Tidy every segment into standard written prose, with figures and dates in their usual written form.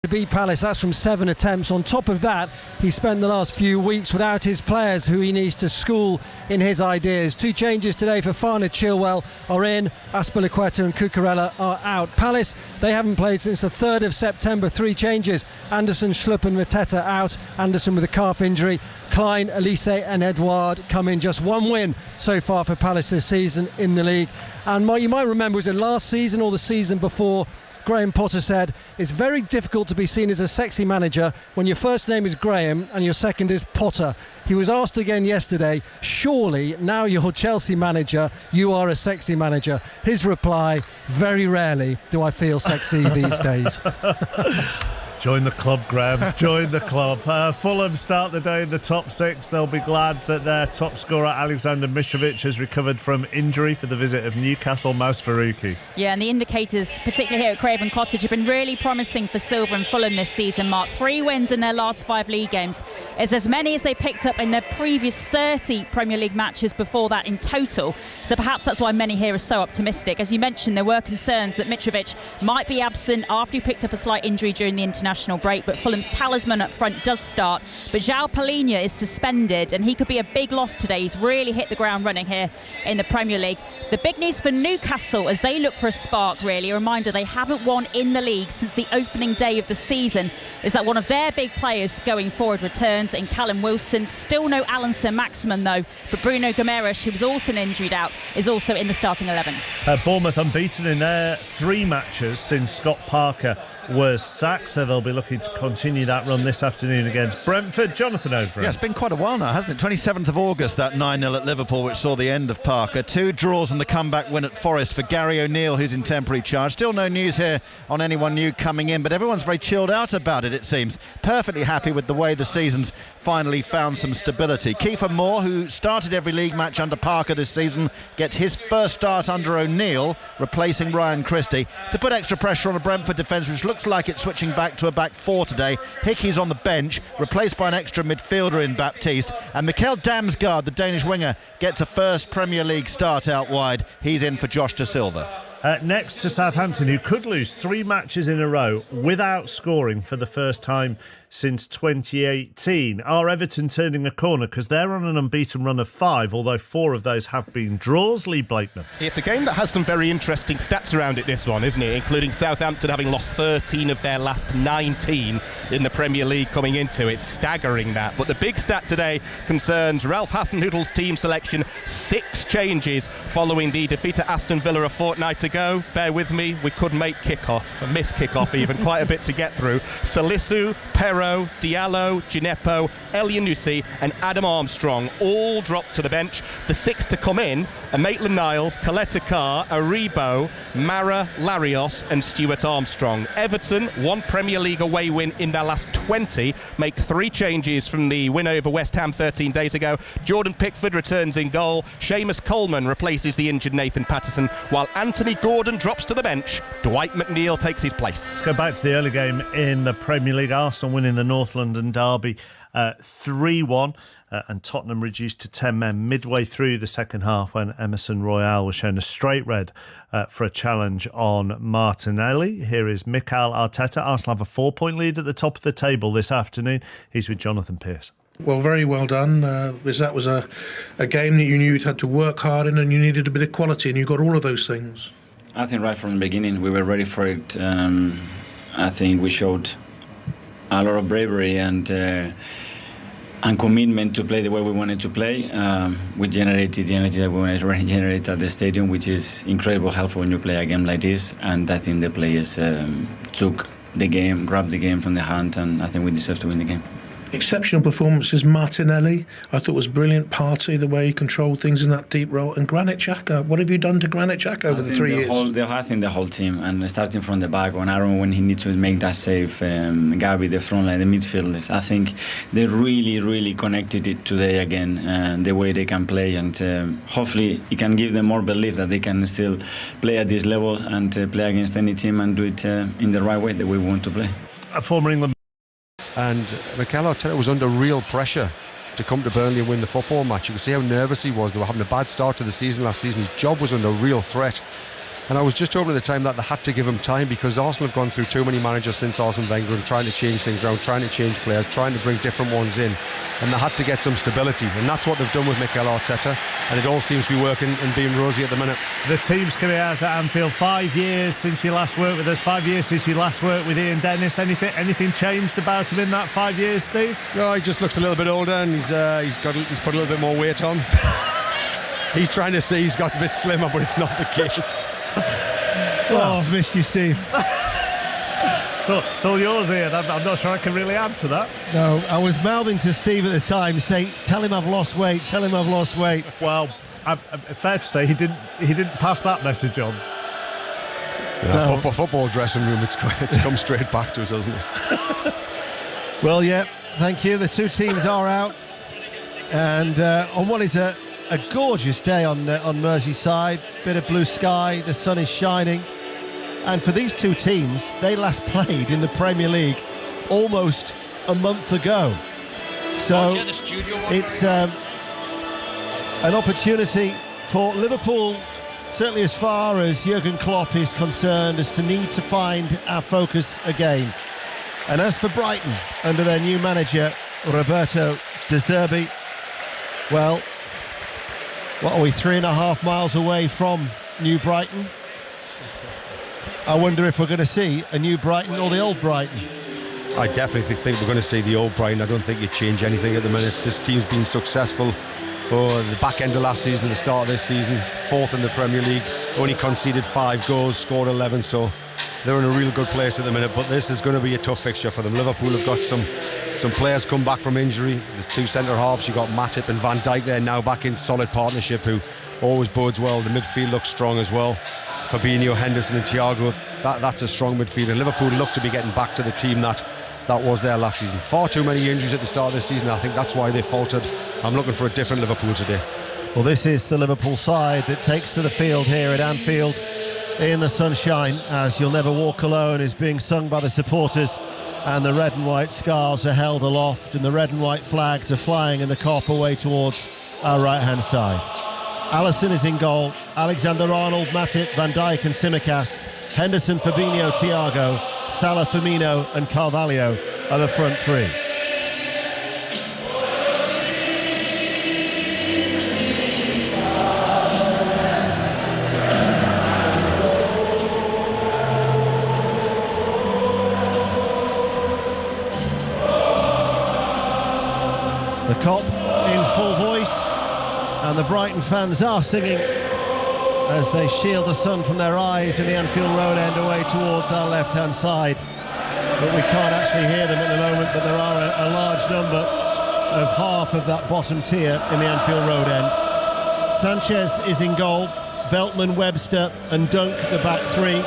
To beat Palace, that's from 7 attempts. On top of that, he spent the last few weeks without his players who he needs to school in his ideas. 2 changes today for Fana Chilwell are in, Azpilicueta and Cucurella are out. Palace, they haven't played since the 3rd of September. 3 changes, Anderson, Schlupp and Mateta out. Anderson with a calf injury. Klein, Elise and Edouard come in. Just 1 win so far for Palace this season in the league. And you might remember, was it last season or the season before, Graham Potter said it's very difficult to be seen as a sexy manager when your first name is Graham and your second is Potter. He was asked again yesterday, surely now you're Chelsea manager, you are a sexy manager. His reply, very rarely do I feel sexy these days. Join the club, Graham. Join the club. Fulham start the day in the top 6. They'll be glad that their top scorer, Alexander Mitrovic, has recovered from injury for the visit of Newcastle Mazfaruqi. Yeah, and the indicators, particularly here at Craven Cottage, have been really promising for Silver and Fulham this season, Mark. 3 wins in their last 5 league games. It's as many as they picked up in their previous 30 Premier League matches before that in total. So perhaps that's why many here are so optimistic. As you mentioned, there were concerns that Mitrovic might be absent after he picked up a slight injury during the international break, but Fulham's talisman up front does start. But João Palhinha is suspended and he could be a big loss today. He's really hit the ground running here in the Premier League. The big news for Newcastle as they look for a spark, really, a reminder they haven't won in the league since the opening day of the season, is that one of their big players going forward returns in Callum Wilson. Still no Alan Saint-Maximin though, but Bruno Guimaraes, who was also injured out, is also in the starting 11. Bournemouth unbeaten in their 3 matches since Scott Parker was sacked, so they'll be looking to continue that run this afternoon against Brentford. Jonathan Overend. Yeah, it's been quite a while now, hasn't it? 27th of August, that 9-0 at Liverpool, which saw the end of Parker. 2 draws and the comeback win at Forest for Gary O'Neill, who's in temporary charge. Still no news here on anyone new coming in, but everyone's very chilled out about it seems. Perfectly happy with the way the season's finally found some stability. Kiefer Moore, who started every league match under Parker this season, gets his first start under O'Neill, replacing Ryan Christie, to put extra pressure on a Brentford defence, which looks like it's switching back to a back 4 today. Hickey's on the bench, replaced by an extra midfielder in Baptiste, and Mikkel Damsgaard, the Danish winger, gets a first Premier League start out wide. He's in for Josh De Silva. Next to Southampton, who could lose 3 matches in a row without scoring for the first time since 2018. Are Everton turning a corner? Because they're on an unbeaten run of 5, although 4 of those have been draws. Lee Blakeman. It's a game that has some very interesting stats around it, this one, isn't it? Including Southampton having lost 13 of their last 19 in the Premier League coming into it. Staggering, that. But the big stat today concerns Ralph Hasenhüttl's team selection. 6 changes following the defeat at Aston Villa a fortnight ago. Bear with me, we could make kickoff, a missed kickoff even, quite a bit to get through. Salisu, Perro, Diallo, Gineppo, Elyounoussi and Adam Armstrong all dropped to the bench. The 6 to come in are Maitland-Niles, Coletta Carr, Aribo, Mara, Larios and Stuart Armstrong. Everton, 1 Premier League away win in their last 20, make 3 changes from the win over West Ham 13 days ago. Jordan Pickford returns in goal. Seamus Coleman replaces the injured Nathan Patterson, while Anthony Gordon drops to the bench. Dwight McNeil takes his place. Let's go back to the early game in the Premier League. Arsenal winning the North London derby 3-1 and Tottenham reduced to 10 men midway through the second half when Emerson Royale was shown a straight red for a challenge on Martinelli. Here is Mikel Arteta. Arsenal have a 4-point lead at the top of the table this afternoon. He's with Jonathan Pearce. Well, very well done, because that was a game that you knew you had to work hard in and you needed a bit of quality, and you got all of those things. I think right from the beginning we were ready for it. I think we showed a lot of bravery and commitment to play the way we wanted to play. We generated the energy that we wanted to generate at the stadium, which is incredibly helpful when you play a game like this. And I think the players took the game, grabbed the game from the hand, and I think we deserve to win the game. Exceptional performances. Martinelli, I thought was brilliant. Partey, the way he controlled things in that deep role. And Granit Xhaka, what have you done to Granit Xhaka over the 3 years? I think the whole team, and starting from the back on Aaron when he needs to make that save, Gavi, the front line, the midfielders. I think they really connected it today again, the way they can play, and hopefully it can give them more belief that they can still play at this level and play against any team and do it in the right way, the way we want to play. A former England. And Mikel Arteta was under real pressure to come to Burnley and win the football match. You can see how nervous he was. They were having a bad start to the season last season. His job was under real threat. And I was just hoping at the time that they had to give him time, because Arsenal have gone through too many managers since Arsene Wenger and trying to change things around, trying to change players, trying to bring different ones in, and they had to get some stability, and that's what they've done with Mikel Arteta, and it all seems to be working and being rosy at the minute. The team's coming out at Anfield. 5 years since you last worked with us, 5 years since you last worked with Ian Dennis. Anything changed about him in that 5 years, Steve? No, he just looks a little bit older, and he's put a little bit more weight on. He's trying to say he's got a bit slimmer, but it's not the case. Oh, I've missed you, Steve. So it's all yours, Ian. I'm not sure I can really add to that. No, I was mouthing to Steve at the time, say, tell him I've lost weight, tell him I've lost weight. Well, fair to say he didn't pass that message on. Yeah, no. Football dressing room, it's come straight back to us, hasn't it? Well, yeah, thank you. The two teams are out, and on what is a gorgeous day on Merseyside, bit of blue sky, the sun is shining, and for these two teams, they last played in the Premier League almost a month ago, so it's an opportunity for Liverpool, certainly as far as Jurgen Klopp is concerned, as to need to find our focus again. And as for Brighton, under their new manager Roberto De Zerbi, well, what are we, 3.5 miles away from New Brighton? I wonder if we're going to see a new Brighton or the old Brighton. I definitely think we're going to see the old Brighton. I don't think you change anything at the minute. This team's been successful for the back end of last season and the start of this season. Fourth in the Premier League, only conceded 5 goals, scored 11, so they're in a real good place at the minute. But this is going to be a tough fixture for them. Liverpool have got some players come back from injury. There's 2 centre halves. You've got Matip and Van Dijk there now back in solid partnership, who always bodes well. The midfield looks strong as well. Fabinho, Henderson and Thiago, that's a strong midfield, and Liverpool looks to be getting back to the team that was there last season. Far too many injuries at the start of this season. I think that's why they faltered. I'm looking for a different Liverpool today. Well, this is the Liverpool side that takes to the field here at Anfield in the sunshine, as You'll Never Walk Alone is being sung by the supporters, and the red and white scarves are held aloft and the red and white flags are flying in the Kop away towards our right hand side. Alisson is in goal, Alexander-Arnold, Matip, Van Dijk and Tsimikas, Henderson, Fabinho, Thiago, Salah, Firmino and Carvalho are the front three. The Kop in full voice, and the Brighton fans are singing as they shield the sun from their eyes in the Anfield Road end away towards our left-hand side. But we can't actually hear them at the moment, but there are a large number of half of that bottom tier in the Anfield Road end. Sanchez is in goal, Veltman, Webster and Dunk the back three.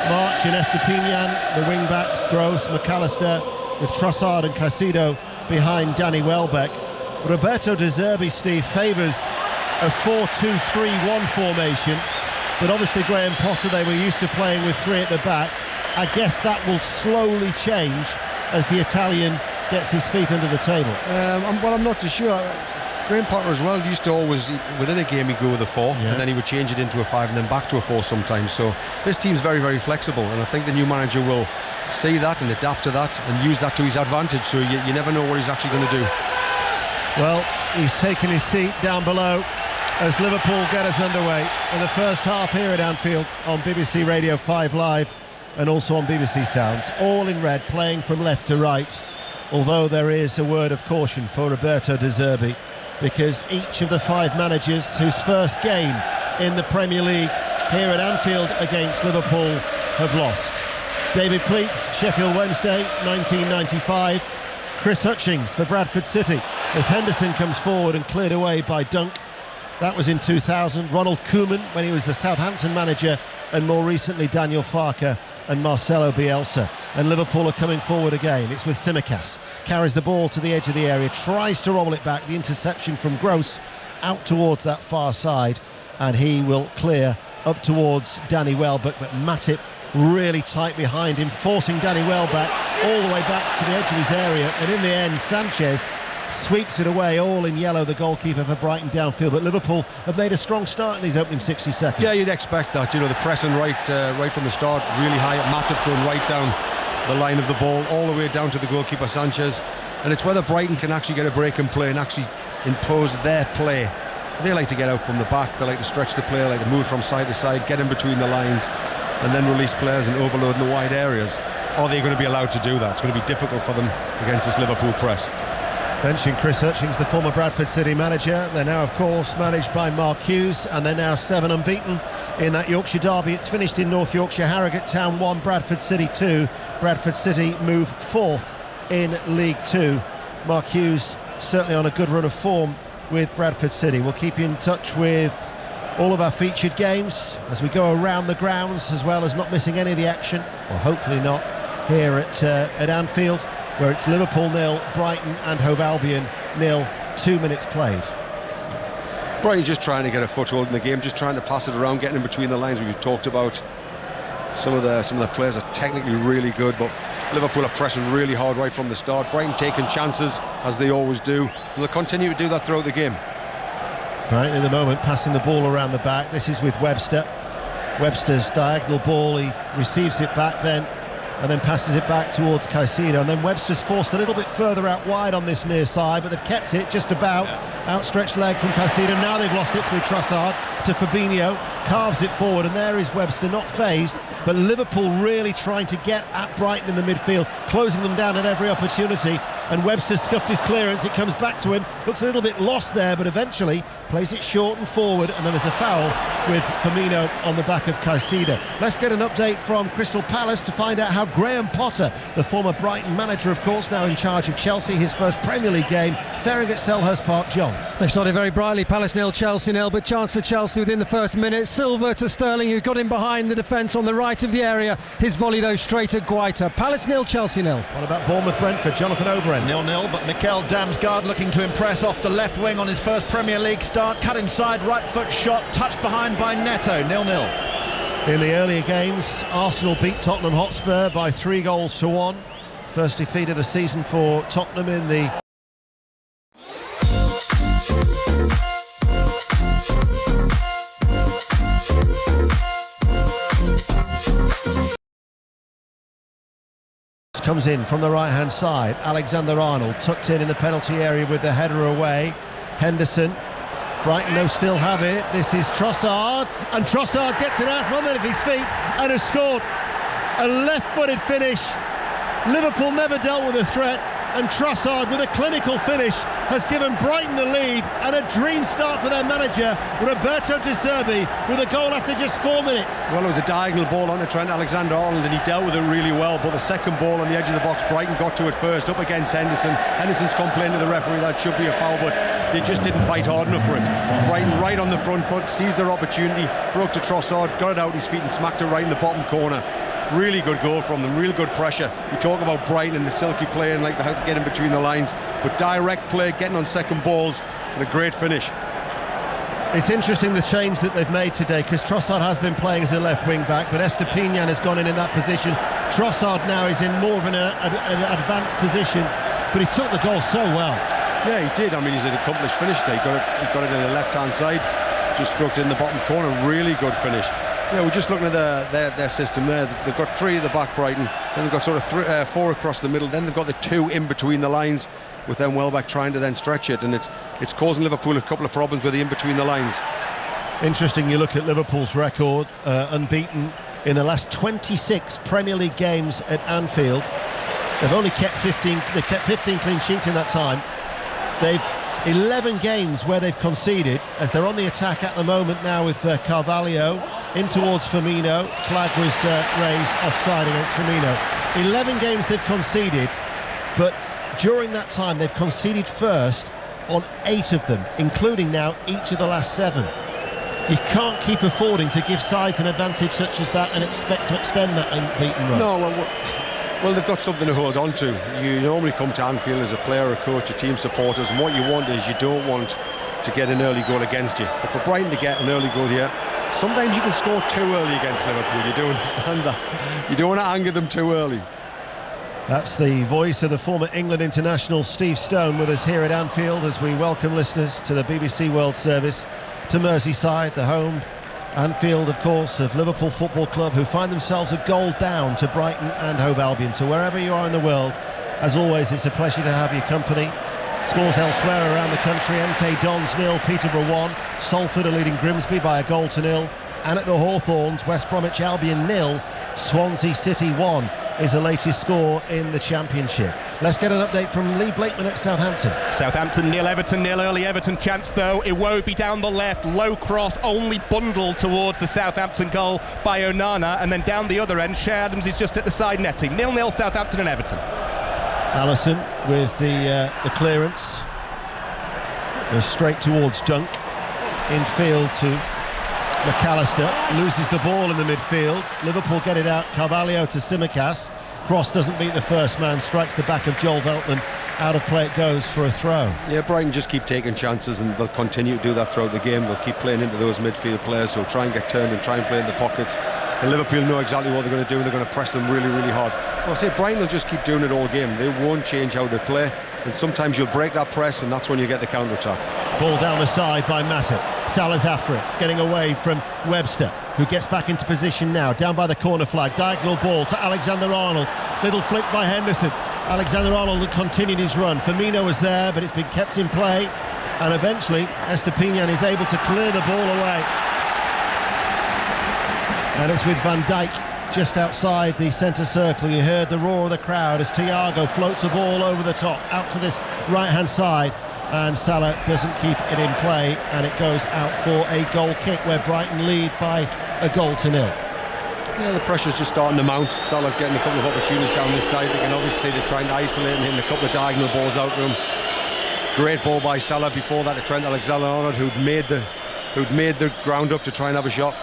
March and Estepinian, the wing-backs, Gross, McAllister, with Trossard and Caicedo behind Danny Welbeck. Roberto De Zerbi, Steve, favours a 4-2-3-1 formation, but obviously Graham Potter, they were used to playing with 3 at the back. I guess that will slowly change as the Italian gets his feet under the table. I'm not so sure. Graham Potter as well used to always, within a game, he'd go with a 4, and then he would change it into a 5 and then back to a 4 sometimes. So this team's very, very flexible, and I think the new manager will see that and adapt to that and use that to his advantage, so you never know what he's actually going to do. Well, he's taken his seat down below as Liverpool get us underway in the first half here at Anfield on BBC Radio 5 Live and also on BBC Sounds, all in red, playing from left to right, although there is a word of caution for Roberto De Zerbi, because each of the 5 managers whose first game in the Premier League here at Anfield against Liverpool have lost. David Pleats, Sheffield Wednesday, 1995. Chris Hutchings for Bradford City as Henderson comes forward and cleared away by Dunk. That was in 2000. Ronald Koeman when he was the Southampton manager, and more recently Daniel Farke and Marcelo Bielsa. And Liverpool are coming forward again. It's with Tsimikas. Carries the ball to the edge of the area, tries to roll it back. The interception from Gross out towards that far side, and he will clear up towards Danny Welbeck, but Matip really tight behind him, forcing Danny Welbeck all the way back to the edge of his area, and in the end Sanchez sweeps it away, all in yellow, the goalkeeper for Brighton downfield. But Liverpool have made a strong start in these opening 60 seconds. Yeah, you'd expect that. The pressing right from the start, really high. Matip going right down the line of the ball, all the way down to the goalkeeper Sanchez. And it's whether Brighton can actually get a break and play and actually impose their play. They like to get out from the back, they like to stretch the play, like to move from side to side, get in between the lines, and then release players and overload in the wide areas. Are they going to be allowed to do that? It's going to be difficult for them against this Liverpool press. Benching Chris Hutchings, the former Bradford City manager. They're now, of course, managed by Mark Hughes, and they're now 7 unbeaten in that Yorkshire derby. It's finished in North Yorkshire. Harrogate Town 1, Bradford City 2. Bradford City move 4th in League 2. Mark Hughes certainly on a good run of form with Bradford City. We'll keep you in touch with all of our featured games as we go around the grounds, as well as not missing any of the action, or hopefully not, here at Anfield, where it's Liverpool 0, Brighton and Hove Albion 0, 2 minutes played. Brighton just trying to get a foothold in the game, just trying to pass it around, getting in between the lines. We've talked about some of the players are technically really good, but Liverpool are pressing really hard right from the start. Brighton taking chances, as they always do, and they'll continue to do that throughout the game. Brighton in the moment passing the ball around the back. This is with Webster. Webster's diagonal ball, he receives it back then and then passes it back towards Caicedo, and then Webster's forced a little bit further out wide on this near side, but they've kept it just about. Outstretched leg from Caicedo. Now they've lost it through Trossard to Fabinho, carves it forward, and there is Webster, not phased, but Liverpool really trying to get at Brighton in the midfield, closing them down at every opportunity, and Webster scuffed his clearance. It comes back to him, looks a little bit lost there, but eventually plays it short and forward, and then there's a foul with Firmino on the back of Caicedo. Let's get an update from Crystal Palace to find out how Graham Potter, the former Brighton manager, of course, now in charge of Chelsea, his first Premier League game, faring at Selhurst Park. John. They started very brightly, Palace 0, Chelsea 0, but chance for Chelsea within the first minute. Silva to Sterling, who got in behind the defence on the right of the area. His volley, though, straight at Guaita. Palace 0, Chelsea 0. What about Bournemouth-Brentford? Jonathan Oberon. 0-0, but Mikel Damsgaard looking to impress off the left wing on his first Premier League start. Cut inside, right foot shot, touched behind by Neto. 0-0. In the earlier games, Arsenal beat Tottenham Hotspur by 3-1. First defeat of the season for Tottenham in the... Comes in from the right-hand side. Alexander-Arnold tucked in the penalty area with the header away. Henderson. Brighton, though, still have it. This is Trossard, and Trossard gets it out from underneath his feet and has scored. A left-footed finish. Liverpool never dealt with a threat, and Trossard, with a clinical finish, has given Brighton the lead, and a dream start for their manager, Roberto De Zerbi, with a goal after just 4 minutes. Well, it was a diagonal ball onto Trent Alexander-Arnold, and he dealt with it really well, but the second ball on the edge of the box, Brighton got to it first, up against Henderson. Henderson's complained to the referee that should be a foul, but they just didn't fight hard enough for it. Brighton right on the front foot, seized their opportunity, broke to Trossard, got it out his feet and smacked it right in the bottom corner. Really good goal from them, real good pressure. We talk about Brighton and the silky play and like how to get in between the lines, but direct play, getting on second balls, and a great finish. It's interesting the change that they've made today, because Trossard has been playing as a left wing back, but Estepinian has gone in that position. Trossard now is in more of an advanced position, but he took the goal so well. Yeah, he did. I mean, he's an accomplished finish there. He got it in the left-hand side, just struck it in the bottom corner. Really good finish. Yeah, we're just looking at their system there. They've got 3 at the back, Brighton. Then they've got sort of 4 across the middle. Then they've got the 2 in between the lines, with them Welbeck trying to then stretch it, and it's causing Liverpool a couple of problems with the in between the lines. Interesting, you look at Liverpool's record, unbeaten in the last 26 Premier League games at Anfield. They've only kept 15. They've kept 15 clean sheets in that time. They've 11 games where they've conceded, as they're on the attack at the moment now with Carvalho in towards Firmino. Flag was raised offside against Firmino. 11 games they've conceded, but during that time they've conceded first on 8 of them, including now each of the last 7. You can't keep affording to give sides an advantage such as that and expect to extend that unbeaten run. No, well, they've got something to hold on to. You normally come to Anfield as a player, a coach, a team, supporters, and what you want is you don't want to get an early goal against you. But for Brighton to get an early goal here, sometimes you can score too early against Liverpool. You do understand that. You don't want to anger them too early. That's the voice of the former England international Steve Stone with us here at Anfield as we welcome listeners to the BBC World Service to Merseyside, the home Anfield, of course, of Liverpool Football Club, who find themselves a goal down to Brighton and Hove Albion. So wherever you are in the world, as always, it's a pleasure to have your company. Scores elsewhere around the country: MK Dons 0, Peterborough 1, Salford are leading Grimsby by 1-0, and at the Hawthorns, West Bromwich Albion 0, Swansea City 1 is the latest score in the Championship. Let's get an update from Lee Blakeman at Southampton. Southampton 0, Everton 0. Early Everton chance though. Iwobi down the left, low cross, only bundled towards the Southampton goal by Onana, and then down the other end, Shea Adams is just at the side netting. 0-0 Southampton and Everton. Allison with the clearance, goes straight towards Dunk, infield to McAllister, loses the ball in the midfield. Liverpool get it out, Carvalho to Tsimikas, cross doesn't beat the first man, strikes the back of Joel Veltman, out of play it goes for a throw. Yeah, Brighton just keep taking chances, and they'll continue to do that throughout the game. They'll keep playing into those midfield players who'll try and get turned and try and play in the pockets, and Liverpool know exactly what they're going to do, and they're going to press them really, really hard. Well, I say Brighton will just keep doing it all game. They won't change how they play, and sometimes you'll break that press, and that's when you get the counter-attack. Ball down the side by Matip. Salah's after it, getting away from Webster, who gets back into position now, down by the corner flag. Diagonal ball to Alexander-Arnold. Little flick by Henderson. Alexander-Arnold continued his run. Firmino was there, but it's been kept in play, and eventually Estupiñán is able to clear the ball away. And it's with Van Dijk just outside the centre circle. You heard the roar of the crowd as Thiago floats a ball over the top out to this right-hand side, and Salah doesn't keep it in play, and it goes out for a goal kick where Brighton lead by 1-0. Yeah, the pressure's just starting to mount. Salah's getting a couple of opportunities down this side. They can obviously see they're trying to isolate and hitting a couple of diagonal balls out to him. Great ball by Salah before that to Trent Alexander-Arnold, who'd made the ground up to try and have a shot.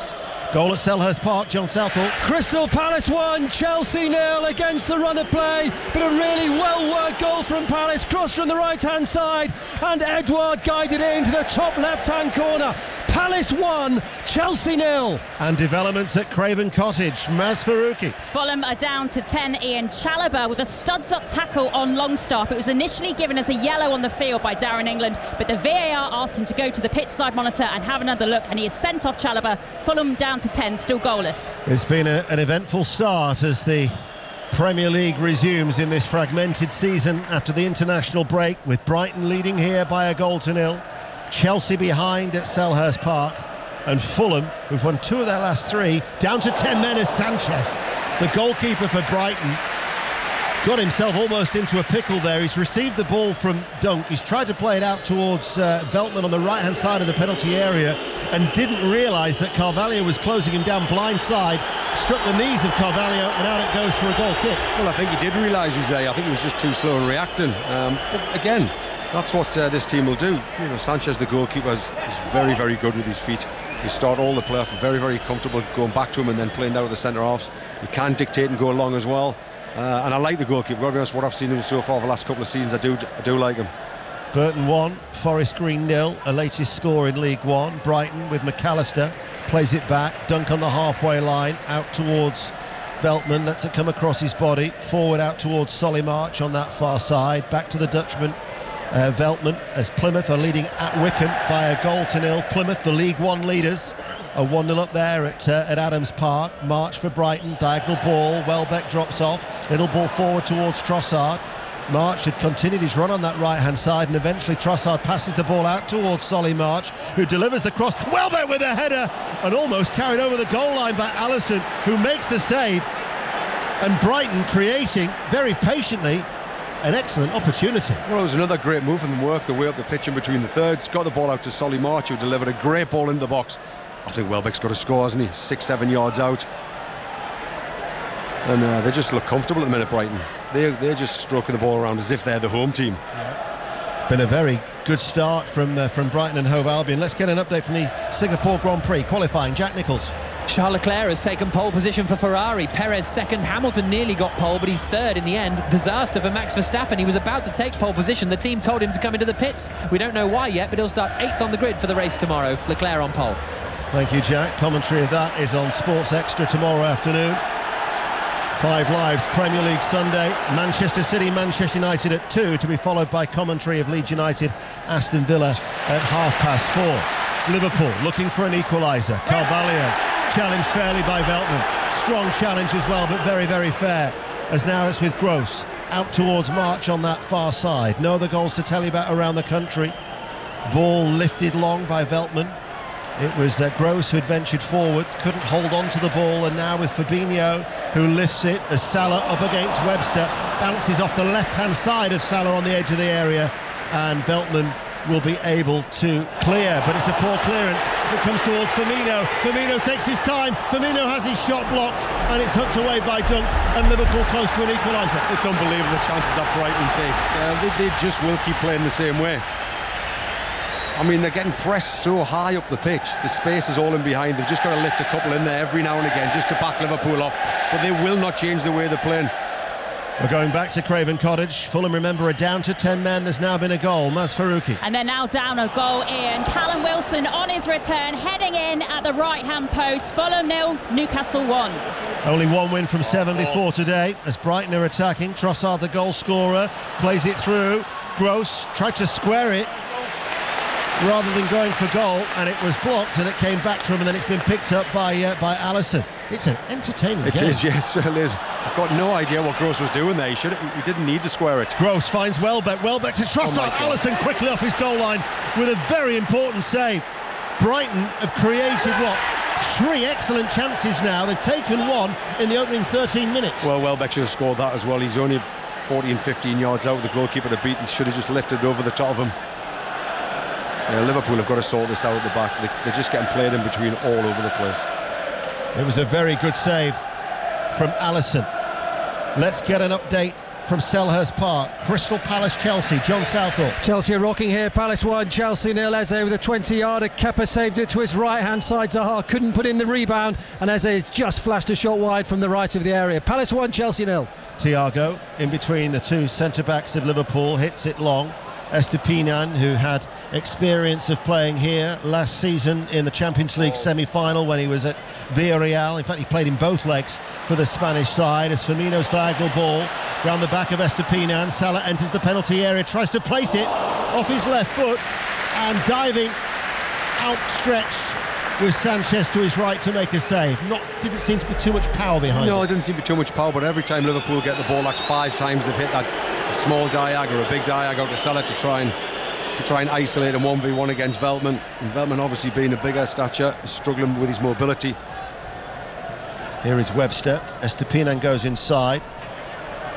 Goal at Selhurst Park, John Southall. Crystal Palace 1, Chelsea 0 against the run of play, but a really well-worked goal from Palace. Cross from the right-hand side, and Edouard guided it into the top left-hand corner. Palace 1, Chelsea 0. And developments at Craven Cottage, Maz Faruqi. Fulham are down to 10. Ian Chalobah with a studs-up tackle on Longstaff. It was initially given as a yellow on the field by Darren England, but the VAR asked him to go to the pitch side monitor and have another look, and he is sent off Chalobah. Fulham down to 10, still goalless. It's been an eventful start as the Premier League resumes in this fragmented season after the international break, with Brighton leading here by 1-0, Chelsea behind at Selhurst Park, and Fulham, who've won 2 of their last 3, down to 10 men as Sanchez, the goalkeeper for Brighton, got himself almost into a pickle there. He's received the ball from Dunk. He's tried to play it out towards Veltman on the right-hand side of the penalty area and didn't realise that Carvalho was closing him down blind side, struck the knees of Carvalho, and out it goes for a goal kick. Well, I think he did realise he was there. I think he was just too slow in reacting. But again, that's what this team will do. You know, Sanchez, the goalkeeper, is very, very good with his feet. He start all the play off, very, very comfortable going back to him and then playing down at the centre halves. He can dictate and go along as well. And I like the goalkeeper. Got to be honest, what I've seen him so far the last couple of seasons, I do like him. Burton 1, Forest Green 0, a latest score in League One. Brighton with McAllister, plays it back, Dunk on the halfway line, out towards Veltman, lets it come across his body, forward out towards Solly March on that far side, back to the Dutchman, Veltman, as Plymouth are leading at Wickham by 1-0. Plymouth, the League One leaders, a 1-0 up there at Adams Park. March for Brighton, diagonal ball, Welbeck drops off, little ball forward towards Trossard. March had continued his run on that right-hand side, and eventually Trossard passes the ball out towards Solly March, who delivers the cross. Welbeck with a header, and almost carried over the goal line by Allison, who makes the save. And Brighton creating very patiently an excellent opportunity. Well, it was another great move from them, worked their way up the pitch in between the thirds, got the ball out to Solly March, who delivered a great ball into the box. I think Welbeck's got a score, hasn't he? 6-7 yards out. And they just look comfortable at the minute, Brighton. They're just stroking the ball around as if they're the home team. Been a very good start from Brighton and Hove Albion. Let's get an update from the Singapore Grand Prix qualifying. Jack Nicholls. Charles Leclerc has taken pole position for Ferrari. Perez second. Hamilton nearly got pole, but he's third in the end. Disaster for Max Verstappen. He was about to take pole position. The team told him to come into the pits. We don't know why yet, but he'll start 8th on the grid for the race tomorrow. Leclerc on pole. Thank you, Jack. Commentary of that is on Sports Extra tomorrow afternoon. Five Lives Premier League Sunday, Manchester City, Manchester United at 2, to be followed by commentary of Leeds United, Aston Villa at 4:30. Liverpool looking for an equaliser. Carvalho challenged fairly by Veltman. Strong challenge as well, but very, very fair. As now it's with Gross out towards March on that far side. No other goals to tell you about around the country. Ball lifted long by Veltman. It was Gross who had ventured forward, couldn't hold on to the ball, and now with Fabinho who lifts it as Salah up against Webster, bounces off the left-hand side of Salah on the edge of the area, and Veltman will be able to clear, but it's a poor clearance. It comes towards Firmino. Firmino takes his time. Firmino has his shot blocked, and it's hooked away by Dunk, and Liverpool close to an equaliser. It's unbelievable the chances that Brighton take. They just will keep playing the same way. I mean, they're getting pressed so high up the pitch. The space is all in behind. They've just got to lift a couple in there every now and again just to back Liverpool up. But they will not change the way they're playing. We're going back to Craven Cottage. Fulham, remember, are down to 10 men. There's now been a goal. Maz Faruqi. And they're now down a goal, Ian. Callum Wilson on his return, heading in at the right-hand post. Fulham 0, Newcastle 1. Only one win from 7 before today, as Brighton are attacking. Trossard, the goal scorer, plays it through. Gross tried to square it rather than going for goal, and it was blocked, and it came back to him, and then it's been picked up by Alisson. It's an entertaining game. It is, yes, it certainly is. I've got no idea what Gross was doing there. He didn't need to square it. Gross finds Welbeck to Trossard. Alisson quickly off his goal line with a very important save. Brighton have created 3 excellent chances now. They've taken one in the opening 13 minutes. Well, Welbeck should have scored that as well. He's only 14, 15 yards out of the goalkeeper to beat. He should have just lifted it over the top of him. Liverpool have got to sort this out at the back. They're just getting played in between all over the place. It was a very good save from Alisson. Let's get an update from Selhurst Park. Crystal Palace Chelsea. John Southall. Chelsea are rocking here. Palace 1, Chelsea 0. Eze with a 20-yarder. Kepa saved it to his right-hand side. Zaha couldn't put in the rebound, and Eze has just flashed a shot wide from the right of the area. Palace 1, Chelsea 0. Thiago in between the two centre-backs of Liverpool, hits it long. Estupiñán, who had experience of playing here last season in the Champions League semi-final when he was at Villarreal. In fact, he played in both legs for the Spanish side. As Firmino's diagonal ball round the back of Estupiñán, Salah enters the penalty area, tries to place it off his left foot, and diving outstretched with Sanchez to his right to make a save. Didn't seem to be too much power behind it. No, it didn't seem to be too much power, but every time Liverpool get the ball, that's 5 times they've hit that small diag or a big diag out to Salah to try and isolate him 1v1 against Veltman. And Veltman, obviously being a bigger stature, struggling with his mobility. Here is Webster. Estupiñán goes inside,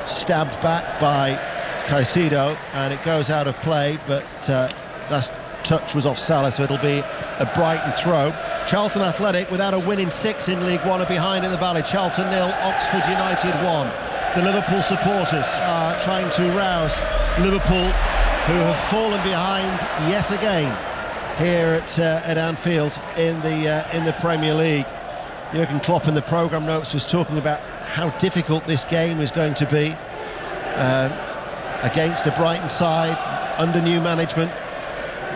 stabbed back by Caicedo, and it goes out of play, but that's touch was off Salah, so it'll be a Brighton throw. Charlton Athletic, without a win in 6 in League One, are behind in the Valley. Charlton 0, Oxford United 1. The Liverpool supporters are trying to rouse Liverpool, who have fallen behind yet again here at Anfield in the Premier League. Jurgen Klopp in the programme notes was talking about how difficult this game is going to be against a Brighton side under new management.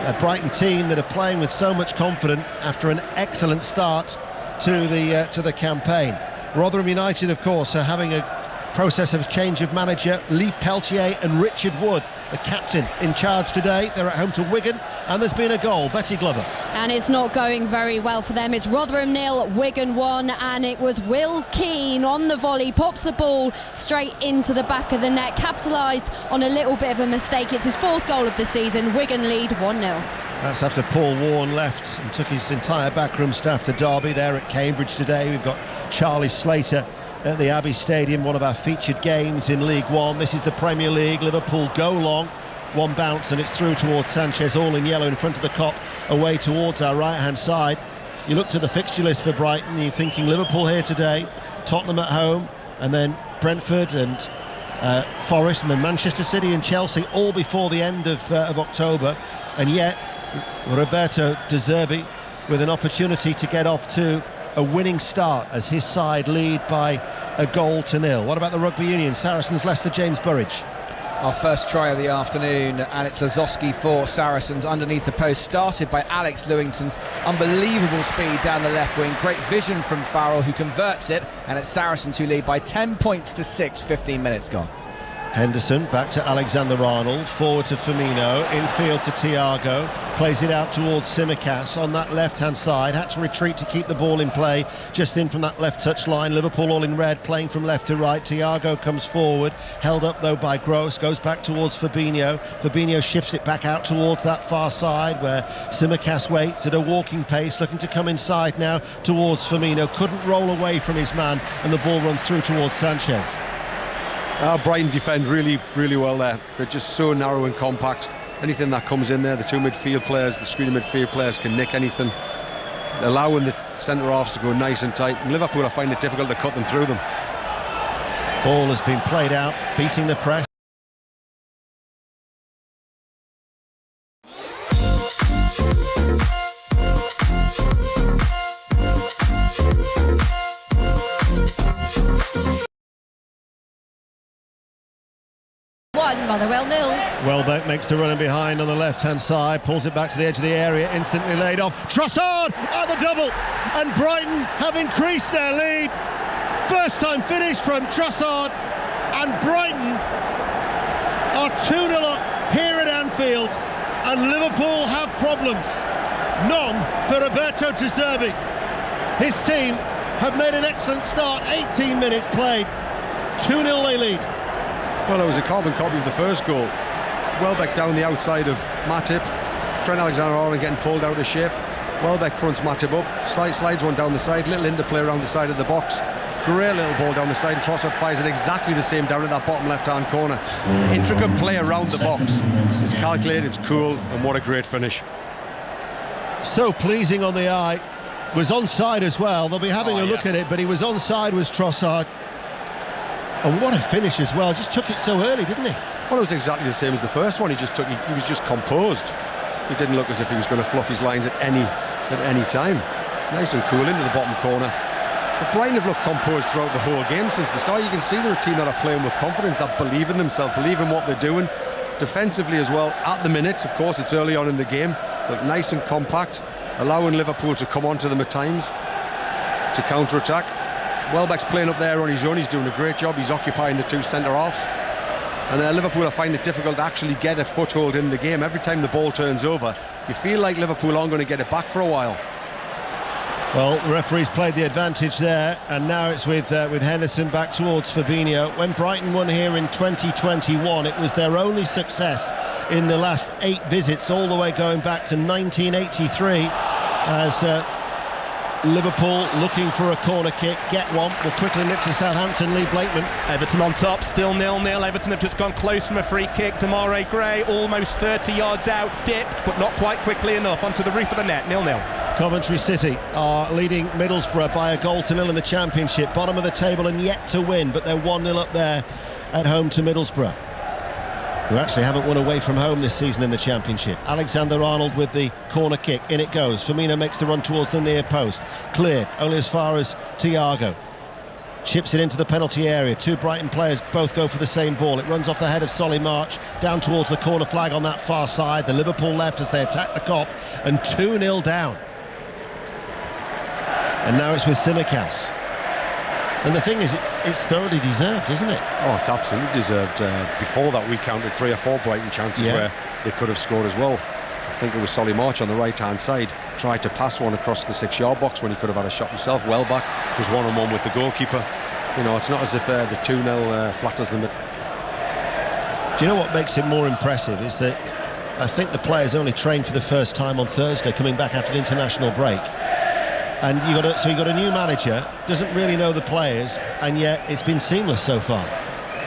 A Brighton team that are playing with so much confidence after an excellent start to the campaign. Rotherham United, of course, are having a process of change of manager. Lee Peltier and Richard Wood, the captain, in charge today. They're at home to Wigan, and there's been a goal. Betty Glover. And it's not going very well for them. It's Rotherham 0, Wigan 1, and it was Will Keane on the volley, pops the ball straight into the back of the net, capitalised on a little bit of a mistake. It's his 4th goal of the season. Wigan lead 1-0. That's after Paul Warne left and took his entire backroom staff to Derby. There at Cambridge today, we've got Charlie Slater at the Abbey Stadium, one of our featured games in League One. This is the Premier League. Liverpool go long, one bounce, and it's through towards Sanchez, all in yellow in front of the Kop, away towards our right hand side. You look to the fixture list for Brighton, you're thinking Liverpool here today, Tottenham at home, and then Brentford and Forest, and then Manchester City and Chelsea, all before the end of October. And yet Roberto De Zerbi with an opportunity to get off to a winning start as his side lead by a 1-0. What about the rugby union? Saracens, Leicester, James Burridge. our first try of the afternoon, and it's Lozowski for Saracens underneath the post, started by Alex Lewington's unbelievable speed down the left wing, great vision from Farrell, who converts it, and it's Saracens who lead by 10 points to 6, 15 minutes gone. Henderson back to Alexander-Arnold, forward to Firmino, infield to Thiago, plays it out towards Tsimikas on that left-hand side, had to retreat to keep the ball in play, just in from that left touch line. Liverpool all in red, playing from left to right. Thiago comes forward, held up though by Gross, goes back towards Fabinho. Fabinho shifts it back out towards that far side where Tsimikas waits at a walking pace, looking to come inside now towards Firmino, couldn't roll away from his man, and the ball runs through towards Sanchez. Brighton defend really well there. They're just so narrow and compact. Anything that comes in there, the two midfield players, the screening midfield players can nick anything, allowing the centre-halves to go nice and tight. And Liverpool, I find it difficult to cut them through them. Ball has been played out, beating the press. Motherwell 0. Welbeck makes the run in behind on the left-hand side, pulls it back to the edge of the area, instantly laid off. Trossard at the double, and Brighton have increased their lead. First time finish from Trossard, and Brighton are 2-0 up here at Anfield, and Liverpool have problems. None for Roberto De Zerbi. His team have made an excellent start, 18 minutes played, 2-0 they lead. Well, it was a carbon copy of the first goal. Welbeck down the outside of Matip. Trent Alexander-Arnold getting pulled out of shape. Welbeck fronts Matip up, slides one down the side, little interplay around the side of the box. Great little ball down the side, and Trossard fires it exactly the same down at that bottom left-hand corner. Intricate play around the box. It's calculated, it's cool, and what a great finish. So pleasing on the eye. Was onside as well. They'll be having a look at it, but he was onside, was Trossard. And what a finish as well. Just took it so early, didn't he? Well, it was exactly the same as the first one. He was just composed. He didn't look as if he was going to fluff his lines at any time. Nice and cool into the bottom corner. But Brighton have looked composed throughout the whole game since the start. You can see they're a team that are playing with confidence, that believe in themselves, believe in what they're doing. Defensively as well, at the minute, of course, it's early on in the game, but nice and compact, allowing Liverpool to come onto them at times to counter-attack. Welbeck's playing up there on his own. He's doing a great job. He's occupying the two centre-halves. And Liverpool are finding it difficult to actually get a foothold in the game. Every time the ball turns over, you feel like Liverpool aren't going to get it back for a while. Well, the referee's played the advantage there, and now it's with Henderson back towards Fabinho. When Brighton won here in 2021, it was their only success in the last 8 visits, all the way going back to 1983, as Liverpool looking for a corner kick, get one, will quickly nip to Southampton. Lee Blakeman. Everton on top, still 0-0. Everton have just gone close from a free kick. Demarai Gray almost 30 yards out, dipped, but not quite quickly enough, onto the roof of the net, 0-0. Coventry City are leading Middlesbrough by a goal to 0 in the Championship, bottom of the table and yet to win, but they're 1-0 up there at home to Middlesbrough, who actually haven't won away from home this season in the Championship. Alexander-Arnold with the corner kick, in it goes. Firmino makes the run towards the near post, cleared only as far as Thiago, chips it into the penalty area. Two Brighton players both go for the same ball. It runs off the head of Solly March down towards the corner flag on that far side. The Liverpool left as they attack the Kop, and 2-0 down. And now it's with Tsimikas. And the thing is, it's thoroughly deserved, isn't it? Oh, it's absolutely deserved. Before that, we counted 3 or 4 Brighton chances where they could have scored as well. I think it was Solly March on the right-hand side, tried to pass one across the 6-yard box when he could have had a shot himself. Welbeck was one-on-one with the goalkeeper. You know, it's not as if the 2-0 flatters them. Do you know what makes it more impressive is that I think the players only trained for the first time on Thursday, coming back after the international break. And you got a new manager, doesn't really know the players, and yet it's been seamless so far.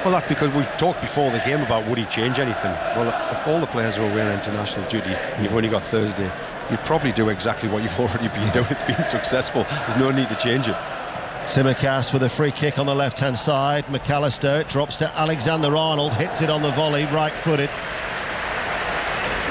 Well, that's because we talked before the game about would he change anything. Well, if all the players are away on international duty and you've only got Thursday, you'd probably do exactly what you've already been doing. It's been successful. There's no need to change it. Tsimikas with a free kick on the left-hand side. McAllister drops to Alexander-Arnold, hits it on the volley, right-footed.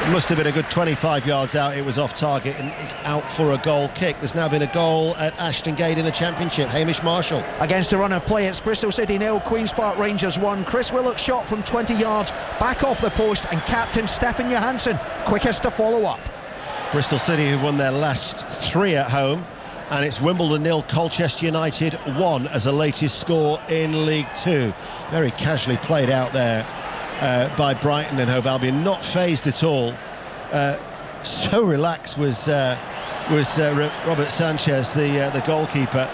It must have been a good 25 yards out. It was off target and it's out for a goal kick. There's now been a goal at Ashton Gate in the Championship. Hamish Marshall. Against a run of play, it's Bristol City 0, Queen's Park Rangers 1. Chris Willock's shot from 20 yards back off the post, and captain Stefan Johansson quickest to follow up. Bristol City, who won their last 3 at home, and it's Wimbledon 0, Colchester United 1 as a latest score in League 2. Very casually played out there by Brighton and Hove Albion, not phased at all. So relaxed was Robert Sanchez, the goalkeeper.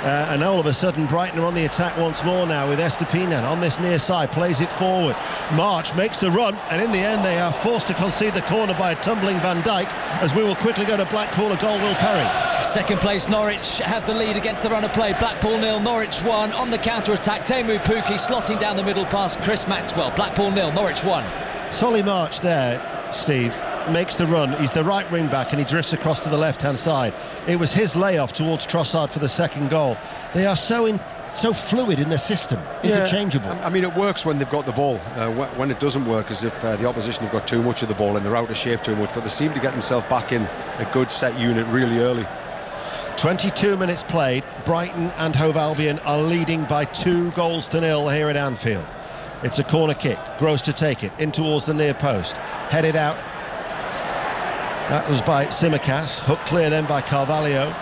And all of a sudden Brighton are on the attack once more now with Estupiñán on this near side, plays it forward. March makes the run, and in the end they are forced to concede the corner by a tumbling Van Dijk, as we will quickly go to Blackpool, a goal Will Perry. Second place Norwich have the lead against the run of play. Blackpool 0, Norwich 1. On the counter-attack, Teemu Pukki slotting down the middle past Chris Maxwell. Blackpool 0, Norwich 1. Solly March there, Steve, makes the run. He's the right wing back and he drifts across to the left hand side. It was his layoff towards Trossard for the second goal. They are so fluid in the system, interchangeable. I mean, it works when they've got the ball. When it doesn't work, as if the opposition have got too much of the ball and they're out of shape too much, but they seem to get themselves back in a good set unit really early. 22 minutes played. Brighton and Hove Albion are leading by 2-0 here at Anfield. It's a corner kick. Gross to take it in towards the near post, headed out. That was by Tsimikas, hooked clear then by Carvalho.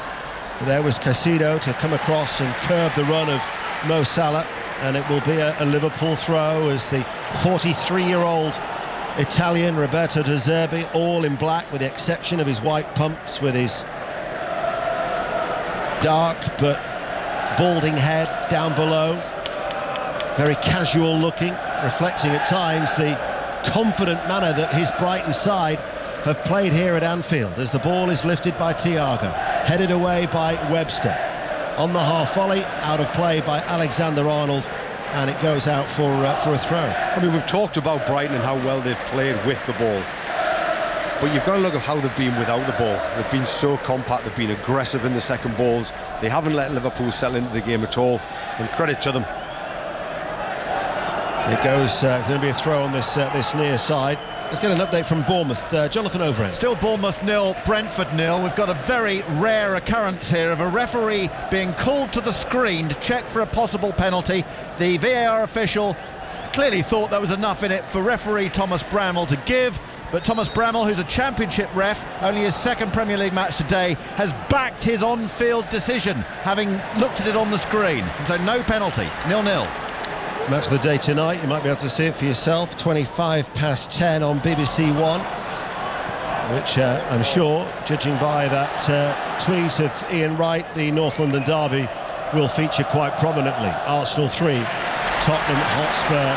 There was Caicedo to come across and curb the run of Mo Salah, and it will be a Liverpool throw as the 43-year-old Italian Roberto De Zerbi, all in black with the exception of his white pumps, with his dark but balding head down below, very casual looking, reflecting at times the confident manner that his Brighton side have played here at Anfield, as the ball is lifted by Thiago, headed away by Webster. On the half volley, out of play by Alexander-Arnold, and it goes out for a throw. I mean, we've talked about Brighton and how well they've played with the ball, but you've got to look at how they've been without the ball. They've been so compact, they've been aggressive in the second balls, they haven't let Liverpool settle into the game at all, and credit to them. It goes, going to be a throw on this near side. Let's get an update from Bournemouth. Jonathan Overend. Still Bournemouth 0, Brentford 0. We've got a very rare occurrence here of a referee being called to the screen to check for a possible penalty. The VAR official clearly thought there was enough in it for referee Thomas Bramall to give, but Thomas Bramall, who's a Championship ref, only his second Premier League match today, has backed his on-field decision, having looked at it on the screen. And so no penalty, 0-0. Match of the day tonight, you might be able to see it for yourself, 10:25 on BBC One, which I'm sure, judging by that tweet of Ian Wright, the North London derby will feature quite prominently. Arsenal 3, Tottenham Hotspur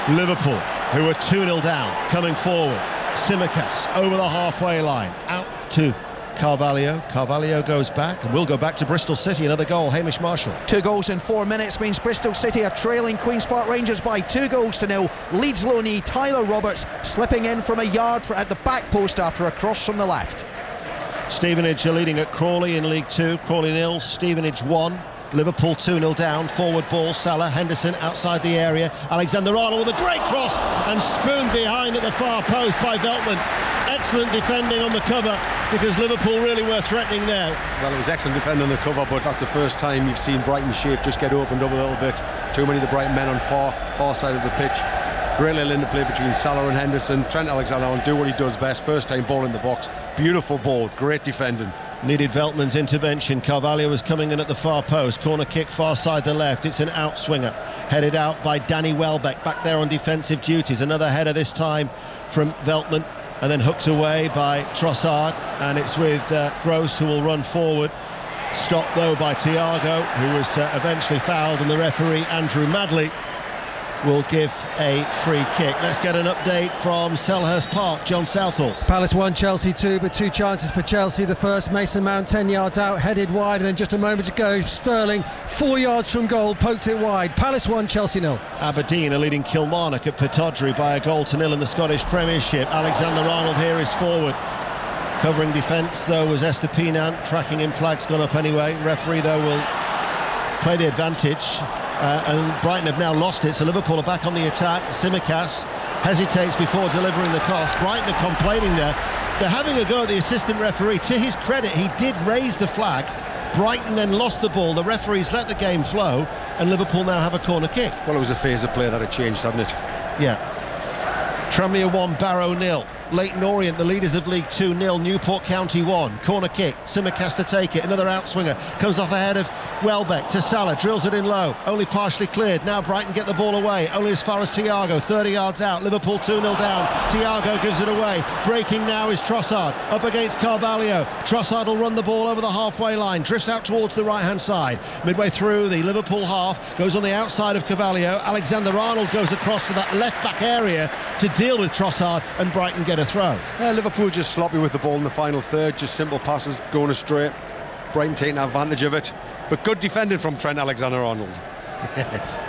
1. Liverpool, who are 2-0 down, coming forward. Tsimikas over the halfway line, out to Carvalho. Carvalho goes back and will go back to Bristol City. Another goal, Hamish Marshall. 2 goals in 4 minutes means Bristol City are trailing Queen's Park Rangers by 2-0. Leeds loanee Tyler Roberts slipping in from a yard at the back post after a cross from the left. Stevenage are leading at Crawley in League 2. Crawley 0, Stevenage 1. Liverpool 2-0 down. Forward ball, Salah, Henderson outside the area. Alexander-Arnold with a great cross and spooned behind at the far post by Veltman. Excellent defending on the cover, because Liverpool really were threatening now. Well, it was excellent defending on the cover, but that's the first time you've seen Brighton's shape just get opened up a little bit. Too many of the Brighton men on far side of the pitch. Great little interplay between Salah and Henderson. Trent Alexander-Arnold do what he does best. First time ball in the box. Beautiful ball. Great defending. Needed Veltman's intervention. Carvalho was coming in at the far post. Corner kick far side the left. It's an outswinger. Headed out by Danny Welbeck. Back there on defensive duties. Another header this time from Veltman. And then hooked away by Trossard. And it's with Gross, who will run forward. Stopped though by Thiago, who was eventually fouled. And the referee, Andrew Madley, will give a free kick. Let's get an update from Selhurst Park. John Southall. Palace 1, Chelsea 2, but 2 chances for Chelsea. The first, Mason Mount 10 yards out, headed wide, and then just a moment ago, Sterling 4 yards from goal, poked it wide. Palace 1, Chelsea 0. Aberdeen are leading Kilmarnock at Pittodrie by a 1-0 in the Scottish Premiership. Alexander-Arnold here is forward. Covering defence though was Estupiñán. Tracking in, flags gone up anyway. Referee though will play the advantage. And Brighton have now lost it, so Liverpool are back on the attack. Tsimikas hesitates before delivering the cross. Brighton are complaining there. They're having a go at the assistant referee. To his credit, he did raise the flag. Brighton then lost the ball. The referees let the game flow, and Liverpool now have a corner kick. Well, it was a phase of play that had changed, hadn't it? Yeah. Tranmere 1, Barrow 0. Leyton Orient, the leaders of League 2, 0. Newport County 1. Corner kick. Simicast to take it. Another outswinger. Comes off ahead of Welbeck to Salah. Drills it in low. Only partially cleared. Now Brighton get the ball away. Only as far as Thiago. 30 yards out. Liverpool 2-0 down. Thiago gives it away. Breaking now is Trossard. Up against Carvalho. Trossard will run the ball over the halfway line. Drifts out towards the right-hand side. Midway through the Liverpool half. Goes on the outside of Carvalho. Alexander-Arnold goes across to that left-back area to deal with Trossard, and Brighton get a throw. Liverpool just sloppy with the ball in the final third, just simple passes going astray. Brighton taking advantage of it, but good defending from Trent Alexander-Arnold. Yes,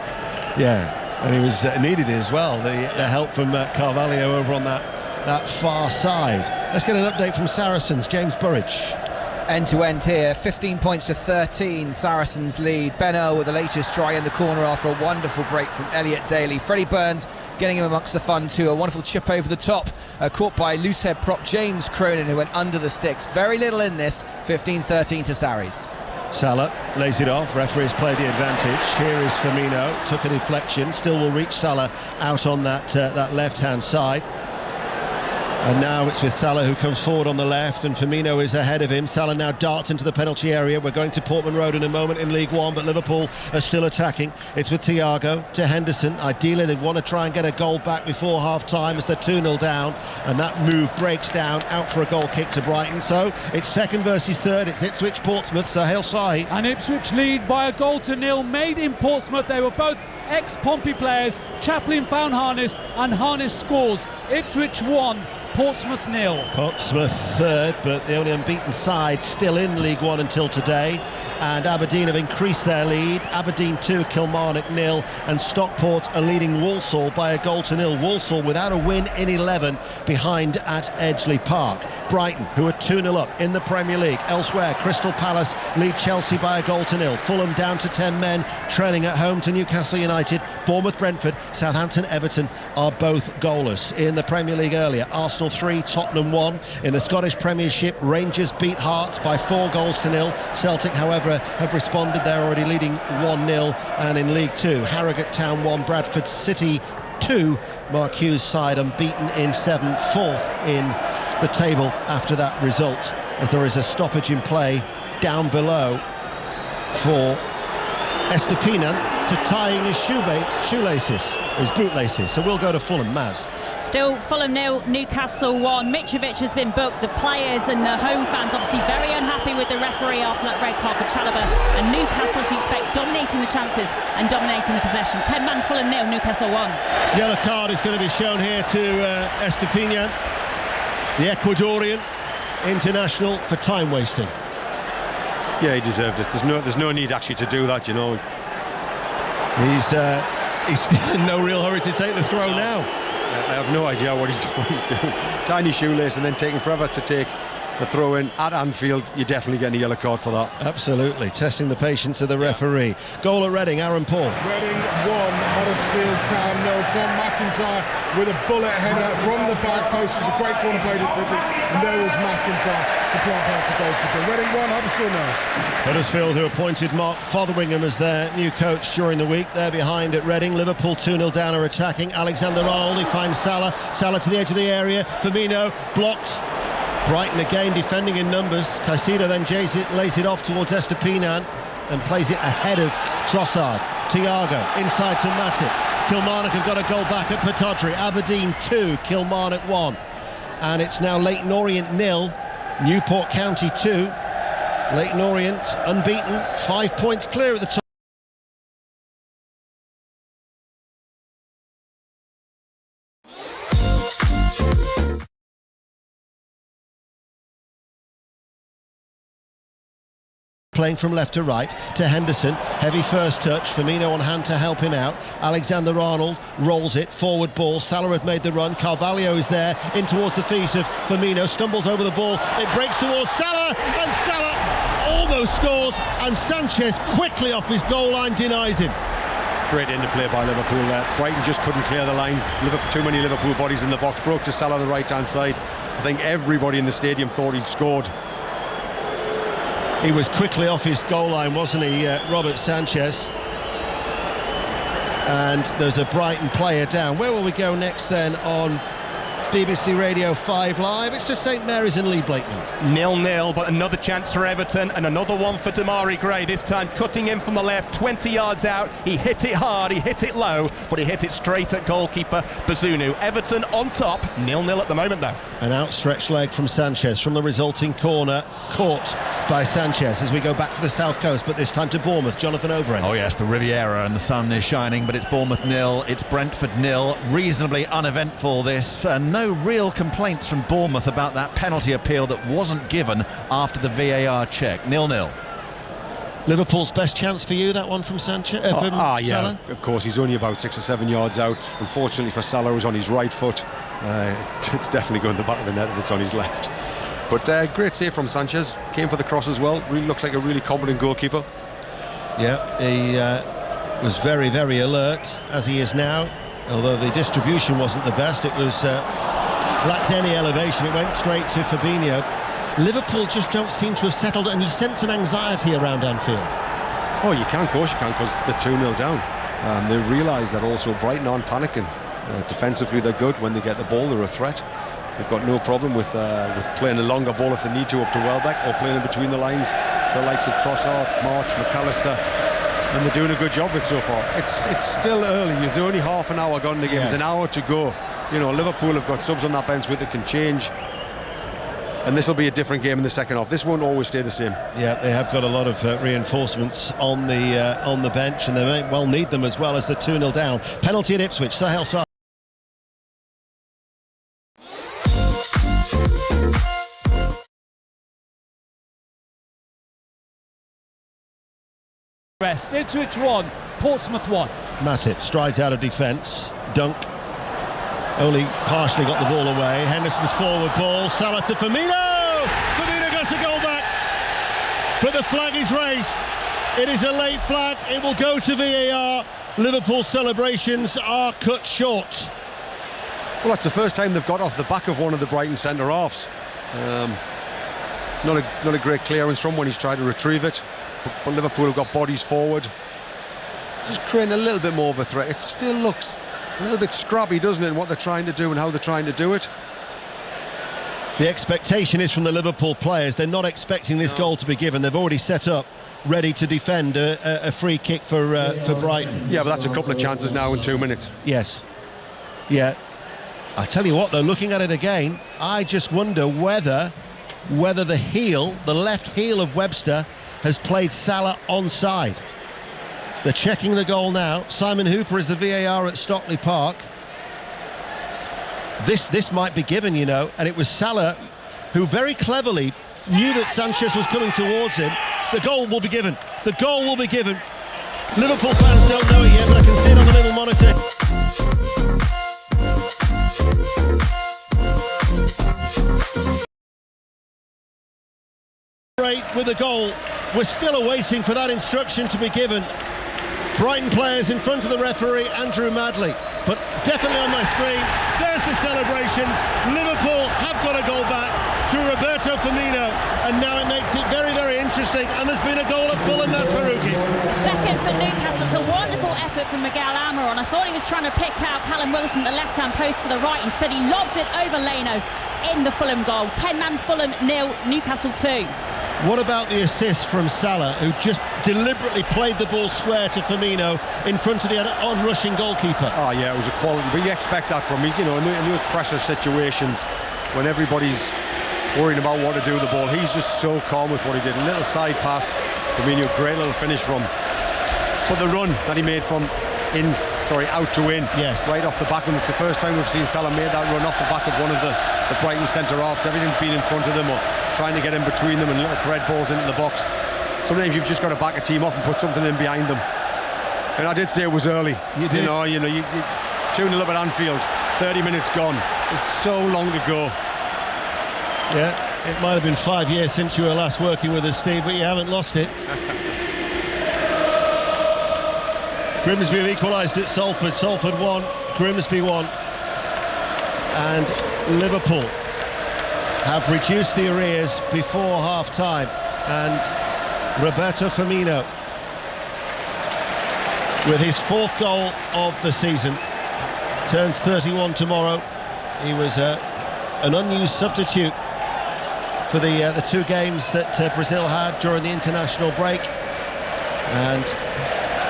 yeah, and he was needed as well. The help from Carvalho over on that far side. Let's get an update from Saracens. James Burridge. End to end here, 15 points to 13, Saracens lead. Ben Earl with the latest try in the corner after a wonderful break from Elliot Daly. Freddie Burns getting him amongst the fun too, a wonderful chip over the top, caught by loosehead prop James Cronin, who went under the sticks. Very little in this, 15-13 to Sarries. Salah lays it off, referees play the advantage. Here is Firmino, took a deflection, still will reach Salah out on that left-hand side. And now it's with Salah, who comes forward on the left, and Firmino is ahead of him. Salah now darts into the penalty area. We're going to Portman Road in a moment in League One, but Liverpool are still attacking. It's with Thiago to Henderson. Ideally, they want to try and get a goal back before half-time as they're 2-0 down, and that move breaks down, out for a goal kick to Brighton. So it's second versus third. It's Ipswich-Portsmouth, Sahel Sahi. And Ipswich lead by a goal to nil, made in Portsmouth. They were both ex-Pompey players. Chaplin found Harness, and Harness scores. Ipswich 1, Portsmouth 0. Portsmouth third, but the only unbeaten side still in League One until today. And Aberdeen have increased their lead. Aberdeen 2, Kilmarnock 0, and Stockport are leading Walsall by a goal to nil. Walsall without a win in 11, behind at Edgeley Park. Brighton, who are 2-0 up in the Premier League. Elsewhere, Crystal Palace lead Chelsea by a goal to nil. Fulham down to 10 men, trailing at home to Newcastle United. Bournemouth, Brentford, Southampton, Everton are both goalless. In the Premier League earlier, Arsenal 3, Tottenham 1. In the Scottish Premiership, Rangers beat Hearts by 4 goals to nil. Celtic, however, have responded. They're already leading 1-0. And in League 2, Harrogate Town 1, Bradford City 2. Mark Hughes' side unbeaten in 7, 4th in the table after that result, as there is a stoppage in play down below for Estupiñán to tying his bootlaces. So we'll go to Fulham. Maz. Still Fulham 0, Newcastle 1. Mitrovic has been booked. The players and the home fans obviously very unhappy with the referee after that red card for Chalobah. And Newcastle, as you expect, dominating the chances and dominating the possession. 10-man Fulham 0, Newcastle 1. Yellow card is going to be shown here to Estupiñán, the Ecuadorian international, for time wasting. Yeah, he deserved it. There's no need actually to do that, you know. He's still in no real hurry to take the throw now. I have no idea what he's doing. Tiny shoelace and then taking forever to take the throw in at Anfield. You're definitely getting a yellow card for that. Absolutely, testing the patience of the referee. Goal at Reading, Aaron Paul. Reading 1, Huddersfield Town 0. Tom McIntyre with a bullet header from the back post. It was a great corner play to Titi, and there was McIntyre to plant past the goalkeeper. Reading 1, Huddersfield 0. Huddersfield, who appointed Mark Fotheringham as their new coach during the week. They're behind at Reading. Liverpool 2-0 down, are attacking. Alexander-Arnold, he finds Salah. Salah to the edge of the area. Firmino blocked. Brighton again defending in numbers. Caicedo then lays it off towards Estupiñán and plays it ahead of Trossard. Thiago inside to Matip. Kilmarnock have got a goal back at Pittodrie. Aberdeen 2, Kilmarnock 1. And it's now Leyton Orient 0, Newport County 2. Leyton Orient unbeaten, 5 points clear at the top. Playing from left to right to Henderson. Heavy first touch. Firmino on hand to help him out. Alexander-Arnold rolls it. Forward ball. Salah had made the run. Carvalho is there. In towards the feet of Firmino. Stumbles over the ball. It breaks towards Salah. And Salah almost scores. And Sanchez quickly off his goal line denies him. Great interplay by Liverpool there. Brighton just couldn't clear the lines. Too many Liverpool bodies in the box. Broke to Salah on the right-hand side. I think everybody in the stadium thought he'd scored. He was quickly off his goal line, wasn't he, Robert Sanchez? And there's a Brighton player down. Where will we go next then on BBC Radio 5 Live? It's just St Mary's and Lee Blakeman. 0-0, but another chance for Everton and another one for Damari Gray, this time cutting in from the left, 20 yards out. He hit it hard, he hit it low, but he hit it straight at goalkeeper Bazunu. Everton on top, 0-0 at the moment though. An outstretched leg from Sanchez from the resulting corner, caught by Sanchez as we go back to the south coast, but this time to Bournemouth. Jonathan O'Brien. Oh yes, the Riviera, and the sun is shining, but it's Bournemouth 0, it's Brentford 0. Reasonably uneventful this, and no real complaints from Bournemouth about that penalty appeal that wasn't given after the VAR check. 0-0. Liverpool's best chance for you, that one from Sanchez? Yeah, Salah? of course, he's only about 6 or 7 yards out. Unfortunately for Salah, who's on his right foot. It's definitely going to the back of the net if it's on his left. But great save from Sanchez. Came for the cross as well. Really looks like a really competent goalkeeper. Yeah, he was very, very alert, as he is now. Although the distribution wasn't the best, it was lacked any elevation. It went straight to Fabinho. Liverpool just don't seem to have settled, and you sense an anxiety around Anfield. Oh, you can, of course you can, because they're 2-0 down. They realise that also Brighton aren't panicking. Defensively they're good. When they get the ball, they're a threat. They've got no problem with playing a longer ball if they need to up to Welbeck, or playing in between the lines to the likes of Trossard, March, McAllister, and they're doing a good job with it so far. It's still early. There's only half an hour gone in the game. There's an hour to go. You know, Liverpool have got subs on that bench with it can change, and this will be a different game in the second half. This won't always stay the same. Yeah, they have got a lot of reinforcements on the bench, and they may well need them as well as the 2-0 down. Penalty at Ipswich. Sahel Sar. Rest. Ipswich 1, Portsmouth 1. Matip strides out of defence. Dunk only partially got the ball away. Henderson's forward ball. Salah to Firmino. Firmino gets the goal back, but the flag is raised. It is a late flag. It will go to VAR. Liverpool celebrations are cut short. Well, that's the first time they've got off the back of one of the Brighton centre-halves. Not a great clearance from when he's tried to retrieve it. But Liverpool have got bodies forward, just creating a little bit more of a threat. It still looks a little bit scrappy, doesn't it, in what they're trying to do and how they're trying to do it. The expectation is from the Liverpool players. They're not expecting this goal to be given. They've already set up ready to defend a free kick for Brighton. Yeah, but that's a couple of chances now in 2 minutes. Yes. Yeah. I tell you what, though, looking at it again, I just wonder whether the left heel of Webster has played Salah onside. They're checking the goal now. Simon Hooper is the VAR at Stockley Park. This might be given, you know, and it was Salah who very cleverly knew that Sanchez was coming towards him. The goal will be given. The goal will be given. Liverpool fans don't know it yet, but I can see it on the little monitor. With a goal. We're still awaiting for that instruction to be given. Brighton players in front of the referee, Andrew Madley. But definitely on my screen, there's the celebrations. Liverpool have got a goal back through Roberto Firmino, and now it makes it very, very interesting. And there's been a goal at Fulham, that's Maruki. Second for Newcastle. It's a wonderful effort from Miguel Almiron. I thought he was trying to pick out Callum Wilson at the left-hand post for the right. Instead, he lobbed it over Leno in the Fulham goal. 10-man Fulham 0, Newcastle 2. What about the assist from Salah, who just deliberately played the ball square to Firmino in front of the on-rushing goalkeeper? Oh yeah, it was a quality, but you expect that from him, you know, in those pressure situations when everybody's worrying about what to do with the ball. He's just so calm with what he did. A little side pass, Firmino, great little finish from. But the run that he made from out to in, yes, right off the back, and it's the first time we've seen Salah made that run off the back of one of the Brighton centre-halves. Everything's been in front of them or trying to get in between them and little thread balls into the box. Sometimes you've just got to back a team up and put something in behind them. And I did say it was early. You did. You 2-0 up at Anfield, 30 minutes gone. It's so long to go. Yeah, it might have been 5 years since you were last working with us, Steve, but you haven't lost it. Grimsby have equalised at Salford. Salford 1, Grimsby 1. And Liverpool have reduced the arrears before half-time. And Roberto Firmino, with his 4th goal of the season, turns 31 tomorrow. He was an unused substitute for the 2 games that Brazil had during the international break. And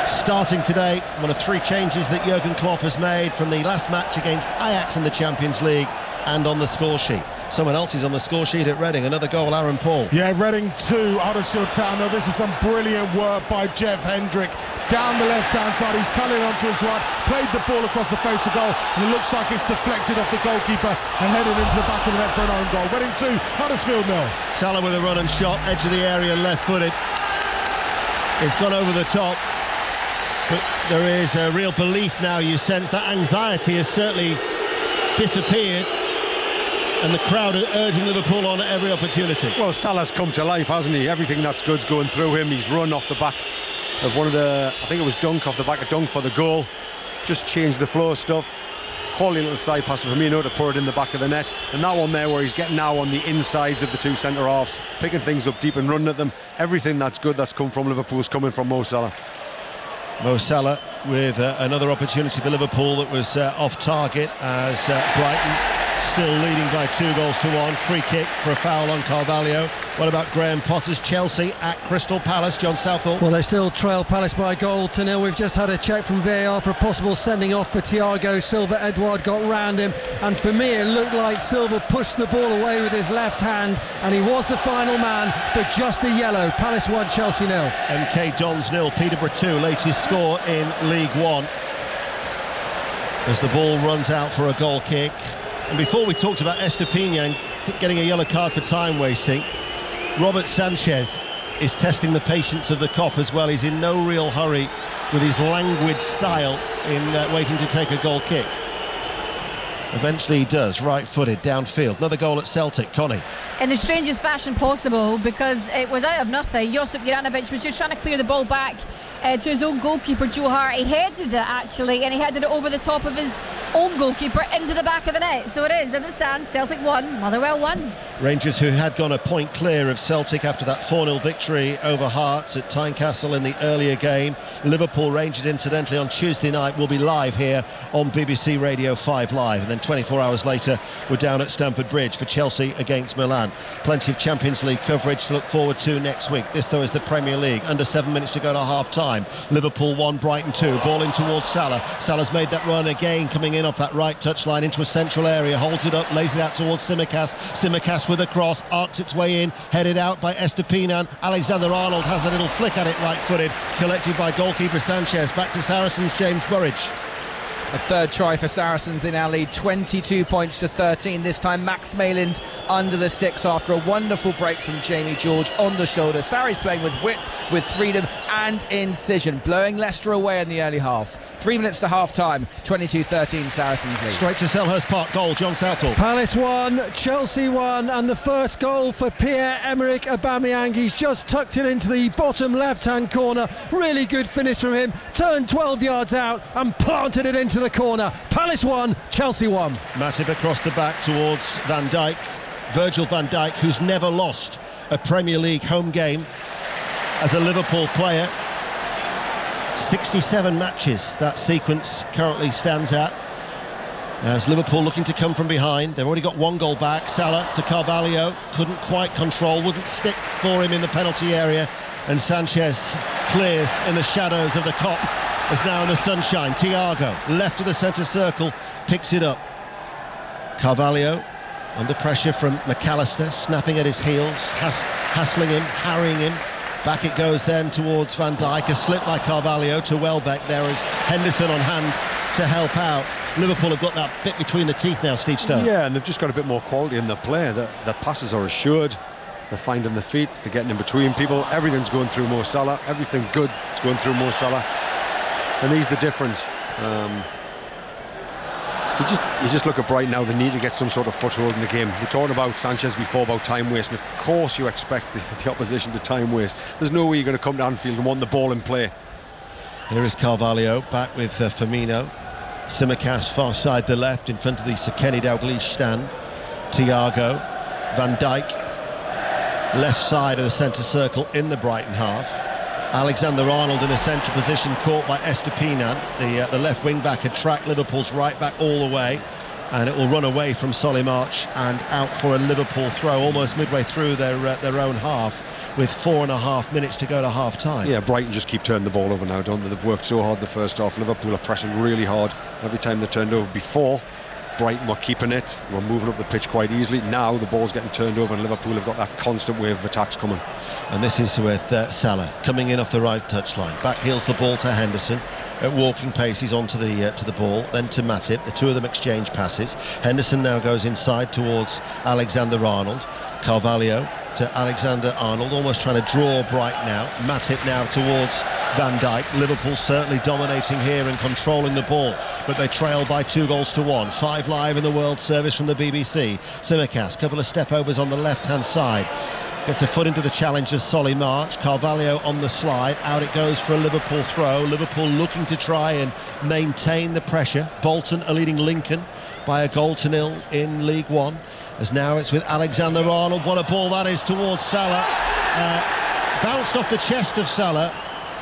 starting today, one of 3 changes that Jurgen Klopp has made from the last match against Ajax in the Champions League and on the score sheet. Someone else is on the score sheet at Reading. Another goal, Aaron Paul. Yeah, Reading 2, Huddersfield Town. Now, this is some brilliant work by Jeff Hendrick. Down the left-hand side, he's cutting onto his right, played the ball across the face of goal, and it looks like it's deflected off the goalkeeper and headed into the back of the net for an own goal. Reading 2, Huddersfield 0. Salah with a run and shot, edge of the area, left-footed. It's gone over the top. But there is a real belief now. You sense that anxiety has certainly disappeared, and the crowd are urging Liverpool on at every opportunity. Well, Salah's come to life, hasn't he? Everything that's good's going through him. He's run off the back of one of the, I think it was Dunk, off the back of Dunk for the goal. Just changed the flow of stuff. Quality little side pass for Firmino to put it in the back of the net. And that one there where he's getting now on the insides of the 2 centre-halves, picking things up deep and running at them. Everything that's good that's come from Liverpool's coming from Mo Salah. Mo Salah with another opportunity for Liverpool that was off target, as Brighton still leading by 2-1. Free kick for a foul on Carvalho. What about Graham Potter's Chelsea at Crystal Palace? John Southall. Well, they still trail Palace by 1-0. We've just had a check from VAR for a possible sending off for Thiago Silva. Edouard got round him, and for me it looked like Silva pushed the ball away with his left hand, and he was the final man, but just a yellow. Palace 1, Chelsea 0. MK Dons 0, Peterborough 2, latest score in League One, as the ball runs out for a goal kick. And before we talked about Estupiñán getting a yellow card for time wasting, Robert Sanchez is testing the patience of the Kop as well. He's in no real hurry with his languid style in waiting to take a goal kick. Eventually he does, right-footed, downfield. Another goal at Celtic. Connie. In the strangest fashion possible, because it was out of nothing. Josip Juranovic was just trying to clear the ball back to his own goalkeeper, Joe Hart. He headed it, actually, and he headed it over the top of his own goalkeeper into the back of the net. So it is, as it stands, Celtic 1, Motherwell 1. Rangers, who had gone a point clear of Celtic after that 4-0 victory over Hearts at Tynecastle in the earlier game. Liverpool Rangers, incidentally, on Tuesday night will be live here on BBC Radio 5 Live, and then 24 hours later we're down at Stamford Bridge for Chelsea against Milan. Plenty of Champions League coverage to look forward to next week. This, though, is the Premier League. Under 7 minutes to go to half-time. Liverpool 1, Brighton 2. Ball in towards Salah. Salah's made that run again, coming in off that right touchline into a central area. Holds it up, lays it out towards Tsimikas. Tsimikas with a cross, arcs its way in, headed out by Estupiñán. Alexander-Arnold has a little flick at it, right-footed, collected by goalkeeper Sanchez. Back to Saracens, James Burridge. A third try for Saracens. They now lead 22 points to 13. This time Max Malin's under the sticks after a wonderful break from Jamie George on the shoulder. Sarri's playing with width, with freedom and incision, blowing Leicester away in the early half. 3 minutes to half time, 22-13 Saracens lead. Straight to Selhurst Park, goal, John Southall. Palace 1, Chelsea 1, and the first goal for Pierre-Emerick Aubameyang. He's just tucked it into the bottom left-hand corner. Really good finish from him. Turned 12 yards out and planted it into the corner. Palace 1, Chelsea 1. Massive across the back towards Van Dijk. Virgil van Dijk, who's never lost a Premier League home game as a Liverpool player. 67 matches that sequence currently stands at, as Liverpool looking to come from behind. They've already got 1 goal back. Salah to Carvalho, couldn't quite control, wouldn't stick for him in the penalty area, and Sanchez clears in the shadows of the Kop. Is now in the sunshine. Thiago, left of the centre circle, picks it up. Carvalho under pressure from McAllister, snapping at his heels, hassling him, harrying him. Back it goes then towards Van Dijk. A slip by Carvalho to Welbeck. There is Henderson on hand to help out. Liverpool have got that bit between the teeth now, Steve Stone. Yeah, and they've just got a bit more quality in their play. The passes are assured. They're finding the feet. They're getting in between people. Everything's going through Mo Salah. Everything good is going through Mo Salah. And he's the difference. You just look at Brighton now. They need to get some sort of foothold in the game. We're talking about Sanchez before, about time waste, and of course you expect the opposition to time waste. There's no way you're going to come to Anfield and want the ball in play. Here is Carvalho back with Firmino. Tsimikas far side the left in front of the Sekeni Dalglish stand. Thiago, Van Dijk left side of the centre circle in the Brighton half. Alexander-Arnold in a central position, caught by Estupiñán. The left wing back had tracked Liverpool's right back all the way, and it will run away from Solly March and out for a Liverpool throw almost midway through their own half, with 4.5 minutes to go to half time. Yeah, Brighton just keep turning the ball over now, don't they? They've worked so hard the first half. Liverpool are pressing really hard every time they turned over. Before, Brighton were keeping it, were moving up the pitch quite easily. Now the ball's getting turned over and Liverpool have got that constant wave of attacks coming. And this is with Salah coming in off the right touchline. Back heels the ball to Henderson. At walking pace, he's onto the ball, then to Matip. The two of them exchange passes. Henderson now goes inside towards Alexander-Arnold. Carvalho to Alexander-Arnold, almost trying to draw Brighton out. Matip now towards Van Dijk. Liverpool certainly dominating here and controlling the ball, but they trail by 2-1. 5 Live in the World Service from the BBC. Tsimikas, couple of step overs on the left-hand side. Gets a foot into the challenge of Solly March. Carvalho on the slide. Out it goes for a Liverpool throw. Liverpool looking to try and maintain the pressure. Bolton are leading Lincoln by 1-0 in League One. As now it's with Alexander-Arnold. What a ball that is towards Salah. Bounced off the chest of Salah.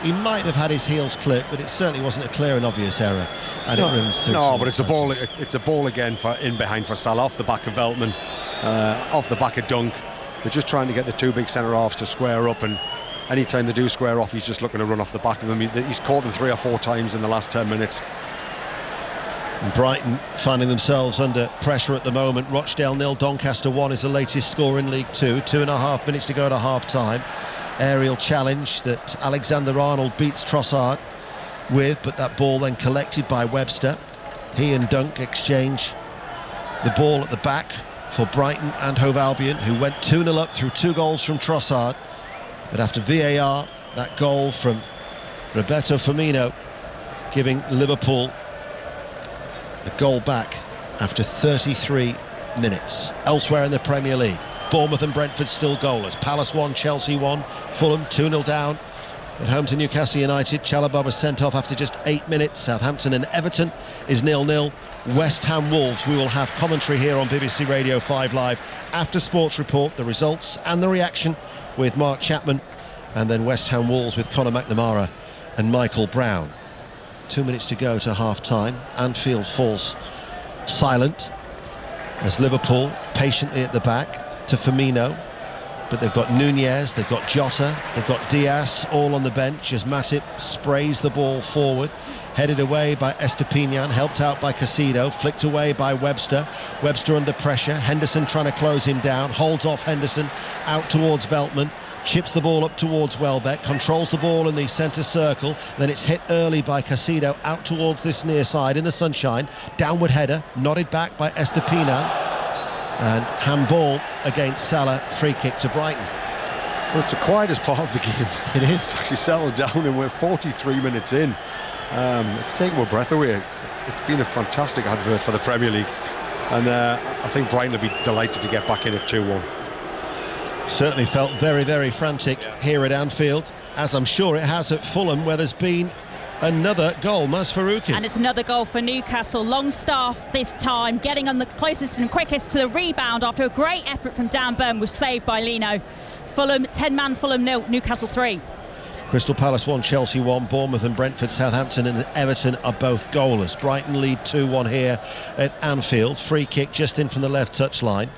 He might have had his heels clipped, but it certainly wasn't a clear and obvious error. And it runs through. No, but it's a ball. It's a ball again for in behind for Salah, off the back of Veltman, off the back of Dunk. They're just trying to get the two big centre-halves to square up, and anytime they do square off, he's just looking to run off the back of them. He's caught them 3 or 4 times in the last 10 minutes. And Brighton finding themselves under pressure at the moment. Rochdale 0, Doncaster 1 is the latest score in League 2. 2.5 minutes to go to half-time. Aerial challenge that Alexander-Arnold beats Trossard with, but that ball then collected by Webster. He and Dunk exchange the ball at the back for Brighton and Hove Albion, who went 2-0 up through 2 goals from Trossard. But after VAR, that goal from Roberto Firmino giving Liverpool the goal back after 33 minutes. Elsewhere in the Premier League, Bournemouth and Brentford still goalless. Palace 1, Chelsea 1, Fulham 2-0 down at home to Newcastle United. Chalobah was sent off after just 8 minutes. Southampton and Everton is 0-0. West Ham Wolves, we will have commentary here on BBC Radio 5 Live after Sports Report, the results and the reaction with Mark Chapman, and then West Ham Wolves with Conor McNamara and Michael Brown. 2 minutes to go to half time. Anfield falls silent as Liverpool patiently at the back to Firmino, but they've got Nunez, they've got Jota, they've got Diaz all on the bench as Matip sprays the ball forward, headed away by Estupiñán, helped out by Casido, flicked away by Webster. Webster under pressure, Henderson trying to close him down, holds off Henderson out towards Veltman, chips the ball up towards Welbeck, controls the ball in the centre circle, then it's hit early by Casido out towards this near side in the sunshine. Downward header, nodded back by Estupiñán, and handball against Salah. Free kick to Brighton. Well, it's the quietest part of the game. It is. It's actually settled down and we're 43 minutes in. It's taken my breath away. It's been a fantastic advert for the Premier League, and I think Brighton will be delighted to get back in at 2-1. Certainly felt very, very frantic here at Anfield, as I'm sure it has at Fulham, where there's been another goal. Maz Faruqi. And it's another goal for Newcastle. Longstaff this time getting on the closest and quickest to the rebound after a great effort from Dan Burn was saved by Lino. Fulham 10-man, Fulham 0, Newcastle 3. Crystal Palace 1, Chelsea 1, Bournemouth and Brentford, Southampton and Everton are both goalless. Brighton lead 2-1 here at Anfield. Free kick just in from the left touchline.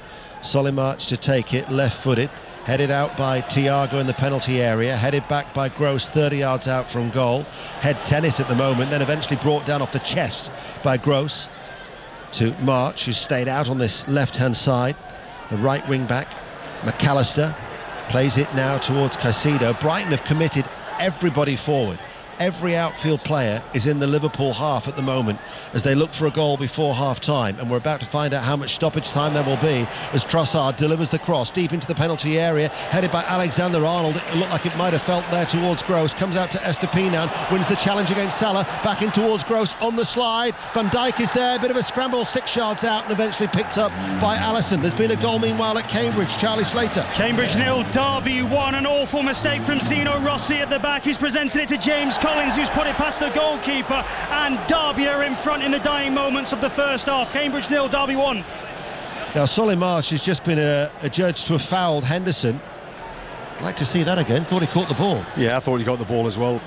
Solly March to take it, left-footed. Headed out by Thiago in the penalty area, headed back by Gross 30 yards out from goal. Head tennis at the moment, then eventually brought down off the chest by Gross to March, who stayed out on this left-hand side. The right wing back, McAllister, plays it now towards Casido. Brighton have committed everybody forward. Every outfield player is in the Liverpool half at the moment as they look for a goal before half-time, and we're about to find out how much stoppage time there will be as Trossard delivers the cross deep into the penalty area, headed by Alexander-Arnold. It looked like it might have felt there towards Gross, comes out to Estupiñán, wins the challenge against Salah, back in towards Gross on the slide. Van Dijk is there, bit of a scramble, 6 yards out, and eventually picked up by Alisson. There's been a goal meanwhile at Cambridge. Charlie Slater. Cambridge 0, Derby 1. An awful mistake from Zino Rossi at the back. He's presented it to James Collins who's put it past the goalkeeper, and Derby are in front in the dying moments of the first half. Cambridge 0, Derby 1. Now Solly March has just been adjudged to have fouled Henderson. I'd like to see that again. Thought he caught the ball. Yeah, I thought he got the ball as well.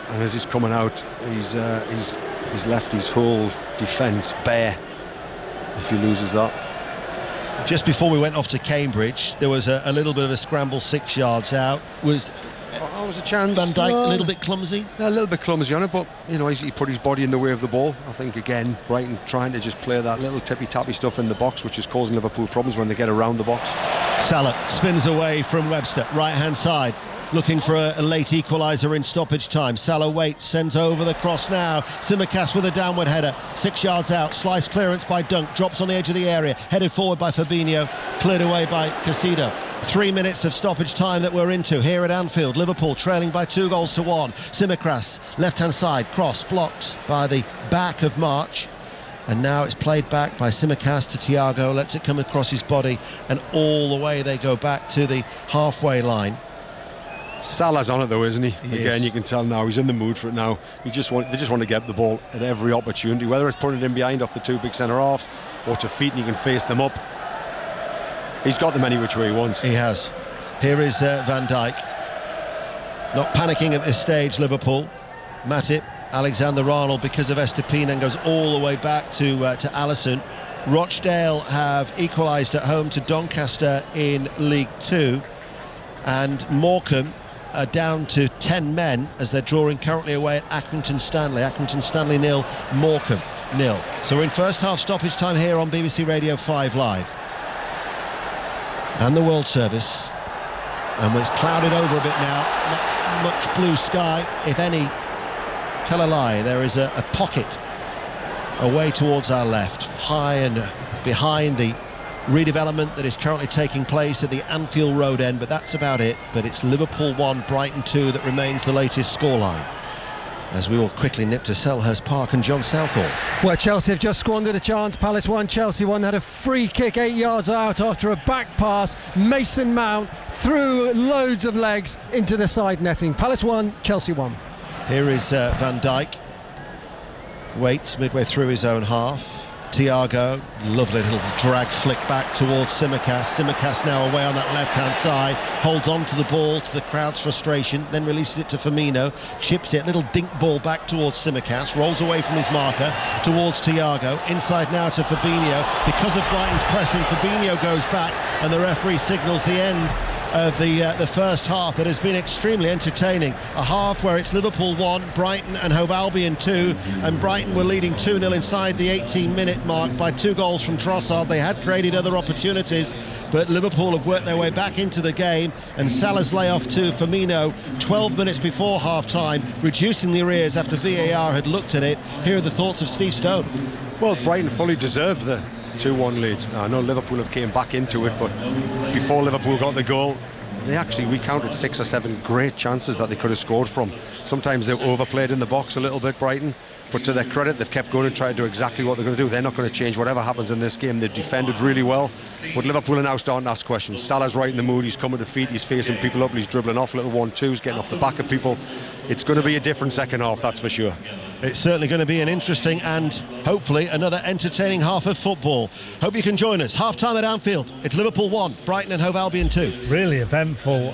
And as he's coming out, he's left his whole defence bare if he loses that. Just before we went off to Cambridge, there was a little bit of a scramble 6 yards out. Was a chance. Van Dijk a little bit clumsy? A little bit clumsy on it, but you know, he put his body in the way of the ball. I think again, Brighton trying to just play that little tippy-tappy stuff in the box, which is causing Liverpool problems when they get around the box. Salah spins away from Webster, right-hand side, looking for a late equaliser in stoppage time. Salah waits, sends over the cross now. Tsimikas with a downward header, 6 yards out, slice clearance by Dunk, drops on the edge of the area, headed forward by Fabinho, cleared away by Caicedo. 3 minutes of stoppage time that we're into here at Anfield. Liverpool trailing by 2-1. Tsimikas, left-hand side, cross blocked by the back of March. And now it's played back by Tsimikas to Thiago, lets it come across his body, and all the way they go back to the halfway line. Salah's on it though, isn't he? Again, is. you can tell now he's in the mood for it now. They just want to get the ball at every opportunity, whether it's putting it in behind off the two big centre halves or to feet and he can face them up. He's got them any which way he wants. He has. Here is Van Dijk. Not panicking at this stage, Liverpool. Matip, Alexander-Arnold because of Estepina, and goes all the way back to Alisson. Rochdale have equalised at home to Doncaster in League 2, and Morecambe are down to 10 men as they're drawing currently away at Accrington Stanley. Accrington Stanley 0, Morecambe 0. So we're in first half stoppage time here on BBC Radio 5 Live. And the World Service. And it's clouded over a bit now. Not much blue sky, if any. Tell a lie, there is a pocket away towards our left, high and behind the redevelopment that is currently taking place at the Anfield Road end, but that's about it. But it's Liverpool 1, Brighton 2 that remains the latest scoreline, as we will quickly nip to Selhurst Park and John Southall. Well, Chelsea have just squandered a chance. Palace 1, Chelsea 1. Had a free kick 8 yards out after a back pass. Mason Mount threw loads of legs into the side netting. Palace 1, Chelsea 1. Here is Van Dijk. Waits midway through his own half. Thiago, lovely little drag flick back towards Tsimikas. Tsimikas now away on that left-hand side, holds on to the ball to the crowd's frustration, then releases it to Firmino, chips it, little dink ball back towards Tsimikas, rolls away from his marker towards Thiago, inside now to Fabinho. Because of Brighton's pressing, Fabinho goes back, and the referee signals the end of the first half. It has been extremely entertaining. A half where it's Liverpool 1, Brighton and Hove Albion 2, and Brighton were leading 2-0 inside the 18-minute mark by 2 goals from Trossard. They had created other opportunities, but Liverpool have worked their way back into the game, and Salah's layoff to Firmino 12 minutes before half-time, reducing the arrears after VAR had looked at it. Here are the thoughts of Steve Stone. Well, Brighton fully deserved the 2-1 lead. I know Liverpool have came back into it, but before Liverpool got the goal, they actually recounted 6 or 7 great chances that they could have scored from. Sometimes they overplayed in the box a little bit, Brighton, but to their credit, they've kept going and tried to do exactly what they're going to do. They're not going to change whatever happens in this game. They've defended really well, but Liverpool are now starting to ask questions. Salah's right in the mood. He's coming to feet. He's facing people up. He's dribbling off little 1-2s, getting off the back of people. It's going to be a different second half, that's for sure. It's certainly going to be an interesting and hopefully another entertaining half of football. Hope you can join us. Half-time at Anfield. It's Liverpool 1, Brighton and Hove Albion 2. Really eventful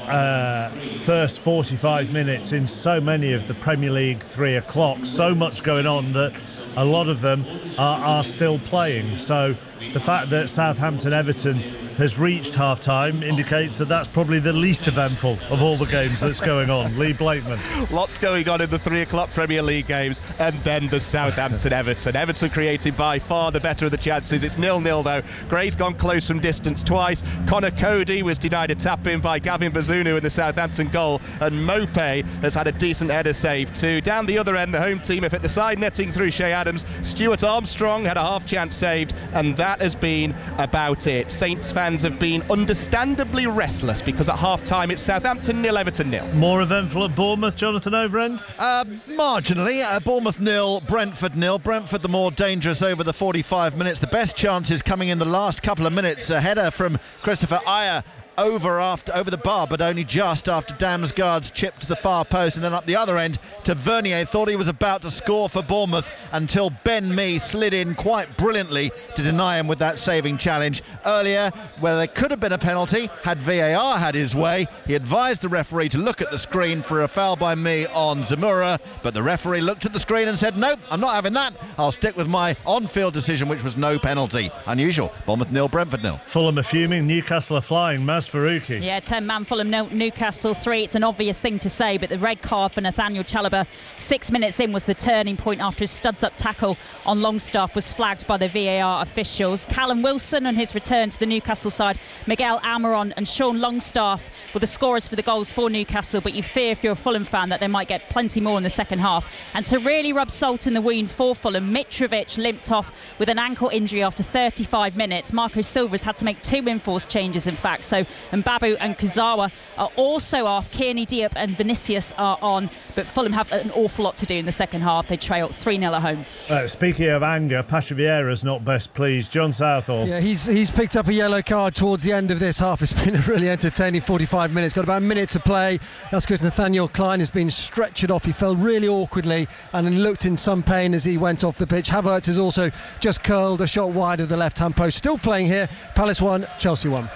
first 45 minutes in so many of the Premier League 3 o'clock. So much going on that a lot of them are still playing. So the fact that Southampton-Everton has reached half-time indicates that that's probably the least eventful of all the games that's going on. Lee Blakeman. Lots going on in the 3 o'clock Premier League games, and then the Southampton-Everton. Everton created by far the better of the chances. It's 0-0 though. Gray's gone close from distance twice. Connor Cody was denied a tap-in by Gavin Bazunu in the Southampton goal, and Mopé has had a decent header save too. Down the other end, the home team have hit the side netting through Shea Adams. Stuart Armstrong had a half-chance saved, and that has been about it. Saints fans have been understandably restless because at half-time it's Southampton 0, Everton 0. More eventful at Bournemouth, Jonathan Overend? Marginally. Bournemouth 0, Brentford 0. Brentford the more dangerous over the 45 minutes. The best chances coming in the last couple of minutes. A header from Christopher Ayer over the bar, but only just after Damsgaard's chip to the far post, and then up the other end to Vernier. Thought he was about to score for Bournemouth until Ben Mee slid in quite brilliantly to deny him with that saving challenge. Earlier, where there could have been a penalty, had VAR had his way, he advised the referee to look at the screen for a foul by Mee on Zamora, but the referee looked at the screen and said, nope, I'm not having that. I'll stick with my on-field decision, which was no penalty. Unusual. Bournemouth 0, Brentford 0. Fulham are fuming, Newcastle are flying. Maz Faruqi. Yeah, 10-man Fulham, Newcastle 3. It's an obvious thing to say, but the red card for Nathaniel Chalobah 6 minutes in was the turning point after his studs-up tackle on Longstaff was flagged by the VAR officials. Callum Wilson on his return to the Newcastle side, Miguel Almiron and Sean Longstaff were the scorers for the goals for Newcastle, but you fear if you're a Fulham fan that they might get plenty more in the second half. And to really rub salt in the wound for Fulham, Mitrovic limped off with an ankle injury after 35 minutes. Marco Silva's had to make 2 enforced changes, in fact. So Mbabu and Kuzawa are also off. Kearney Diop and Vinicius are on, but Fulham have an awful lot to do in the second half. They trail 3-0 at home. Speaking of anger, Patrick Vieira's not best pleased. John Southall. Yeah, he's picked up a yellow card towards the end of this half. It's been a really entertaining 45 minutes. Got about a minute to play. That's because Nathaniel Klein has been stretchered off. He fell really awkwardly and looked in some pain as he went off the pitch. Havertz has also just curled a shot wide of the left-hand post. Still playing here. Palace 1, Chelsea 1.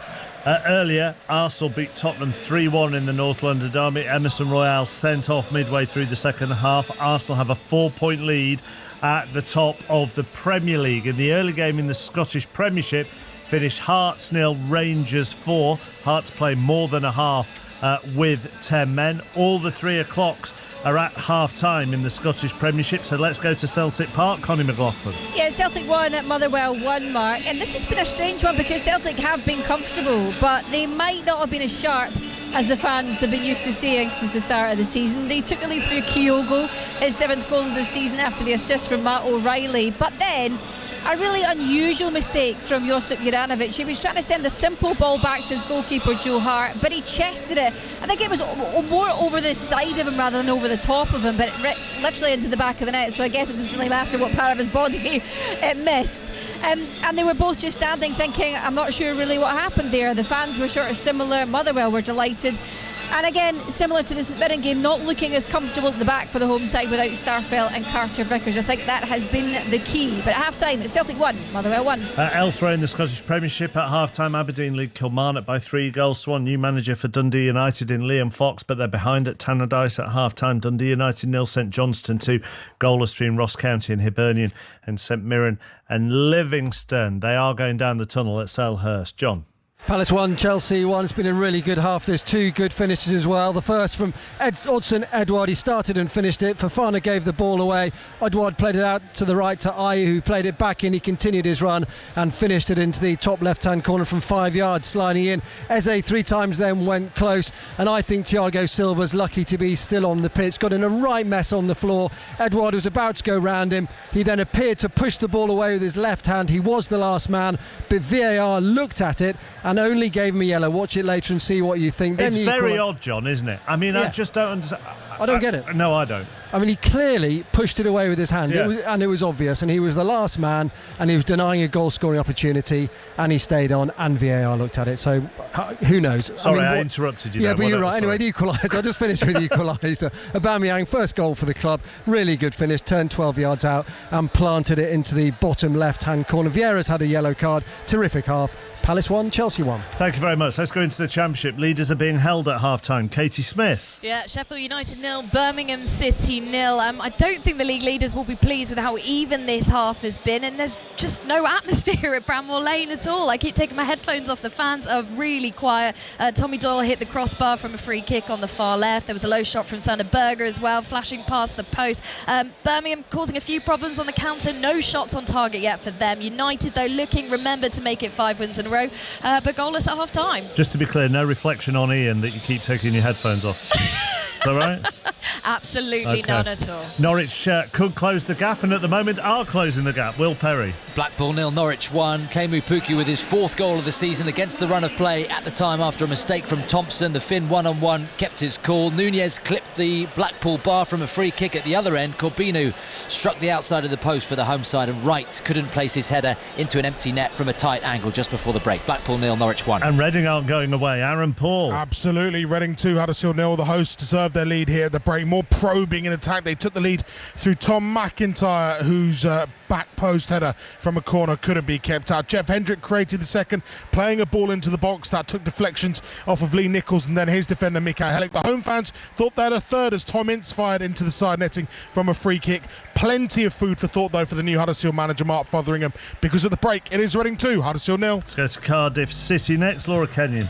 Earlier, Arsenal beat Tottenham 3-1 in the North London derby. Emerson Royale sent off midway through the second half. Arsenal have a 4-point lead at the top of the Premier League. In the early game in the Scottish Premiership, finished Hearts 0, Rangers 4. Hearts play more than a half with 10 men. All the 3 o'clocks are at half-time in the Scottish Premiership, so let's go to Celtic Park. Connie McLaughlin. Yeah, Celtic 1 at Motherwell 1, Mark, and this has been a strange one because Celtic have been comfortable, but they might not have been as sharp as the fans have been used to seeing since the start of the season. They took the lead through Kyogo, his 7th goal of the season after the assist from Matt O'Reilly, but then a really unusual mistake from Josip Juranovic. He was trying to send a simple ball back to his goalkeeper Joe Hart, but he chested it. I think it was more over the side of him rather than over the top of him, but it literally into the back of the net, so I guess it doesn't really matter what part of his body it missed. And they were both just standing thinking, I'm not sure really what happened there. The fans were sort of similar. Motherwell were delighted. And again, similar to the St Mirren game, not looking as comfortable at the back for the home side without Starfelt and Carter Vickers. I think that has been the key. But at half-time, it's Celtic 1, Motherwell 1. Elsewhere in the Scottish Premiership, at half-time, Aberdeen lead Kilmarnock by 3 goals. Swan, new manager for Dundee United in Liam Fox, but they're behind at Tannadice at half-time. Dundee United 0, St Johnstone 2. Goalless between Ross County and Hibernian and St Mirren and Livingston. They are going down the tunnel at Selhurst. John. Palace 1, Chelsea 1. It's been a really good half. There's 2 good finishes as well. The first from Odsonne Edouard. He started and finished it. Fofana gave the ball away. Edouard played it out to the right to Ayew, who played it back in. He continued his run and finished it into the top left-hand corner from 5 yards, sliding in. Eze 3 times then went close, and I think Thiago Silva's lucky to be still on the pitch. Got in a right mess on the floor. Edouard was about to go round him. He then appeared to push the ball away with his left hand. He was the last man, but VAR looked at it and only gave him a yellow. Watch it later and see what you think. It's very odd, John, isn't it? I mean, I just don't understand. I don't get it. No, I don't. I mean, he clearly pushed it away with his hand, it was obvious, and he was the last man, and he was denying a goal-scoring opportunity, and he stayed on, and VAR looked at it. So, who knows? Sorry, I interrupted you. Yeah, but you're right. Anyway, the equaliser. I just finished with the equaliser. Aubameyang, first goal for the club. Really good finish. Turned 12 yards out and planted it into the bottom left-hand corner. Vieira's had a yellow card. Terrific half. Palace 1, Chelsea 1. Thank you very much. Let's go into the Championship. Leaders are being held at half-time. Katie Smith. Yeah, Sheffield United 0, Birmingham City 0. I don't think the league leaders will be pleased with how even this half has been, and there's just no atmosphere at Bramwell Lane at all. I keep taking my headphones off. The fans are really quiet. Tommy Doyle hit the crossbar from a free kick on the far left. There was a low shot from Sander Berger as well, flashing past the post. Birmingham causing a few problems on the counter. No shots on target yet for them. United, though, looking, remember, to make it 5 wins in a row, but goalless at half-time. Just to be clear, no reflection on Ian that you keep taking your headphones off. Is that right? Absolutely none at all. Norwich could close the gap, and at the moment are closing the gap. Will Perry. Blackpool 0, Norwich 1. Teemu Pukki with his 4th goal of the season against the run of play at the time after a mistake from Thompson. The Finn 1-on-1 kept his cool. Nunez clipped the Blackpool bar from a free kick at the other end. Corbinu struck the outside of the post for the home side, and Wright couldn't place his header into an empty net from a tight angle just before the break. Blackpool 0, Norwich 1. And Reading aren't going away. Aaron Paul. Absolutely. Reading 2, Huddersfield 0. The hosts deserved their lead here at the break. More probing in attack. They took the lead through Tom McIntyre, whose back post header from a corner couldn't be kept out. Jeff Hendrick created the second, playing a ball into the box that took deflections off of Lee Nichols and then his defender Mikael Hellick. The home fans thought they had a third as Tom Ince fired into the side netting from a free kick. Plenty of food for thought though for the new Huddersfield manager Mark Fotheringham, because at the break it is Reading 2, Huddersfield 0. Let's go to Cardiff City next. Laura Kenyon.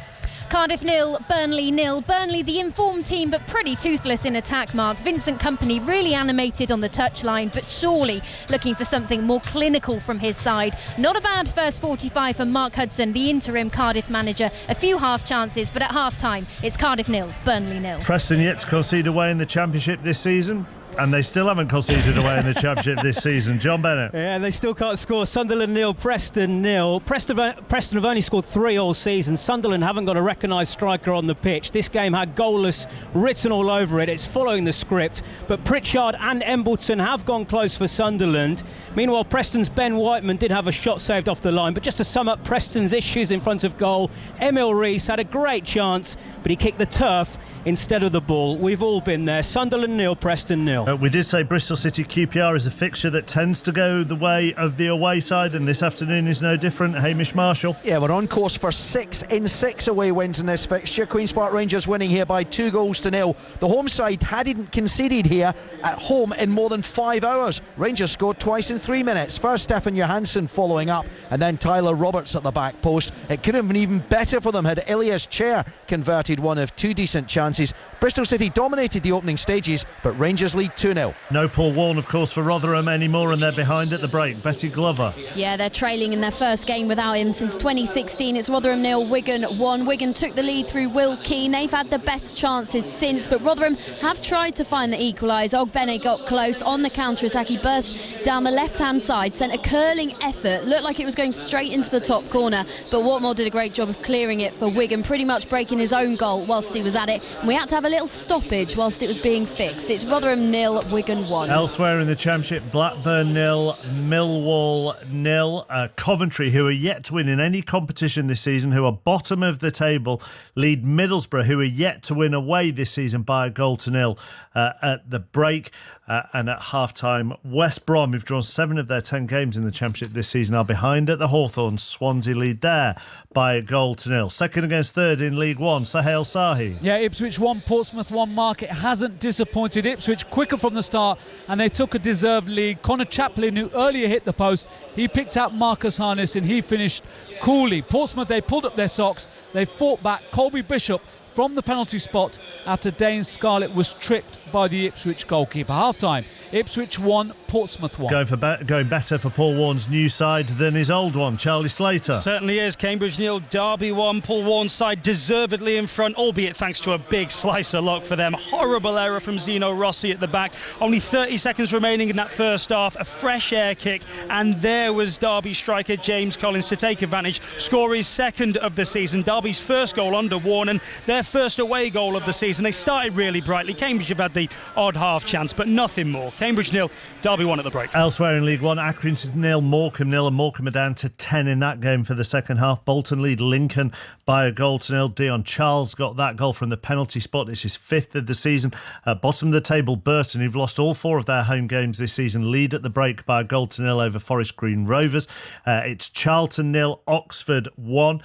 Cardiff 0, Burnley 0. Burnley, the informed team, but pretty toothless in attack, Mark. Vincent Kompany really animated on the touchline, but surely looking for something more clinical from his side. Not a bad first 45 for Mark Hudson, the interim Cardiff manager. A few half chances, but at half-time, it's Cardiff 0, Burnley 0. Preston yet to concede away in the Championship this season. And they still haven't conceded away in the Championship this season. John Bennett. Yeah, they still can't score. Sunderland 0, Preston 0. Preston have only scored 3 all season. Sunderland haven't got a recognised striker on the pitch. This game had goalless written all over it. It's following the script. But Pritchard and Embleton have gone close for Sunderland. Meanwhile, Preston's Ben Whiteman did have a shot saved off the line. But just to sum up Preston's issues in front of goal, Emil Rees had a great chance, but he kicked the turf instead of the ball. We've all been there. Sunderland 0, Preston 0. We did say Bristol City QPR is a fixture that tends to go the way of the away side, and this afternoon is no different. Hamish Marshall. Yeah, we're on course for 6 in 6 away wins in this fixture. Queen's Park Rangers winning here by 2-0. The home side hadn't conceded here at home in more than 5 hours. Rangers scored twice in 3 minutes. First Stefan Johansson following up, and then Tyler Roberts at the back post. It could have been even better for them had Ilias Chair converted one of 2 decent chances. Bristol City dominated the opening stages, but Rangers lead 2-0. No Paul Warne, of course, for Rotherham anymore, and they're behind at the break. Betty Glover. Yeah, they're trailing in their first game without him since 2016. It's Rotherham 0, Wigan 1. Wigan took the lead through Will Keane. They've had the best chances since, but Rotherham have tried to find the equaliser. Ogbene got close on the counter-attack. He burst down the left-hand side, sent a curling effort. Looked like it was going straight into the top corner, but Watmore did a great job of clearing it for Wigan, pretty much breaking his own goal whilst he was at it. And we had to have a little stoppage whilst it was being fixed. It's Rotherham 0, Wigan 1. Elsewhere in the Championship, Blackburn 0, Millwall 0. Coventry, who are yet to win in any competition this season, who are bottom of the table, lead Middlesbrough, who are yet to win away this season by 1-0 at the break. And at half-time, West Brom, who've drawn 7 of their 10 games in the Championship this season, are behind at the Hawthorns. Swansea lead there by 1-0. Second against third in League One, Sahel Sahi. Yeah, Ipswich 1, Portsmouth 1. Mark, it hasn't disappointed. Ipswich quicker from the start, and they took a deserved lead. Connor Chaplin, who earlier hit the post, he picked out Marcus Harness and he finished coolly. Portsmouth, they pulled up their socks. They fought back. Colby Bishop from the penalty spot after Dane Scarlett was tripped by the Ipswich goalkeeper. Half-time, Ipswich 1, Portsmouth 1. Going better for Paul Warne's new side than his old one, Charlie Slater. Certainly is. Cambridge 0, Derby 1. Paul Warne's side deservedly in front, albeit thanks to a big slicer lock for them. Horrible error from Zeno Rossi at the back. Only 30 seconds remaining in that first half. A fresh air kick, and there was Derby striker James Collins to take advantage, score his second of the season. Derby's first goal under Warne, and their first away goal of the season. They started really brightly. Cambridge have had the odd half chance, but nothing more. Cambridge 0, Derby 1 at the break. Elsewhere in League One, Accrington 0, Morecambe 0, and Morecambe are down to 10 in that game for the second half. Bolton lead Lincoln by 1-0. Dion Charles got that goal from the penalty spot. It's his 5th of the season. Bottom of the table, Burton, who've lost all 4 of their home games this season, lead at the break by 1-0 over Forest Green Rovers. It's Charlton 0, Oxford 1.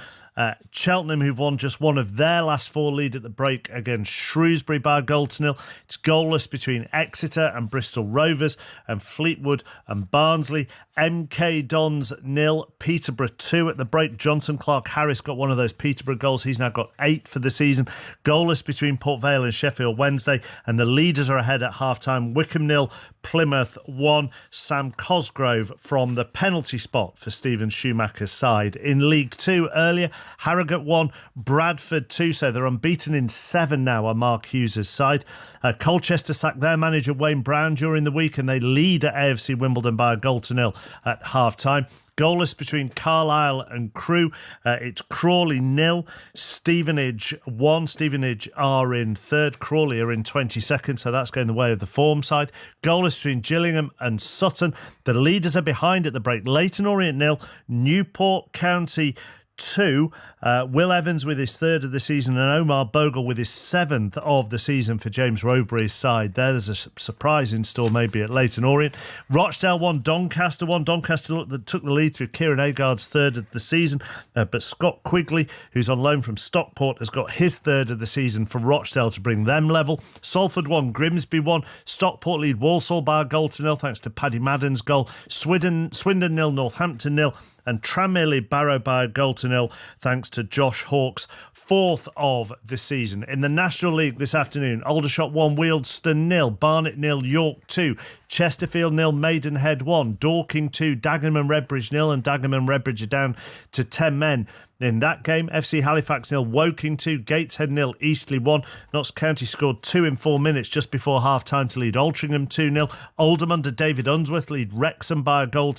Cheltenham, who've won just one of their last 4, lead at the break against Shrewsbury by 1-0. It's goalless between Exeter and Bristol Rovers, and Fleetwood and Barnsley. MK Dons 0, Peterborough 2 at the break. Johnson Clark Harris got one of those Peterborough goals. He's now got 8 for the season. Goalless between Port Vale and Sheffield Wednesday, and the leaders are ahead at half-time. Wickham 0, Plymouth 1. Sam Cosgrove from the penalty spot for Stephen Schumacher's side. In League 2 earlier, Harrogate 1, Bradford 2, so they're unbeaten in 7 now on Mark Hughes' side. Colchester sacked their manager Wayne Brown during the week, and they lead at AFC Wimbledon by a 1-0 at half-time. Goalless between Carlisle and Crewe. It's Crawley 0, Stevenage 1. Stevenage are in 3rd, Crawley are in 22nd, so that's going the way of the form side. Goalless between Gillingham and Sutton. The leaders are behind at the break. Leyton Orient 0, Newport County 2. Will Evans with his 3rd of the season and Omar Bogle with his 7th of the season for James Rowberry's side. There's a surprise in store maybe at Leyton Orient. Rochdale 1, Doncaster 1. Doncaster took the lead through Kieran Agard's 3rd of the season, but Scott Quigley, who's on loan from Stockport, has got his 3rd of the season for Rochdale to bring them level. Salford 1, Grimsby 1. Stockport lead Walsall by a 1-0 thanks to Paddy Madden's goal. Swindon 0, Northampton 0. And Tranmere lead Barrow by a 0 thanks to Josh Hawke's 4th of the season. In the National League this afternoon, Aldershot 1, Wealdstone 0, Barnet 0, York 2, Chesterfield 0, Maidenhead 1, Dorking 2, Dagenham and Redbridge 0, and Dagenham and Redbridge are down to 10 men. In that game, FC Halifax 0, Woking 2, Gateshead 0, Eastleigh 1. Notts County scored 2 in 4 minutes just before half-time to lead Altrincham 2-0. Oldham under David Unsworth lead Wrexham by a 0.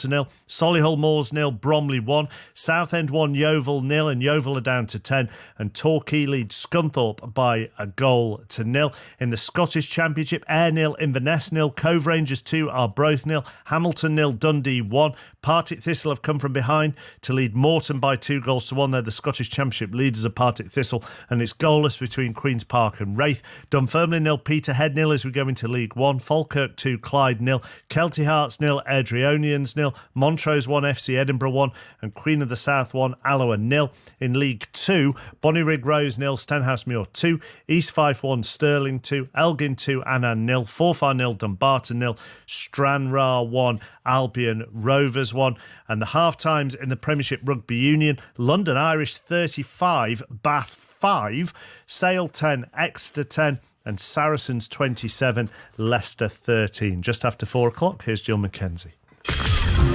Solihull Moors 0, Bromley 1. Southend 1, Yeovil 0, and Yeovil are down to 10. And Torquay leads Scunthorpe by a 0. In the Scottish Championship, Ayr 0, Inverness 0, Cove Rangers 2, Arbroath 0, Hamilton 0, Dundee 1. Partick Thistle have come from behind to lead Morton by 2-1. They're the Scottish Championship leaders of Partick Thistle, and it's goalless between Queen's Park and Wraith. Dunfermline 0, Peterhead 0 as we go into League 1. Falkirk 2, Clyde 0. Kelty Hearts 0, Airdrieonians 0. Montrose 1, FC Edinburgh 1. And Queen of the South 1, Alloa 0. In League 2, Bonnyrigg Rose 0, Stenhousemuir 2. East Fife 1, Stirling 2. Elgin 2, Annan 0. Forfar 0, Dumbarton 0. Stranraer 1, Albion Rovers 1. And the half-times in the Premiership Rugby Union, London Irish 35, Bath 5, Sale 10, Exeter 10, and Saracens 27, Leicester 13. Just after 4 o'clock, here's Jill Mackenzie.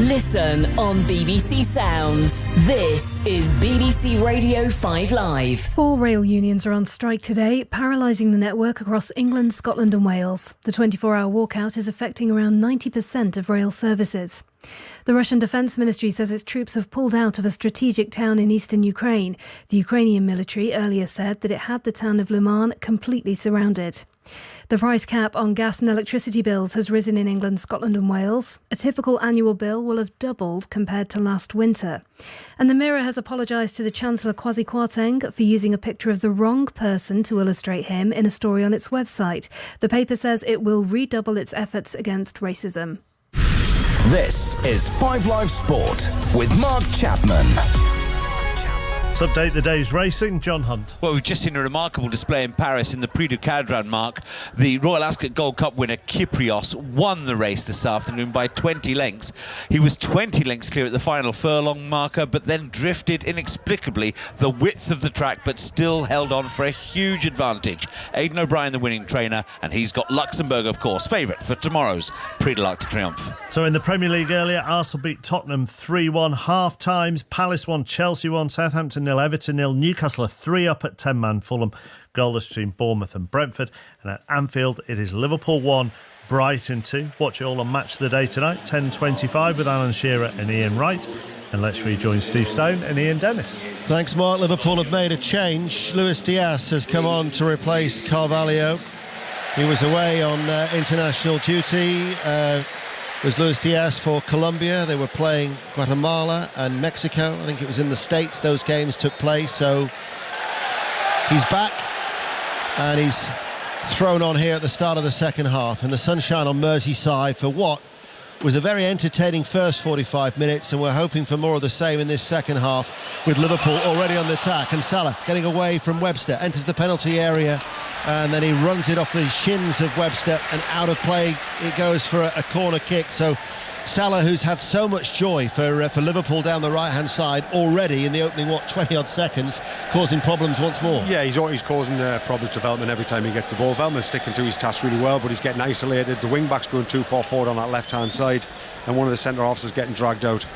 Listen on BBC Sounds. This is BBC Radio 5 Live. 4 rail unions are on strike today, paralysing the network across England, Scotland and Wales. The 24-hour walkout is affecting around 90% of rail services. The Russian Defence Ministry says its troops have pulled out of a strategic town in eastern Ukraine. The Ukrainian military earlier said that it had the town of Liman completely surrounded. The price cap on gas and electricity bills has risen in England, Scotland and Wales. A typical annual bill will have doubled compared to last winter. And the Mirror has apologised to the Chancellor Kwasi Kwarteng for using a picture of the wrong person to illustrate him in a story on its website. The paper says it will redouble its efforts against racism. This is 5 Live Sport with Mark Chapman. Let's update the day's racing. John Hunt. Well, we've just seen a remarkable display in Paris in the Prix du Cadran, Mark. The Royal Ascot Gold Cup winner Kyprios won the race this afternoon by 20 lengths. He was 20 lengths clear at the final furlong marker, but then drifted inexplicably the width of the track, but still held on for a huge advantage. Aidan O'Brien, the winning trainer, and he's got Luxembourg, of course, favourite for tomorrow's Prix de l'Arc de Triomphe. So in the Premier League earlier, Arsenal beat Tottenham 3-1, half times. Palace 1, Chelsea 1, Southampton 0, Everton 0, Newcastle are 3 up at 10-man. Fulham goalless between Bournemouth and Brentford. And at Anfield, it is Liverpool 1, Brighton 2. Watch it all on Match of the Day tonight, 10:25 with Alan Shearer and Ian Wright. And let's rejoin Steve Stone and Ian Dennis. Thanks, Mark. Liverpool have made a change. Luis Diaz has come on to replace Carvalho. He was away on international duty. Was Luis Diaz for Colombia. They were playing Guatemala and Mexico. I think it was in the States those games took place. So he's back and he's thrown on here at the start of the second half in the sunshine on Merseyside for what was a very entertaining first 45 minutes, and we're hoping for more of the same in this second half with Liverpool already on the attack. And Salah getting away from Webster, enters the penalty area, and then he runs it off the shins of Webster and out of play it goes for a corner kick. So Salah, who's had so much joy for Liverpool down the right hand side already in the opening 20 odd seconds, causing problems once more. Yeah, he's causing problems to Veltman every time he gets the ball. Veltman's sticking to his task really well, but he's getting isolated. The wing back's going too far forward on that left hand side, and one of the centre halves is getting dragged out.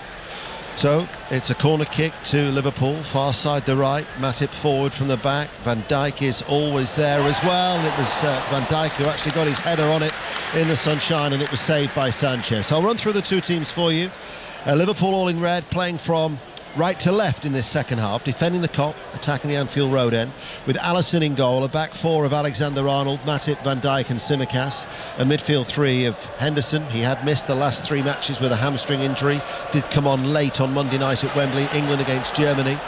So it's a corner kick to Liverpool, far side the right, Matip forward from the back, Van Dijk is always there as well. It was Van Dijk who actually got his header on it in the sunshine, and it was saved by Sanchez. I'll run through the two teams for you. Liverpool all in red, playing from right to left in this second half, defending the Kop, attacking the Anfield Road end, with Alisson in goal, a back four of Alexander-Arnold, Matip, Van Dijk and Tsimikas, a midfield three of Henderson. He had missed the last 3 matches with a hamstring injury, did come on late on Monday night at Wembley, England against Germany,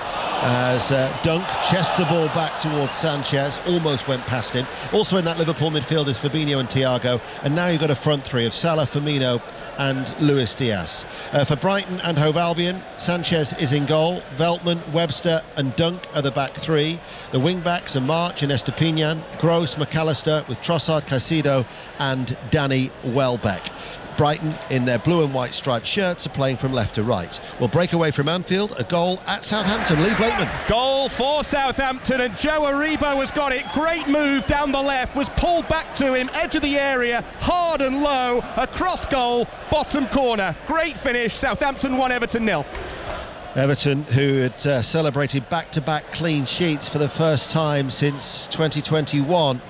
as Dunk chests the ball back towards Sanchez, almost went past him. Also in that Liverpool midfield is Fabinho and Thiago, and now you've got a front three of Salah, Firmino and Luis Diaz. For Brighton and Hove Albion, Sanchez is in goal, Veltman, Webster and Dunk are the back three. The wing backs are March and Estepinian, Gross, McAllister, with Trossard, Caicedo and Danny Welbeck. Brighton in their blue and white striped shirts are playing from left to right. We'll break away from Anfield, a goal at Southampton. Lee Blakeman. Goal for Southampton, and Joe Aribo has got it. Great move down the left, was pulled back to him, edge of the area, hard and low, across goal, bottom corner. Great finish. Southampton 1, Everton 0. Everton, who had celebrated back-to-back clean sheets for the first time since 2021,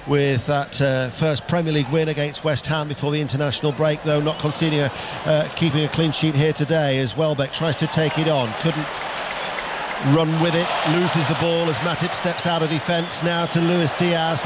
with that first Premier League win against West Ham before the international break, though not conceding keeping a clean sheet here today, as Welbeck tries to take it on, couldn't run with it, loses the ball as Matip steps out of defence. Now to Luis Diaz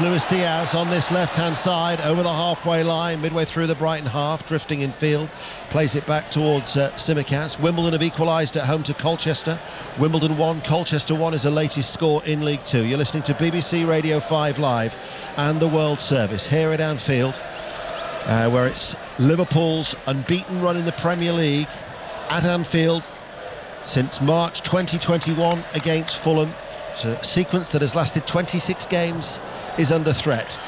on this left hand side over the halfway line, midway through the Brighton half, drifting in field, plays it back towards Tsimikas. Wimbledon have equalised at home to Colchester. Wimbledon 1, Colchester 1 is the latest score in League 2. You're listening to BBC Radio 5 Live and the World Service here at Anfield, where it's Liverpool's unbeaten run in the Premier League at Anfield since March 2021 against Fulham. It's a sequence that has lasted 26 games, is under threat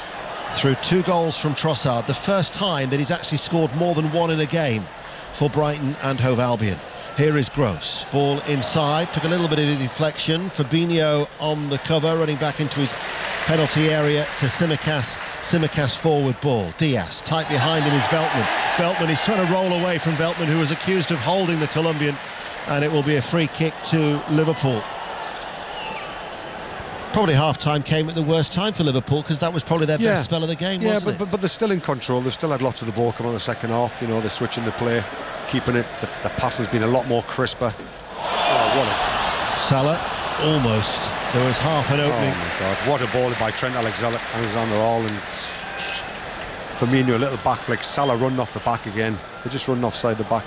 through 2 goals from Trossard, the first time that he's actually scored more than 1 in a game for Brighton and Hove Albion. Here is Gross, ball inside, took a little bit of a deflection. Fabinho on the cover, running back into his penalty area to Tsimikas forward ball. Diaz tight behind him is Veltman is trying to roll away from Veltman, who was accused of holding the Colombian, and it will be a free kick to Liverpool. Probably half-time came at the worst time for Liverpool, because that was probably their best spell of the game, wasn't it? But they're still in control. They've still had lots of the ball come on the second half. You know, they're switching the play, keeping it. The pass has been a lot more crisper. Salah, almost. There was half an opening. Oh my God, what a ball by Trent Alexander-Arnold, and Firmino, a little back flick. Salah running off the back again. They just run offside the back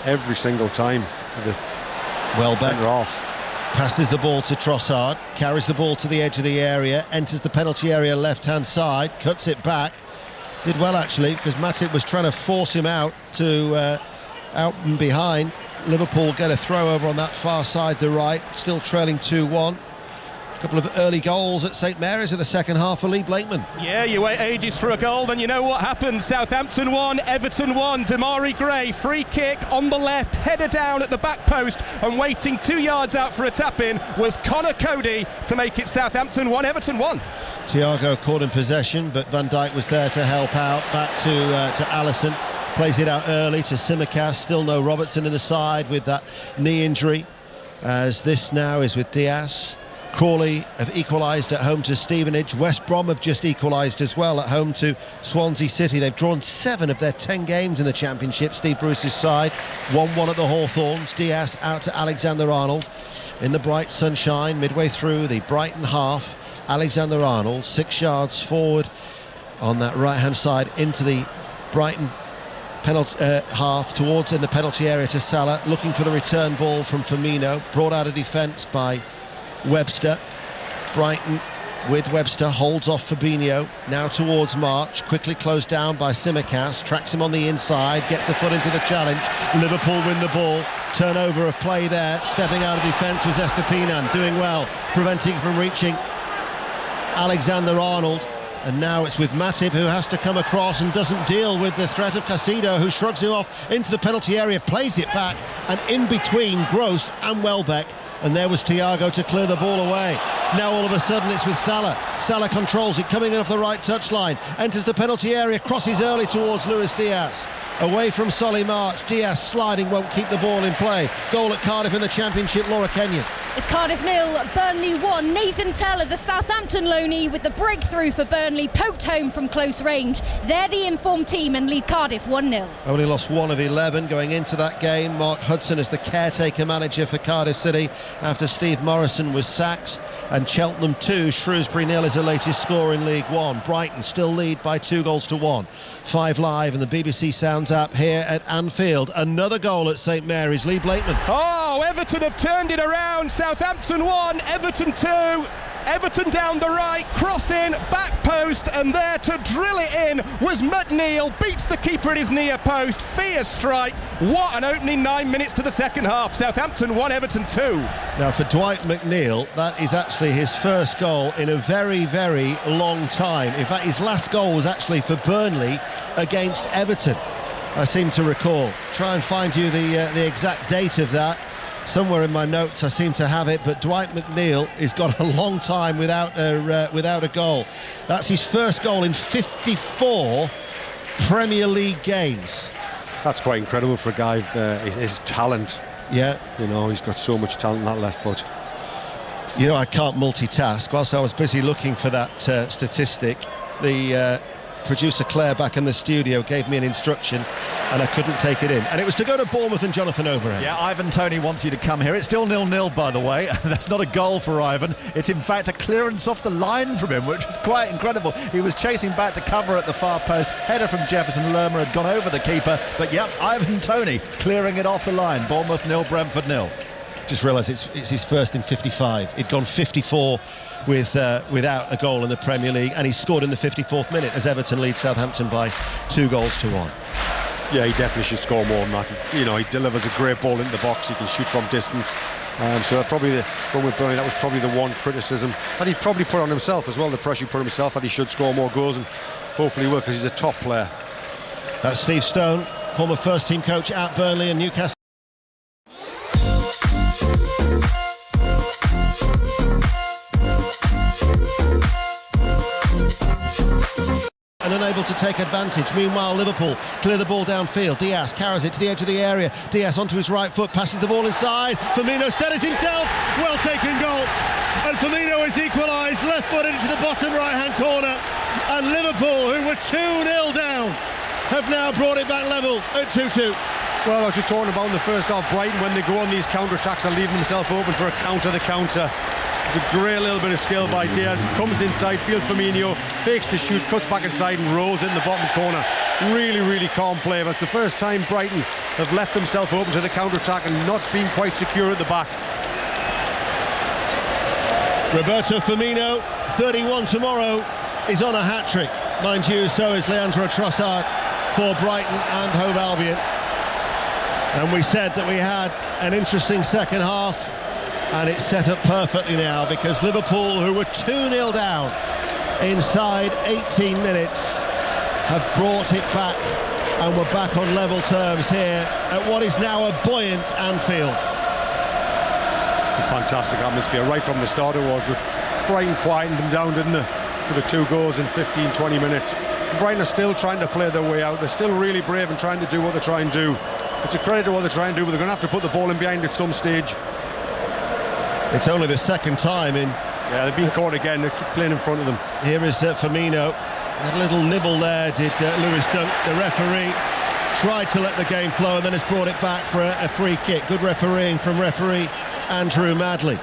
every single time. Welbeck passes the ball to Trossard, carries the ball to the edge of the area, enters the penalty area left hand side, cuts it back. Did well actually, because Matip was trying to force him out to out and behind. Liverpool get a throw over on that far side the right, still trailing 2-1. A couple of early goals at St Mary's in the second half for Lee Blakeman. Yeah, you wait ages for a goal, then you know what happens. Southampton 1, Everton 1. Demarai Gray, free kick on the left, header down at the back post, and waiting 2 yards out for a tap-in was Connor Cody to make it Southampton 1, Everton 1. Thiago caught in possession, but Van Dijk was there to help out. Back to Alisson, plays it out early to Tsimikas. Still no Robertson in the side with that knee injury, as this now is with Diaz. Crawley have equalised at home to Stevenage. West Brom have just equalised as well at home to Swansea City. They've drawn 7 of their 10 games in the Championship, Steve Bruce's side. 1-1 at the Hawthorns. Diaz out to Alexander-Arnold in the bright sunshine midway through the Brighton half. Alexander-Arnold 6 yards forward on that right hand side into the Brighton penalty half, towards in the penalty area to Salah, looking for the return ball from Firmino, brought out of defence by Webster. Brighton with Webster holds off Fabinho, now towards March, quickly closed down by Tsimikas, tracks him on the inside, gets a foot into the challenge. Liverpool win the ball, turnover of play there, stepping out of defence was Estepinian, doing well, preventing from reaching Alexander-Arnold. And now it's with Matip, who has to come across and doesn't deal with the threat of Caicedo, who shrugs him off into the penalty area, plays it back, and in between Gross and Welbeck, and there was Thiago to clear the ball away. Now all of a sudden it's with Salah. Salah controls it, coming in off the right touchline, enters the penalty area, crosses early towards Luis Diaz. Away from Solly March, Diaz sliding, won't keep the ball in play. Goal at Cardiff in the Championship, Laura Kenyon. It's Cardiff 0, Burnley 1. Nathan Tell, the Southampton loanee, with the breakthrough for Burnley, poked home from close range. They're the informed team and lead Cardiff 1-0. Only lost 1 of 11 going into that game. Mark Hudson is the caretaker manager for Cardiff City after Steve Morrison was sacked. And Cheltenham 2, Shrewsbury 0 is the latest score in League One. Brighton still lead by 2-1. 5 Live and the BBC Sounds app here at Anfield. Another goal at St Mary's. Lee Blakeman. Oh, Everton have turned it around. Southampton 1, Everton 2. Everton down the right, cross in, back post, and there to drill it in was McNeil. Beats the keeper at his near post. Fierce strike. What an opening 9 minutes to the second half. Southampton 1, Everton 2. Now for Dwight McNeil, that is actually his first goal in a very, very long time. In fact, his last goal was actually for Burnley against Everton, I seem to recall. Try and find you the exact date of that. Somewhere in my notes I seem to have it, but Dwight McNeil has got a long time without a goal. That's his first goal in 54 Premier League games. That's quite incredible for a guy, his talent. Yeah. You know, he's got so much talent in that left foot. You know, I can't multitask. Whilst I was busy looking for that statistic, the producer Claire back in the studio gave me an instruction and I couldn't take it in, and it was to go to Bournemouth and Jonathan Overend. Yeah, Ivan Toney wants you to come here. It's still 0-0, by the way. That's not a goal for Ivan. It's in fact a clearance off the line from him, which is quite incredible. He was chasing back to cover at the far post. Header from Jefferson Lerma had gone over the keeper, but yep, Ivan Toney clearing it off the line. Bournemouth 0, Brentford 0. Just realised it's his first in 55. He'd gone 54 without a goal in the Premier League, and he scored in the 54th minute as Everton lead Southampton by 2-1. Yeah, he definitely should score more than that. He delivers a great ball into the box. He can shoot from distance. So probably the one with Burnley, that was probably the one criticism that he'd probably put on himself as well. The pressure he put on himself, that he should score more goals, and hopefully he will, because he's a top player. That's Steve Stone, former first team coach at Burnley and Newcastle. And unable to take advantage. Meanwhile, Liverpool clear the ball downfield. Diaz carries it to the edge of the area. Diaz onto his right foot, passes the ball inside. Firmino steadies himself. Well taken goal. And Firmino is equalised, left-footed into the bottom right-hand corner. And Liverpool, who were 2-0 down, have now brought it back level at 2-2. Well, as you're talking about in the first half, Brighton, when they go on these counter-attacks, are leaving themselves open for a counter-the-counter. It's a great little bit of skill by Diaz. Comes inside, feels Firmino, fakes to shoot, cuts back inside and rolls it in the bottom corner. Really, really calm play. But it's the first time Brighton have left themselves open to the counter-attack and not been quite secure at the back. Roberto Firmino, 31 tomorrow, is on a hat-trick. Mind you, so is Leandro Trossard for Brighton and Hove Albion. And we said that we had an interesting second half, and it's set up perfectly now, because Liverpool, who were 2-0 down inside 18 minutes, have brought it back, and we're back on level terms here at what is now a buoyant Anfield. It's a fantastic atmosphere right from the start. It was, but Brighton quietened them down, didn't they, with the 2 goals in 15-20 minutes. Brighton are still trying to play their way out. They're still really brave and trying to do what they try and do. It's a credit to what they try and do, but they're going to have to put the ball in behind at some stage. It's only the second time in. Yeah, they've been caught again. They're playing in front of them. Here is Firmino. Had a little nibble there, did Lewis Dunk. The referee tried to let the game flow and then has brought it back for a free kick. Good refereeing from referee Andrew Madley.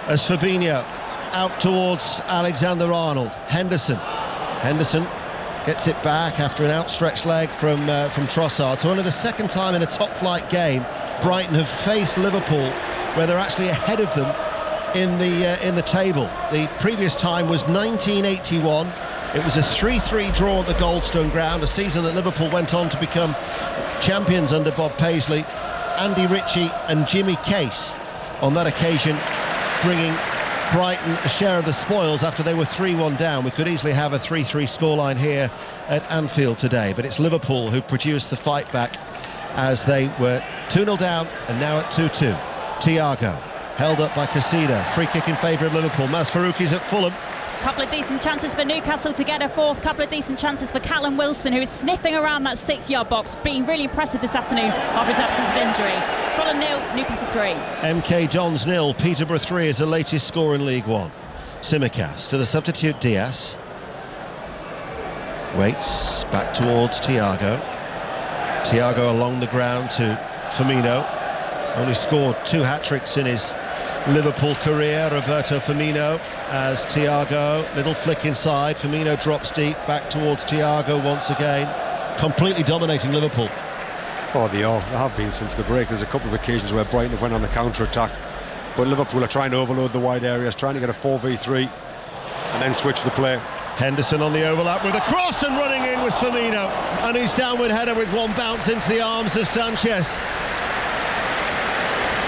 As Fabinho out towards Alexander-Arnold. Henderson gets it back after an outstretched leg from Trossard. So only the second time in a top-flight game Brighton have faced Liverpool where they're actually ahead of them in the table. The previous time was 1981. It was a 3-3 draw at the Goldstone Ground, a season that Liverpool went on to become champions under Bob Paisley. Andy Ritchie and Jimmy Case on that occasion bringing Brighton a share of the spoils after they were 3-1 down. We could easily have a 3-3 scoreline here at Anfield today, but it's Liverpool who produced the fight back as they were 2-0 down and now at 2-2. Thiago held up by Casido. Free kick in favour of Liverpool. Mazfarouki's at Fulham. Couple of decent chances for Newcastle to get a fourth. Couple of decent chances for Callum Wilson, who is sniffing around that 6-yard box, being really impressive this afternoon after his absence of injury. Fulham 0, Newcastle 3. MK Dons 0, Peterborough 3 is the latest score in League One. Simicast to the substitute Diaz. Waits back towards Thiago. Thiago along the ground to Firmino. Only scored 2 hat-tricks in his Liverpool career, Roberto Firmino, as Thiago, little flick inside, Firmino drops deep, back towards Thiago once again, completely dominating Liverpool. Oh, they have been since the break. There's a couple of occasions where Brighton have went on the counter-attack, but Liverpool are trying to overload the wide areas, trying to get a 4v3 and then switch the play. Henderson on the overlap with a cross, and running in was Firmino, and his downward header with one bounce into the arms of Sanchez.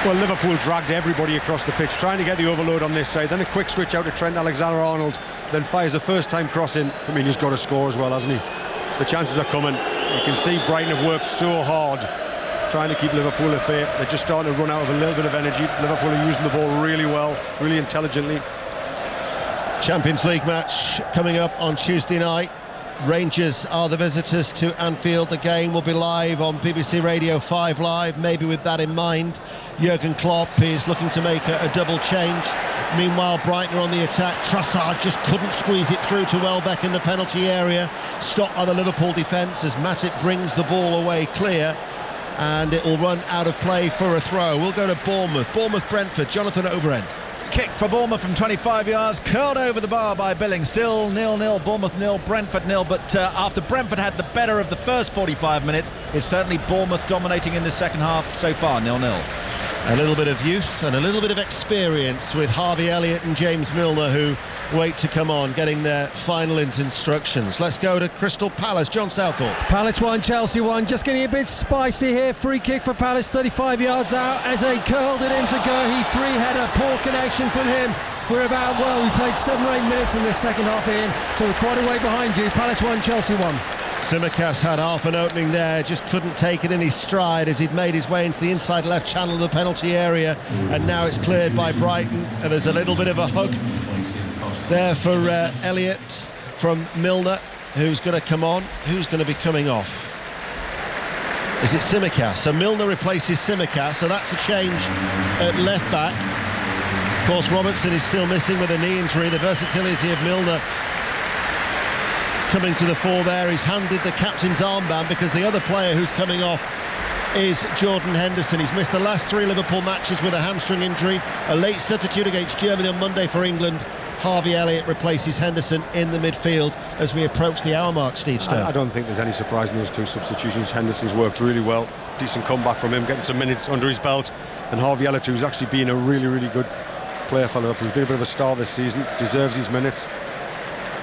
Well, Liverpool dragged everybody across the pitch, trying to get the overload on this side. Then a quick switch out to Trent Alexander-Arnold, then fires a first-time cross in. Firmino's got to score as well, hasn't he? The chances are coming. You can see Brighton have worked so hard trying to keep Liverpool at bay. They're just starting to run out of a little bit of energy. Liverpool are using the ball really well, really intelligently. Champions League match coming up on Tuesday night. Rangers are the visitors to Anfield. The game will be live on BBC Radio 5 Live. Maybe with that in mind, Jurgen Klopp is looking to make a double change. Meanwhile, Brighton are on the attack. Trossard just couldn't squeeze it through to Welbeck in the penalty area. Stopped by the Liverpool defence as Matip brings the ball away clear, and it will run out of play for a throw. We'll go to Bournemouth-Brentford. Jonathan Overend. Kick for Bournemouth from 25 yards, curled over the bar by Billing. Still 0-0, Bournemouth 0, Brentford 0. But after Brentford had the better of the first 45 minutes, it's certainly Bournemouth dominating in the second half so far, 0-0. A little bit of youth and a little bit of experience with Harvey Elliott and James Milner, who wait to come on, getting their final instructions. Let's go to Crystal Palace. John Southall. Palace 1, Chelsea 1. Just getting a bit spicy here. Free kick for Palace, 35 yards out. Eze curled it into Guehi. 3-header, poor connection from him. We're about, we played 7 or 8 minutes in the second half, Ian, so we're quite a way behind you. Palace 1, Chelsea 1. Simicast had half an opening there, just couldn't take it in his stride as he'd made his way into the inside left channel of the penalty area, and now it's cleared by Brighton, and there's a little bit of a hug there for Elliott from Milner, who's going to come on. Who's going to be coming off? Is it Simicast? So Milner replaces Simicast, so that's a change at left back. Of course, Robertson is still missing with a knee injury. The versatility of Milner coming to the fore there. He's handed the captain's armband because the other player who's coming off is Jordan Henderson. He's missed the last 3 Liverpool matches with a hamstring injury. A late substitute against Germany on Monday for England. Harvey Elliott replaces Henderson in the midfield as we approach the hour mark, Steve Stone. I don't think there's any surprise in those 2 substitutions. Henderson's worked really well. Decent comeback from him, getting some minutes under his belt. And Harvey Elliott, who's actually been a really, really good player for Liverpool. He's been a bit of a star this season, deserves his minutes.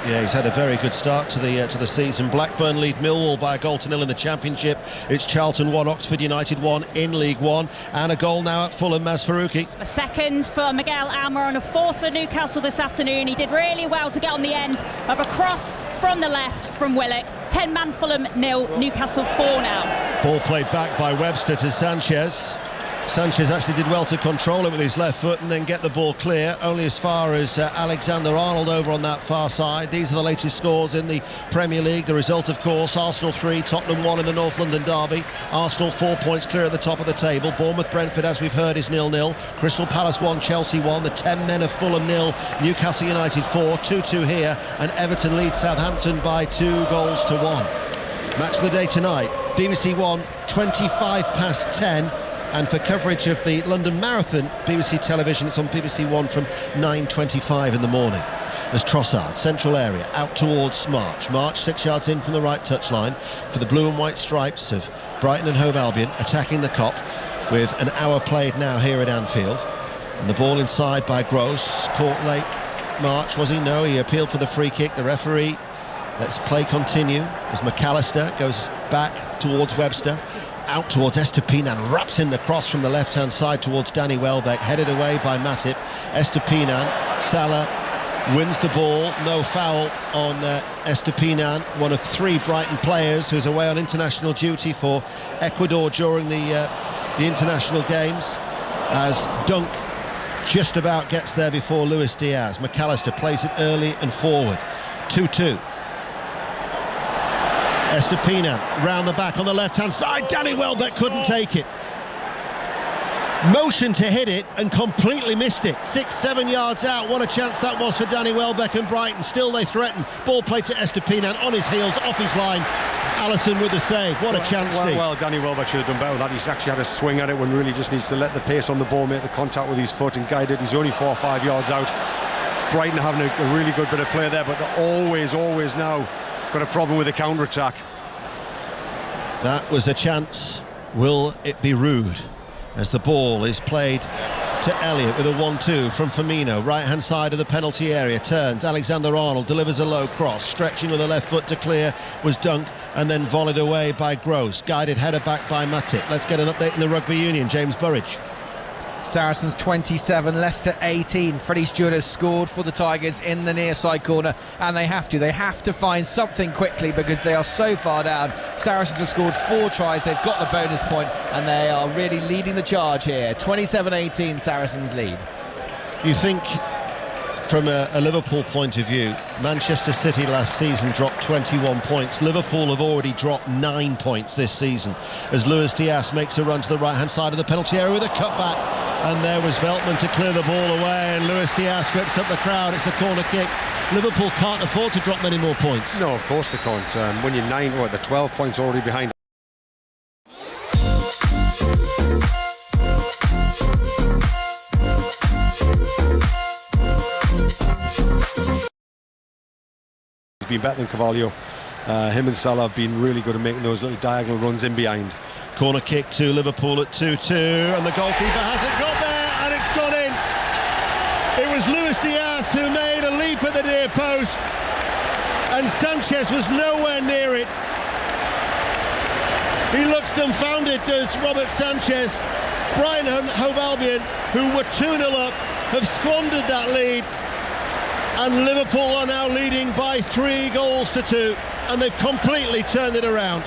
Yeah, he's had a very good start to the season. Blackburn lead Millwall by a 1-0 in the Championship. It's Charlton 1, Oxford United 1 in League One, and a goal now at Fulham. Mazfarouki. A second for Miguel Almiron, and a fourth for Newcastle this afternoon. He did really well to get on the end of a cross from the left from Willock. 10-man Fulham 0, Newcastle 4 now. Ball played back by Webster to Sanchez. Sanchez actually did well to control it with his left foot and then get the ball clear, only as far as Alexander-Arnold over on that far side. These are the latest scores in the Premier League. The result, of course, Arsenal 3, Tottenham 1 in the North London derby. Arsenal 4 points clear at the top of the table. Bournemouth-Brentford, as we've heard, is 0-0. Crystal Palace 1, Chelsea 1. The 10 men of Fulham 0, Newcastle United 4, 2-2 here, and Everton leads Southampton by 2-1. Match of the day tonight, BBC One, 10:25. And for coverage of the London Marathon, BBC Television, it's on BBC One from 9:25 in the morning. There's Trossard, central area, out towards March. March 6 yards in from the right touchline for the blue and white stripes of Brighton and Hove Albion, attacking the Kop with an hour played now here at Anfield. And the ball inside by Gross, caught late. March, was he? No, he appealed for the free kick. The referee lets play continue as McAllister goes back towards Webster. Out towards Estupinan, wraps in the cross from the left-hand side towards Danny Welbeck, headed away by Matip. Estupinan, Salah wins the ball, no foul on Estupinan, one of 3 Brighton players who's away on international duty for Ecuador during the international games, as Dunk just about gets there before Luis Diaz. McAllister plays it early and forward. 2-2. Estepina round the back on the left-hand side. Danny Welbeck couldn't take it. Motion to hit it and completely missed it. 6-7 yards out. What a chance that was for Danny Welbeck and Brighton. Still they threaten. Ball played to Estepina on his heels, off his line. Allison with the save. What a chance, Steve. Well, Danny Welbeck should have done better with that. He's actually had a swing at it when really just needs to let the pace on the ball, make the contact with his foot and guide it. He's only 4 or 5 yards out. Brighton having a really good bit of play there, but they're always now got a problem with the counter-attack. That was a chance. Will it be rude? As the ball is played to Elliott with a 1-2 from Firmino, right hand side of the penalty area, turns, Alexander-Arnold delivers a low cross, stretching with the left foot to clear, was dunked and then volleyed away by Gross, guided header back by Matip. Let's get an update in the Rugby Union. James Burridge. Saracens 27, Leicester 18. Freddie Stewart has scored for the Tigers in the near side corner, and they have to find something quickly because they are so far down. Saracens have scored 4 tries, they've got the bonus point, and they are really leading the charge here. 27-18 Saracens lead. You think, from a Liverpool point of view, Manchester City last season dropped 21 points. Liverpool have already dropped 9 points this season as Luis Diaz makes a run to the right hand side of the penalty area with a cutback, and there was Veltman to clear the ball away, and Luis Diaz grips up the crowd. It's a corner kick. Liverpool can't afford to drop many more points. No, of course they can't. When you're 9, the 12 points already behind. Been better than Carvalho. Him and Salah have been really good at making those little diagonal runs in behind. Corner kick to Liverpool at 2-2, and the goalkeeper hasn't got there, and it's gone in. It was Luis Diaz who made a leap at the near post, and Sanchez was nowhere near it. He looks dumbfounded, does Robert Sanchez. Brighton and Hove Albion, who were 2-0 up, have squandered that lead. And Liverpool are now leading by 3-2, and they've completely turned it around.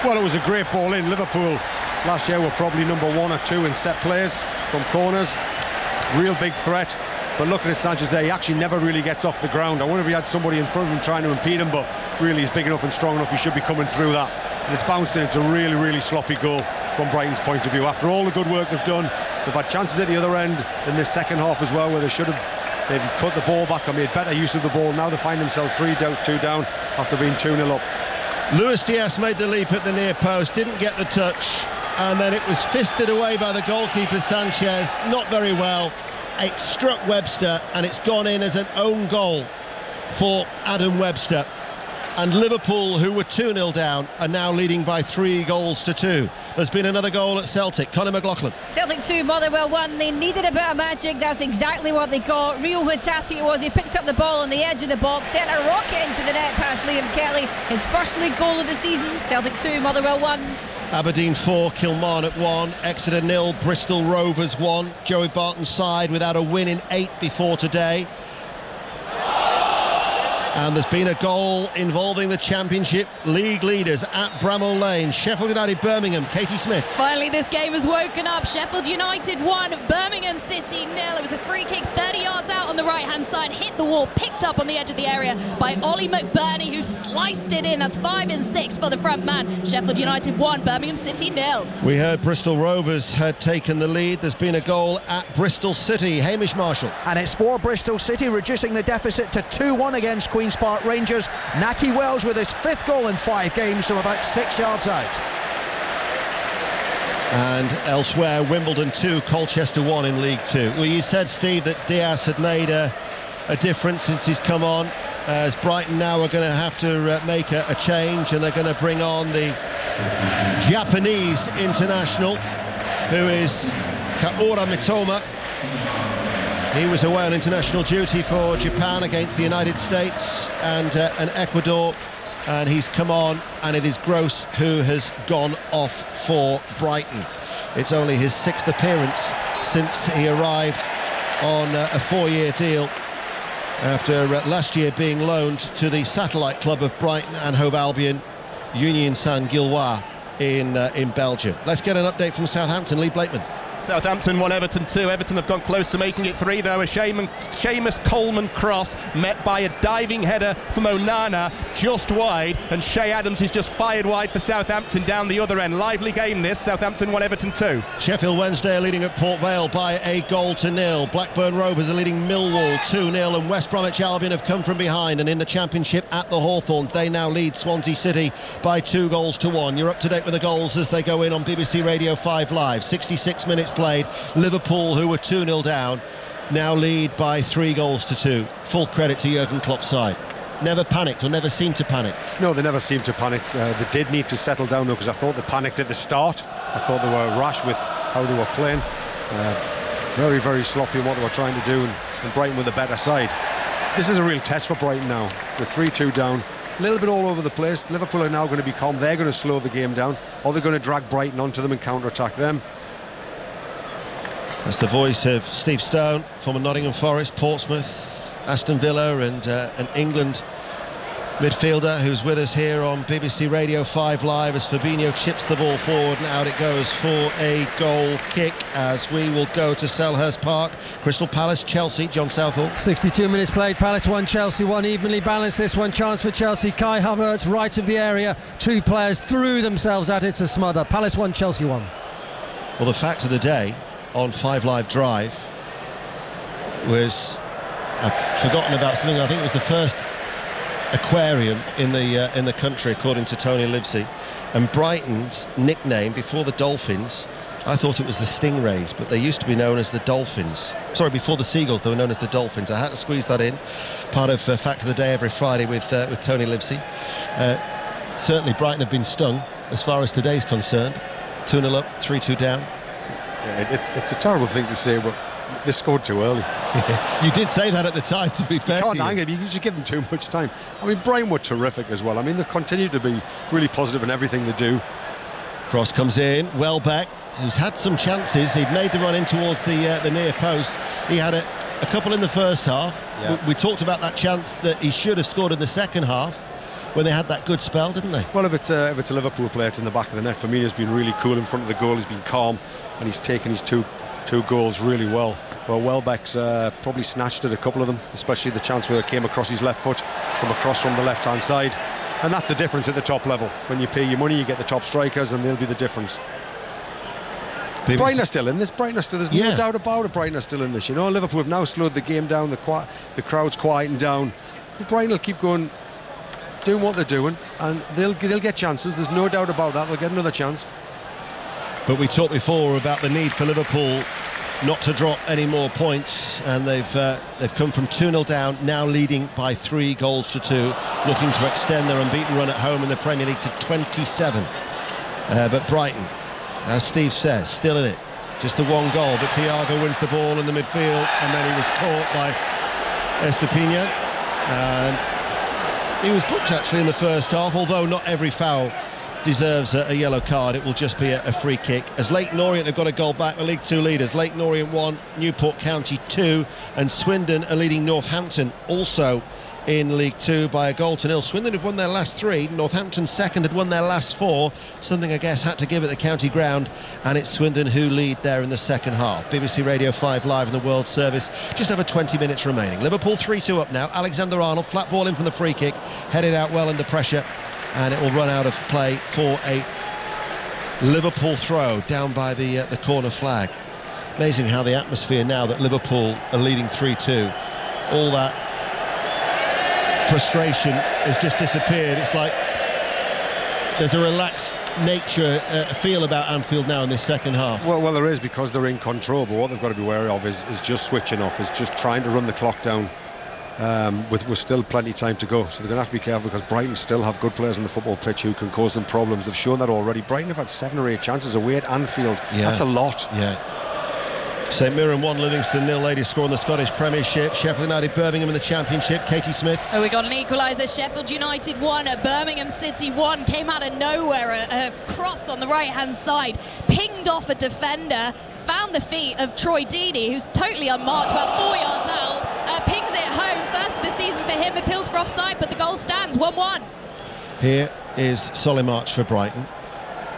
Well, it was a great ball in. Liverpool last year were probably number 1 or 2 in set plays from corners. Real big threat. But looking at Sanchez there, he actually never really gets off the ground. I wonder if he had somebody in front of him trying to impede him, but really he's big enough and strong enough, he should be coming through that. And it's bounced in. It's a really, really sloppy goal from Brighton's point of view. After all the good work they've done, they've had chances at the other end in this second half as well, where they should have put the ball back and made better use of the ball. Now they find themselves 3-2 down after being 2-0 up. Luis Diaz made the leap at the near post, didn't get the touch, and then it was fisted away by the goalkeeper Sanchez, not very well. It struck Webster, and it's gone in as an own goal for Adam Webster. And Liverpool, who were 2-0 down, are now leading by 3-2. There's been another goal at Celtic. Conor McLaughlin. Celtic 2, Motherwell 1. They needed a bit of magic. That's exactly what they got. Rio Huitati it was. He picked up the ball on the edge of the box, sent a rocket into the net past Liam Kelly. His first league goal of the season. Celtic 2, Motherwell 1. Aberdeen 4, Kilmarnock 1, Exeter 0, Bristol Rovers 1. Joey Barton's side without a win in 8 before today. And there's been a goal involving the Championship League leaders at Bramall Lane. Sheffield United, Birmingham, Katie Smith. Finally, this game has woken up. Sheffield United 1, Birmingham City 0. It was a free kick 30 yards out on the right-hand side, hit the wall, picked up on the edge of the area by Ollie McBurney, who sliced it in. That's 5 and 6 for the front man. Sheffield United 1, Birmingham City 0. We heard Bristol Rovers had taken the lead. There's been a goal at Bristol City. Hamish Marshall. And it's for Bristol City, reducing the deficit to 2-1 against Queen's Park Rangers. Naki Wells with his 5th goal in 5 games from about 6 yards out. And elsewhere, Wimbledon 2, Colchester 1 in League 2. Well, you said, Steve, that Diaz had made a difference since he's come on. As Brighton now are going to have to make a change, and they're going to bring on the Japanese international, who is Kaora Mitoma. He was away on international duty for Japan against the United States and Ecuador, and he's come on, and it is Gross who has gone off for Brighton. It's only his 6th appearance since he arrived on a 4-year deal after last year being loaned to the satellite club of Brighton and Hove Albion, Union Saint-Gilloise in Belgium. Let's get an update from Southampton. Lee Blakeman. Southampton 1, Everton 2. Everton have gone close to making it 3 though. A Seamus Coleman cross met by a diving header from Onana just wide, and Shea Adams is just fired wide for Southampton down the other end. Lively game this. Southampton 1, Everton 2. Sheffield Wednesday are leading at Port Vale by 1-0. Blackburn Rovers are leading Millwall 2-0, and West Bromwich Albion have come from behind, and in the Championship at the Hawthorn they now lead Swansea City by 2-1. You're up to date with the goals as they go in on BBC Radio 5 Live. 66 minutes played. Liverpool, who were 2-0 down, now lead by 3-2. Full credit to Jurgen Klopp's side. Never panicked, or never seemed to panic. No, they never seemed to panic. They did need to settle down though, because I thought they panicked at the start. I thought they were rash with how they were playing. Very, very sloppy in what they were trying to do, and Brighton with a better side. This is a real test for Brighton now. They're 3-2 down, a little bit all over the place. Liverpool are now going to be calm. They're going to slow the game down, or they're going to drag Brighton onto them and counter-attack them. That's the voice of Steve Stone, former Nottingham Forest, Portsmouth, Aston Villa and England midfielder, who's with us here on BBC Radio 5 Live as Fabinho chips the ball forward, and out it goes for a goal kick as we will go to Selhurst Park. Crystal Palace, Chelsea, John Southall. 62 minutes played, Palace 1, Chelsea 1, evenly balanced this one. Chance for Chelsea, Kai Havertz right of the area, 2 players threw themselves at it to smother. Palace 1, Chelsea 1. Well, the fact of the day on 5 Live Drive was, I've forgotten about something, I think it was the first aquarium in the country, according to Tony Livesey, and Brighton's nickname before the Dolphins, I thought it was the Stingrays, but they used to be known as the Dolphins. Sorry, before the Seagulls they were known as the Dolphins. I had to squeeze that in, part of Fact of the Day every Friday with Tony Livesey. Certainly Brighton have been stung as far as today's concerned. 2-0 up, 3-2 down. Yeah, it's a terrible thing to say, but they scored too early. You did say that at the time, to be fair. You can't hang it, you just give them too much time. I mean, Brighton were terrific as well. I mean, they've continued to be really positive in everything they do. Cross comes in, Welbeck, who's had some chances. He'd made the run in towards the near post. He had a couple in the first half. Yeah. We talked about that chance that he should have scored in the second half when they had that good spell, didn't they? Well, if it's a Liverpool player, it's in the back of the net. Firmino's been really cool in front of the goal. He's been calm, and he's taken his two goals really well. Well, Welbeck's probably snatched at a couple of them, especially the chance where it came across his left foot from across from the left-hand side. And that's the difference at the top level. When you pay your money, you get the top strikers, and they'll be the difference. Brighton are still in this. There's no doubt about it. Brighton are still in this. You know, Liverpool have now slowed the game down. The crowd's quieting down. But Brighton will keep going, doing what they're doing, and they'll get chances. There's no doubt about that. They'll get another chance. But we talked before about the need for Liverpool not to drop any more points, and they've come from 2-0 down, now leading by 3-2, looking to extend their unbeaten run at home in the Premier League to 27. But Brighton, as Steve says, still in it. Just the one goal, but Thiago wins the ball in the midfield, and then he was caught by Estepina, and he was booked actually in the first half, although not every foul deserves a yellow card. It will just be a free kick, as Leyton Orient have got a goal back, the League 2 leaders. Leyton Orient 1, Newport County 2, and Swindon are leading Northampton also in League 2 by 1-0. Swindon have won their last 3, Northampton second had won their last 4, something I guess had to give at the county ground, and it's Swindon who lead there in the second half. BBC Radio 5 Live in the World Service, just over 20 minutes remaining. Liverpool 3-2 up now. Alexander-Arnold, flat ball in from the free kick, headed out well under pressure, and it will run out of play for a Liverpool throw down by the corner flag. Amazing how the atmosphere now that Liverpool are leading 3-2, all that frustration has just disappeared. It's like there's a relaxed nature feel about Anfield now in this second half. Well, there is, because they're in control, but what they've got to be wary of is just switching off, is just trying to run the clock down. With still plenty of time to go, so they're going to have to be careful, because Brighton still have good players on the football pitch who can cause them problems. They've shown that already. Brighton have had 7 or 8 chances away at Anfield. That's a lot. St Mirren 1, Livingston 0. Ladies score in the Scottish Premiership. Sheffield United, Birmingham in the Championship. Katie Smith. Oh, we got an equaliser. Sheffield United 1, Birmingham City 1. Came out of nowhere, a cross on the right hand side, pinged off a defender, found the feet of Troy Deeney, who's totally unmarked, about 4 yards out, pings it home. First of the season for him, appeals for offside, but the goal stands 1-1. Here is Solly March for Brighton.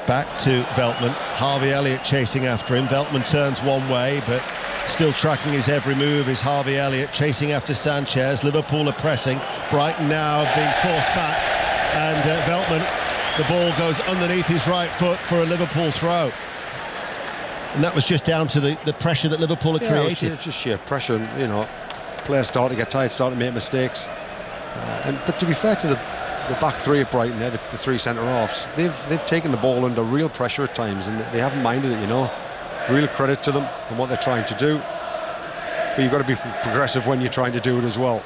Back to Veltman. Harvey Elliott chasing after him. Veltman turns one way, but still tracking his every move is Harvey Elliott, chasing after Sanchez. Liverpool are pressing. Brighton now being forced back, and Veltman, the ball goes underneath his right foot for a Liverpool throw. And that was just down to the pressure that Liverpool had created. It's just sheer pressure, you know. Players start to get tired, start to make mistakes. But to be fair to the back three of Brighton, the three centre-halves, they've taken the ball under real pressure at times, and they haven't minded it, you know. Real credit to them and what they're trying to do. But you've got to be progressive when you're trying to do it as well.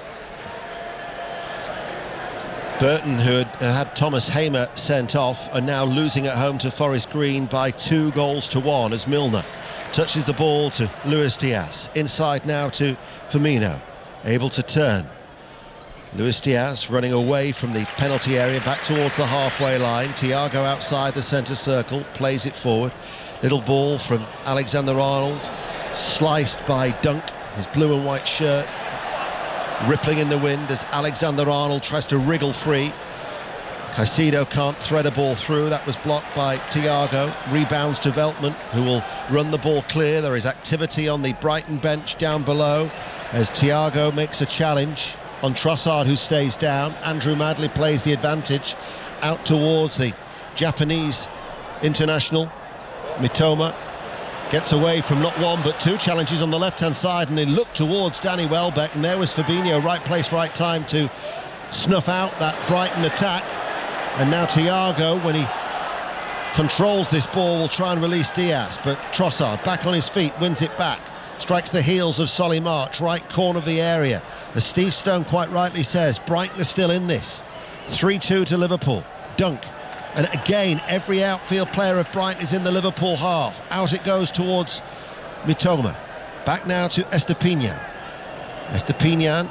Burton, who had Thomas Hamer sent off, are now losing at home to Forest Green by 2-1 as Milner touches the ball to Luis Diaz. Inside now to Firmino, able to turn. Luis Diaz running away from the penalty area back towards the halfway line. Thiago outside the centre circle, plays it forward. Little ball from Alexander-Arnold, sliced by Dunk, his blue and white shirt rippling in the wind as Alexander-Arnold tries to wriggle free. Caicedo can't thread a ball through. That was blocked by Thiago. Rebounds to Veltman, who will run the ball clear. There is activity on the Brighton bench down below as Thiago makes a challenge on Trossard, who stays down. Andrew Madley plays the advantage out towards the Japanese international. Mitoma gets away from not one but two challenges on the left-hand side, and they look towards Danny Welbeck, and there was Fabinho, right place, right time to snuff out that Brighton attack. And now Thiago, when he controls this ball, will try and release Diaz, but Trossard back on his feet, wins it back, strikes the heels of Solly March, right corner of the area. As Steve Stone quite rightly says, Brighton are still in this. 3-2 to Liverpool. Dunk. And again, every outfield player of Brighton is in the Liverpool half. Out it goes towards Mitoma. Back now to Estepinian. Estepinian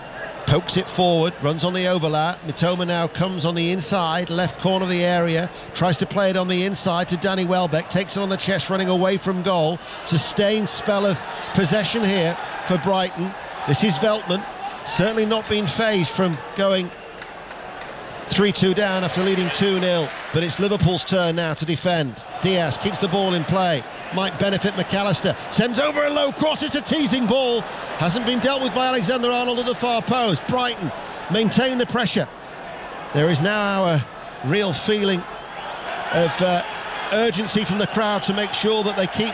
pokes it forward, runs on the overlap. Mitoma now comes on the inside, left corner of the area, tries to play it on the inside to Danny Welbeck, takes it on the chest, running away from goal. Sustained spell of possession here for Brighton. This is Veltman, certainly not been phased from going 3-2 down after leading 2-0, but it's Liverpool's turn now to defend. Diaz keeps the ball in play, might benefit McAllister, sends over a low cross, it's a teasing ball, hasn't been dealt with by Alexander-Arnold at the far post. Brighton maintain the pressure. There is now a real feeling of urgency from the crowd to make sure that they keep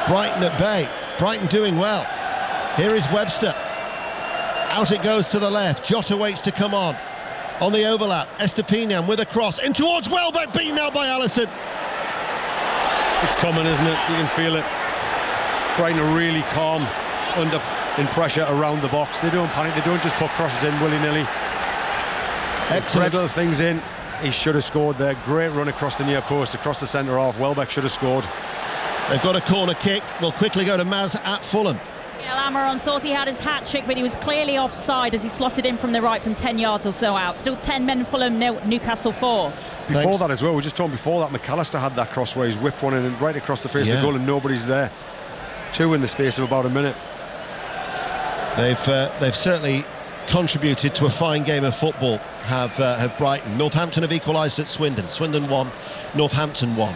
Brighton at bay. Brighton doing well. Here is Webster, out it goes to the left. Jota waits to come on the overlap. Estepinian with a cross in towards Welbeck, beaten out by Alisson. It's coming, isn't it? You can feel it. Brighton are really calm in pressure around the box. They don't panic, they don't just put crosses in willy-nilly. Excellent little things in. He should have scored there. Great run across the near post, across the centre half. Welbeck should have scored. They've got a corner kick. We'll quickly go to Maz at Fulham. Almiron thought he had his hat-trick, but he was clearly offside as he slotted in from the right from 10 yards or so out. Still 10 men, Fulham nil, Newcastle 4. Before that as well, we were just talking before that, McAllister had that cross where he's whipped one in right across the face of the goal and nobody's there. Two in the space of about a minute. They've certainly contributed to a fine game of football, have Brighton. Northampton have equalised at Swindon. Swindon 1, Northampton 1.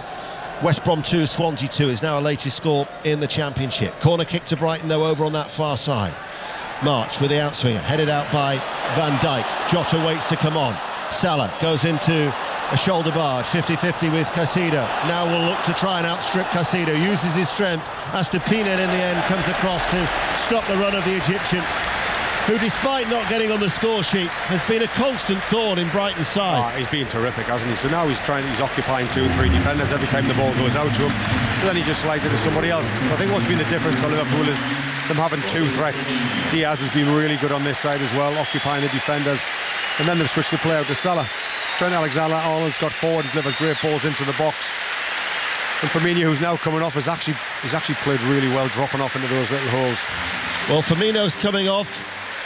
West Brom 2, Swansea 2 is now a latest score in the Championship. Corner kick to Brighton though over on that far side. March with the outswinger, headed out by Van Dijk. Jota waits to come on. Salah goes into a shoulder barge, 50-50 with Caicedo. Now will look to try and outstrip Caicedo, uses his strength. Estepinian in the end comes across to stop the run of the Egyptian, who, despite not getting on the score sheet, has been a constant thorn in Brighton's side. He's been terrific, hasn't he? So now he's occupying 2 and 3 defenders every time the ball goes out to him. So then he just slides it to somebody else. I think what's been the difference for Liverpool is them having 2 threats. Diaz has been really good on this side as well, occupying the defenders. And then they've switched the play out to Salah. Trent Alexander-Arnold's got forward and delivered great balls into the box. And Firmino, who's now coming off, has actually played really well, dropping off into those little holes. Well, Firmino's coming off.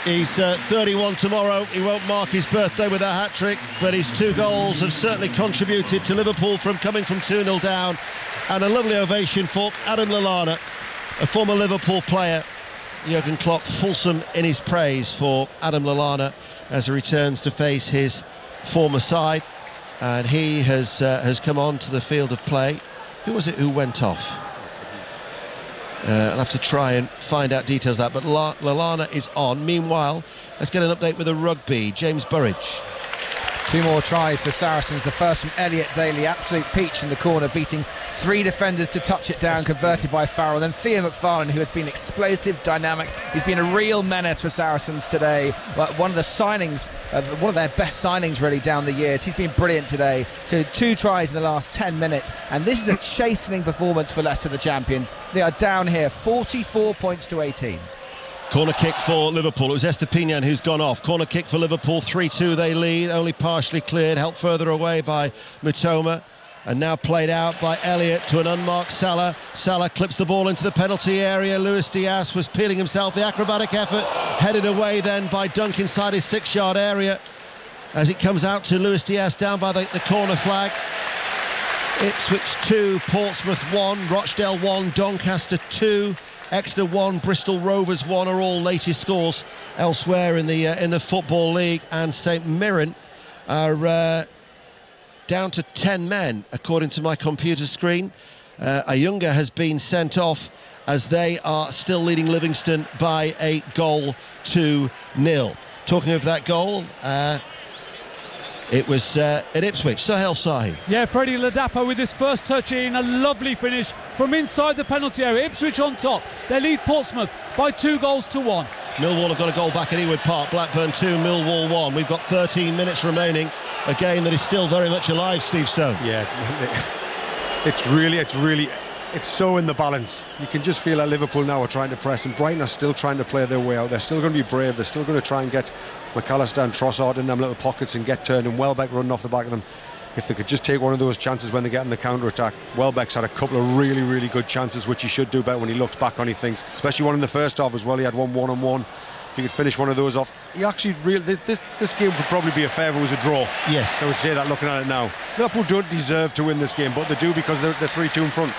He's 31 tomorrow. He won't mark his birthday with a hat-trick, but his 2 goals have certainly contributed to Liverpool from coming from 2-0 down. And a lovely ovation for Adam Lallana, a former Liverpool player. Jurgen Klopp fulsome in his praise for Adam Lallana as he returns to face his former side. and he has come on to the field of play. Who was it who went off? I'll have to try and find out details of that, but Lallana is on. Meanwhile, let's get an update with the rugby. James Burridge. 2 more tries for Saracens. The first from Elliot Daly, absolute peach in the corner, beating 3 defenders to touch it down, converted by Farrell. Then Theo McFarlane, who has been explosive, dynamic. He's been a real menace for Saracens today. One of the signings, one of their best signings really down the years. He's been brilliant today. So 2 tries in the last 10 minutes. And this is a chastening performance for Leicester, the champions. They are down here, 44 points to 18. Corner kick for Liverpool. It was Estepinian who's gone off. Corner kick for Liverpool. 3-2 they lead. Only partially cleared. Helped further away by Mitoma. And now played out by Elliott to an unmarked Salah. Salah clips the ball into the penalty area. Luis Diaz was peeling himself. The acrobatic effort headed away then by Dunk inside his 6-yard area. As it comes out to Luis Diaz down by the corner flag. Ipswich 2, Portsmouth 1, Rochdale 1, Doncaster 2. Exeter 1, Bristol Rovers 1 are all latest scores elsewhere in the Football League, and St Mirren are down to 10 men according to my computer screen. Ayunga has been sent off as they are still leading Livingston by 1-0. Talking of that goal, it was at Ipswich. Sahel Sahi. Yeah, Freddie Ladapo with his first touch in, a lovely finish from inside the penalty area. Ipswich on top. They lead Portsmouth by 2-1. Millwall have got a goal back at Ewood Park. Blackburn 2, Millwall 1. We've got 13 minutes remaining. A game that is still very much alive, Steve Stone. Yeah, it's so in the balance. You can just feel that Liverpool now are trying to press, and Brighton are still trying to play their way out. They're still going to be brave. They're still going to try and get McAllister and Trossard in them little pockets and get turned, and Welbeck running off the back of them. If they could just take one of those chances when they get in the counter-attack. Welbeck's had a couple of really, really good chances, which he should do better when he looks back on, he thinks. Especially one in the first half as well. He had one-on-one. If he could finish one of those off, he actually this game could probably be a fair if it was a draw. Yes, I would say that looking at it now. Liverpool don't deserve to win this game, but they do because they're 3-2 in front.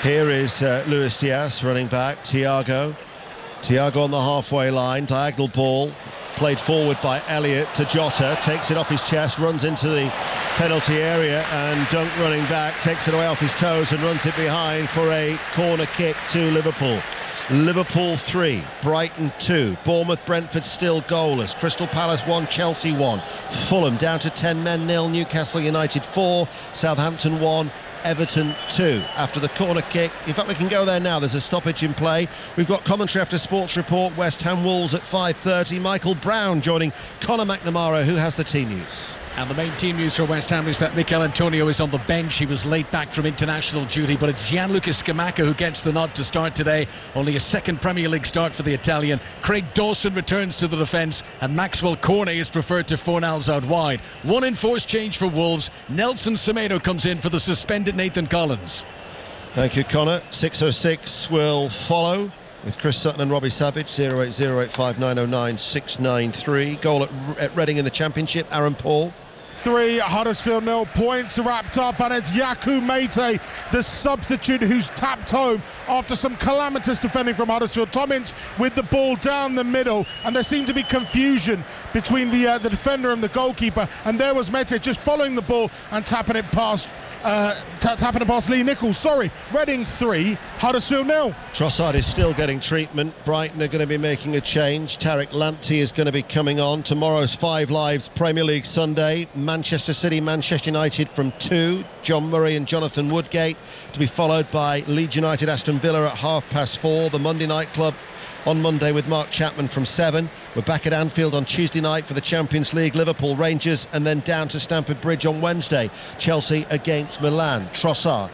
Here is Luis Diaz running back. Thiago on the halfway line. Diagonal ball played forward by Elliott to Jota. Takes it off his chest, runs into the penalty area, and Dunk running back takes it away off his toes and runs it behind for a corner kick to Liverpool. Liverpool 3, Brighton 2, Bournemouth, Brentford still goalless, Crystal Palace 1, Chelsea 1, Fulham down to 10 men 0, Newcastle United 4, Southampton 1, Everton 2. After the corner kick, in fact we can go there now, there's a stoppage in play. We've got commentary after Sports Report, West Ham Wolves at 5:30, Michael Brown joining Conor McNamara, who has the team news. And the main team news for West Ham is that Mikel Antonio is on the bench. He was late back from international duty, but it's Gianluca Scamacca who gets the nod to start today. Only a second Premier League start for the Italian. Craig Dawson returns to the defence, and Maxwell Cornet is preferred to Fornals out wide. One enforced change for Wolves. Nelson Semedo comes in for the suspended Nathan Collins. Thank you, Connor. 6:06 will follow with Chris Sutton and Robbie Savage. 08085909693. Goal at Reading in the Championship, Aaron Paul. 3, Huddersfield 0. Points wrapped up, and it's Yakou Mete, the substitute, who's tapped home after some calamitous defending from Huddersfield. Tom Ince with the ball down the middle, and there seemed to be confusion between the defender and the goalkeeper, and there was Mete just following the ball and tapping it past Lee Nichols. Reading 3, Huddersfield 0. Trossard is still getting treatment. Brighton are going to be making a change. Tariq Lamptey is going to be coming on. Tomorrow's 5 Lives Premier League Sunday. Manchester City, Manchester United from 2. John Murray and Jonathan Woodgate, to be followed by Leeds United, Aston Villa at 4:30. The Monday Night Club on Monday with Mark Chapman from 7. We're back at Anfield on Tuesday night for the Champions League, Liverpool Rangers, and then down to Stamford Bridge on Wednesday, Chelsea against Milan. Trossard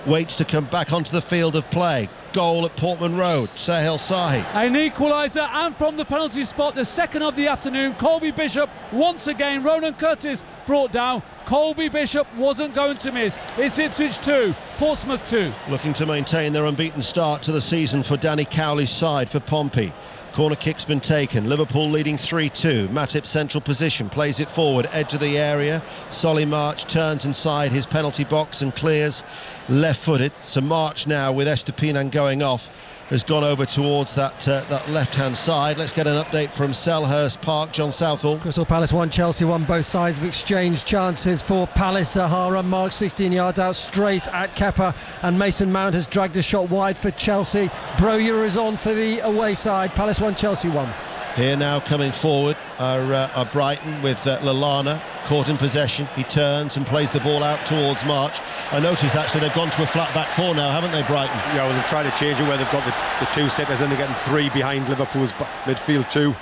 waits to come back onto the field of play. Goal at Portman Road, Sahel Sahi. An equaliser, and from the penalty spot, the second of the afternoon, Colby Bishop once again. Ronan Curtis brought down. Colby Bishop wasn't going to miss. It's Ipswich 2, Portsmouth 2. Looking to maintain their unbeaten start to the season for Danny Cowley's side for Pompey. Corner kick's been taken. Liverpool leading 3-2. Matip central position, plays it forward, edge of the area. Solly March turns inside his penalty box and clears left-footed. So March now with Estupiñán going off. has gone over towards that left-hand side. Let's get an update from Selhurst Park. John Southall. Crystal Palace 1, Chelsea 1. Both sides have exchanged chances for Palace. Sahara marked 16 yards out straight at Kepa, and Mason Mount has dragged a shot wide for Chelsea. Broja is on for the away side. Palace 1, Chelsea 1. Here now coming forward are Brighton with Lallana caught in possession. He turns and plays the ball out towards March. I notice actually they've gone to a flat back four now, haven't they, Brighton? Yeah, well, they're trying to change it where they've got the two sitters and they're getting three behind Liverpool's midfield too.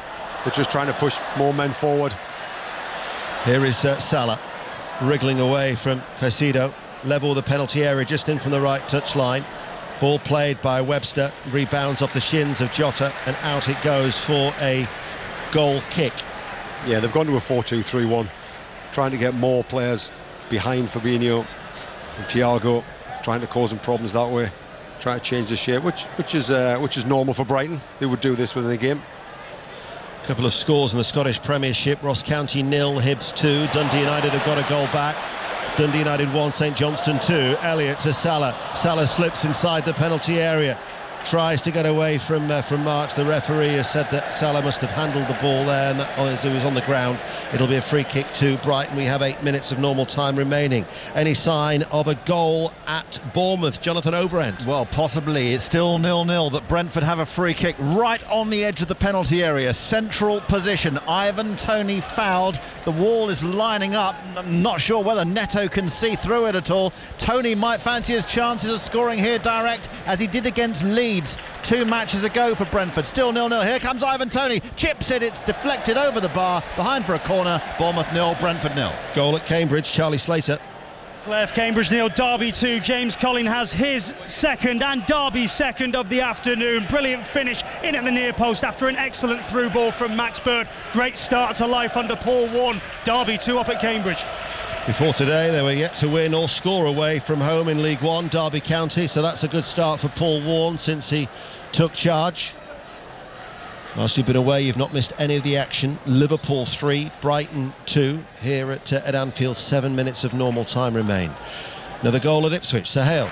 They're just trying to push more men forward. Here is Salah wriggling away from Caicedo, level with the penalty area just in from the right touchline. Ball played by Webster, rebounds off the shins of Jota, and out it goes for a goal kick. Yeah, they've gone to a 4-2-3-1, trying to get more players behind Fabinho and Thiago, trying to cause them problems that way, trying to change the shape, which is normal for Brighton. They would do this within a game. A couple of scores in the Scottish Premiership. Ross County 0, Hibs 2. Dundee United have got a goal back. Dundee United 1, St Johnstone 2. Elliott to Salah. Salah slips inside the penalty area. Tries to get away from March. The referee has said that Salah must have handled the ball there, and as he was on the ground, it'll be a free kick to Brighton. We have 8 minutes of normal time remaining. Any sign of a goal at Bournemouth? Jonathan Oberend. Well, possibly. It's still 0-0, but Brentford have a free kick right on the edge of the penalty area. Central position. Ivan Toney fouled. The wall is lining up. I'm not sure whether Neto can see through it at all. Toney might fancy his chances of scoring here direct, as he did against Leeds 2 matches ago for Brentford. Still 0-0. Here comes Ivan Toney. Chips it. It's deflected over the bar. Behind for a corner. Bournemouth 0, Brentford 0. Goal at Cambridge. Charlie Slater. It's left. Cambridge 0, Derby 2. James Collin has his second and Derby's second of the afternoon. Brilliant finish in at the near post after an excellent through ball from Max Bird. Great start to life under Paul Warne. Derby 2 up at Cambridge. Before today, they were yet to win or score away from home in League One, Derby County, so that's a good start for Paul Warne since he took charge. Whilst you've been away, you've not missed any of the action. Liverpool 3, Brighton 2, here at Anfield. 7 minutes of normal time remain. Another goal at Ipswich. Sahel.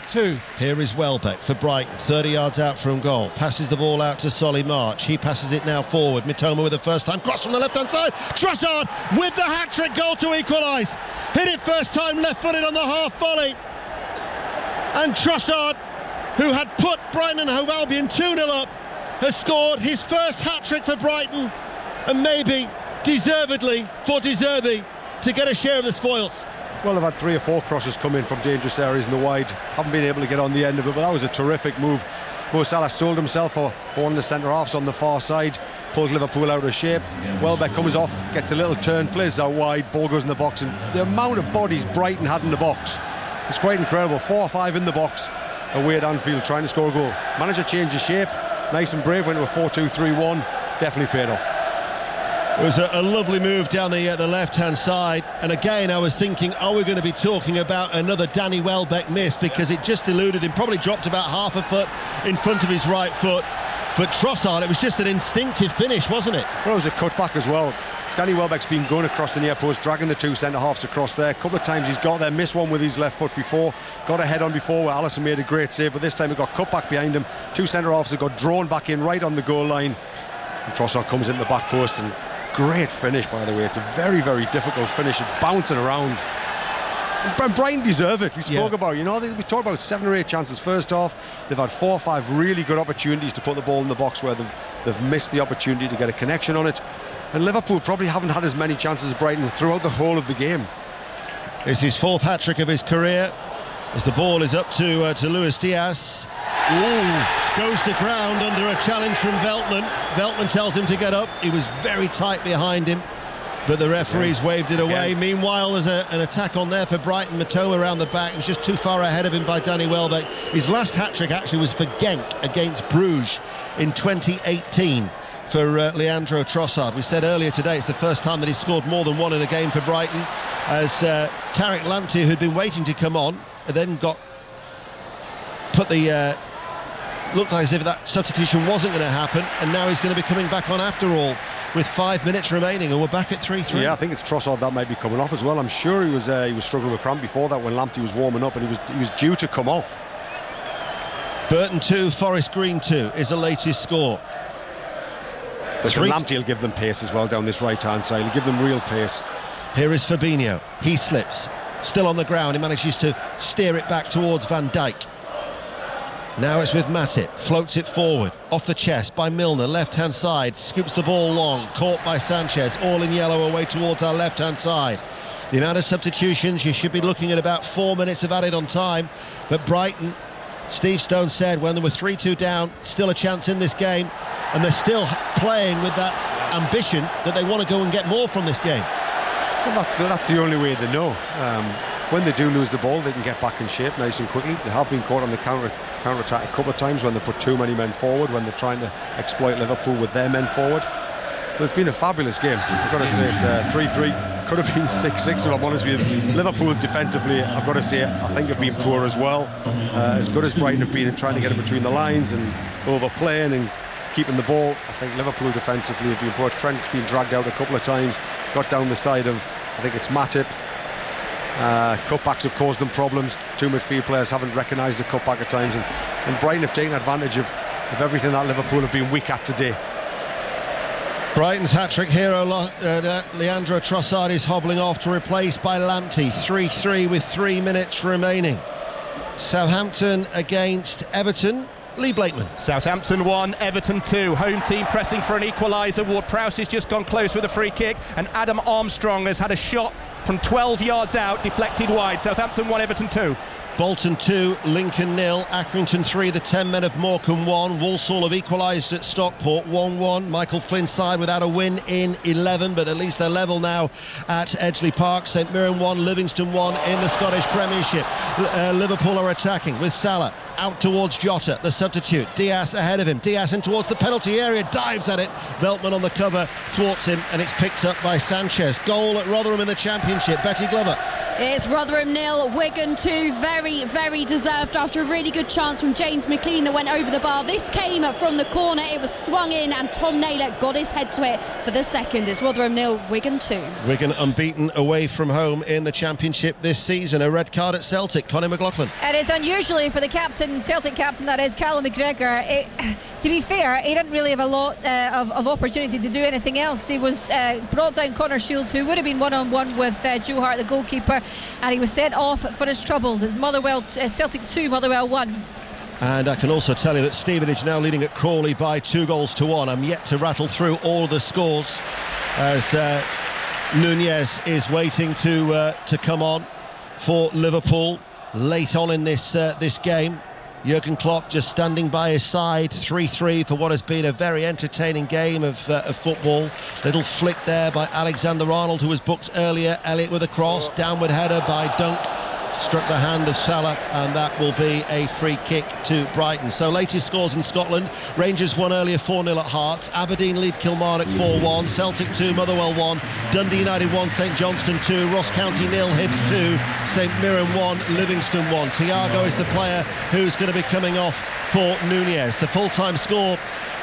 Two. Here is Welbeck for Brighton, 30 yards out from goal. Passes the ball out to Solly March. He passes it now forward. Mitoma with a first time cross from the left hand side. Trossard with the hat-trick goal to equalise. Hit it first time left-footed on the half volley. And Trossard, who had put Brighton and Hove Albion 2-0 up, has scored his first hat-trick for Brighton, and maybe deservedly for De Zerbi to get a share of the spoils. Well, they've had 3 or 4 crosses come in from dangerous areas in the wide. Haven't been able to get on the end of it, but that was a terrific move. Mo Salah sold himself for one of the centre-halves on the far side, pulled Liverpool out of shape. Welbeck comes off, gets a little turn, plays out wide, ball goes in the box, and the amount of bodies Brighton had in the box, it's quite incredible. 4 or 5 in the box away at Anfield trying to score a goal. Manager changed his shape, nice and brave, went to a 4-2-3-1, definitely paid off. It was a lovely move down the left-hand side, and again I was thinking, are we going to be talking about another Danny Welbeck miss, because it just eluded him, probably dropped about half a foot in front of his right foot. But Trossard, it was just an instinctive finish, wasn't it? Well, it was a cutback as well. Danny Welbeck's been going across the near post, dragging the 2 centre-halves across there. A couple of times he's got there, missed one with his left foot before, got a head on before where Alisson made a great save, but this time he got cut back behind him. 2 centre-halves have got drawn back in right on the goal line, and Trossard comes in the back post, and great finish, by the way. It's a very, very difficult finish. It's bouncing around. And Brighton deserve it. We spoke about, we talked about 7 or 8 chances first half. They've had 4 or 5 really good opportunities to put the ball in the box where they've missed the opportunity to get a connection on it. And Liverpool probably haven't had as many chances as Brighton throughout the whole of the game. It's his 4th hat-trick of his career, as the ball is up to Luis Diaz. Goes to ground under a challenge from Veltman. Veltman tells him to get up. He was very tight behind him, but the referees waved it away. Meanwhile, there's an attack on there for Brighton. Matoma around the back. It was just too far ahead of him by Danny Welbeck. His last hat-trick actually was for Genk against Bruges in 2018 for Leandro Trossard. We said earlier today it's the first time that he's scored more than 1 in a game for Brighton, as Tariq Lamptey, who'd been waiting to come on, then looked as if that substitution wasn't going to happen, and now he's going to be coming back on after all. with 5 minutes remaining, and we're back at 3-3. Yeah, I think it's Trossard that might be coming off as well. I'm sure he was struggling with cramp before that when Lamptey was warming up, and he was due to come off. Burton 2, Forest Green 2 is the latest score. Lamptey will give them pace as well down this right-hand side. He'll give them real pace. Here is Fabinho. He slips. Still on the ground. He manages to steer it back towards Van Dijk. Now it's with Matip. Floats it forward. Off the chest by Milner. Left-hand side. Scoops the ball long. Caught by Sanchez. All in yellow away towards our left-hand side. The amount of substitutions, you should be looking at about 4 minutes of added on time. But Brighton, Steve Stone said when there were 3-2 down, still a chance in this game. And they're still playing with that ambition that they want to go and get more from this game. Well, that's the only way they know. When they do lose the ball, they can get back in shape nice and quickly. They have been caught on the counter-attack a couple of times when they put too many men forward, when they're trying to exploit Liverpool with their men forward. But it's been a fabulous game. I've got to say it's 3-3. Could have been 6-6 if I'm honest with you. Liverpool defensively, I've got to say, I think have been poor as well. As good as Brighton have been in trying to get it between the lines and overplaying and keeping the ball, I think Liverpool defensively have been poor. Trent's been dragged out a couple of times, got down the side of, I think it's Matip. Cutbacks have caused them problems. Two midfield players haven't recognised the cutback at times, and Brighton have taken advantage of everything that Liverpool have been weak at today. Brighton's hat-trick hero Leandro Trossard is hobbling off to replace by Lamptey. 3-3 with 3 minutes remaining. Southampton against Everton. Lee Blakeman. Southampton 1, Everton 2. Home team pressing for an equaliser. Ward-Prowse has just gone close with a free kick, and Adam Armstrong has had a shot from 12 yards out, deflected wide. Southampton 1, Everton 2. Bolton 2, Lincoln 0, Accrington 3, the 10 men of Morecambe 1. Walsall have equalised at Stockport 1-1. Michael Flynn's side without a win in 11, but at least they're level now at Edgeley Park. St Mirren 1, Livingston 1 in the Scottish Premiership. Liverpool are attacking with Salah out towards Jota, the substitute. Diaz ahead of him. Diaz in towards the penalty area, dives at it. Veltman on the cover, thwarts him, and it's picked up by Sanchez. Goal at Rotherham in the Championship. Betty Glover. It's Rotherham 0, Wigan 2. Very, very deserved after a really good chance from James McLean that went over the bar. This came from the corner. It was swung in, and Tom Naylor got his head to it for the second. It's Rotherham 0, Wigan 2. Wigan unbeaten away from home in the Championship this season. A red card at Celtic. Conor McLaughlin. It is unusually for the captain, Celtic captain, that is Callum McGregor. To be fair, he didn't really have a lot of opportunity to do anything else. He was brought down Connor Shields, who would have been one-on-one with Joe Hart, the goalkeeper, and he was sent off for his troubles. It's Motherwell Celtic 2, Motherwell 1. And I can also tell you that Stevenage now leading at Crawley by 2-1. I'm yet to rattle through all of the scores as Nunez is waiting to come on for Liverpool late on in this game. Jurgen Klopp just standing by his side. 3-3 for what has been a very entertaining game of football. Little flick there by Alexander Arnold, who was booked earlier. Elliott with a cross, downward header by Dunk. Struck the hand of Salah, and that will be a free kick to Brighton. So latest scores in Scotland: Rangers won earlier 4-0 at Hearts, Aberdeen lead Kilmarnock 4-1, Celtic 2, Motherwell 1, Dundee United 1, St Johnstone 2, Ross County 0, Hibs 2, St Mirren 1, Livingston 1. Thiago is the player who's going to be coming off for Nunez. The full-time score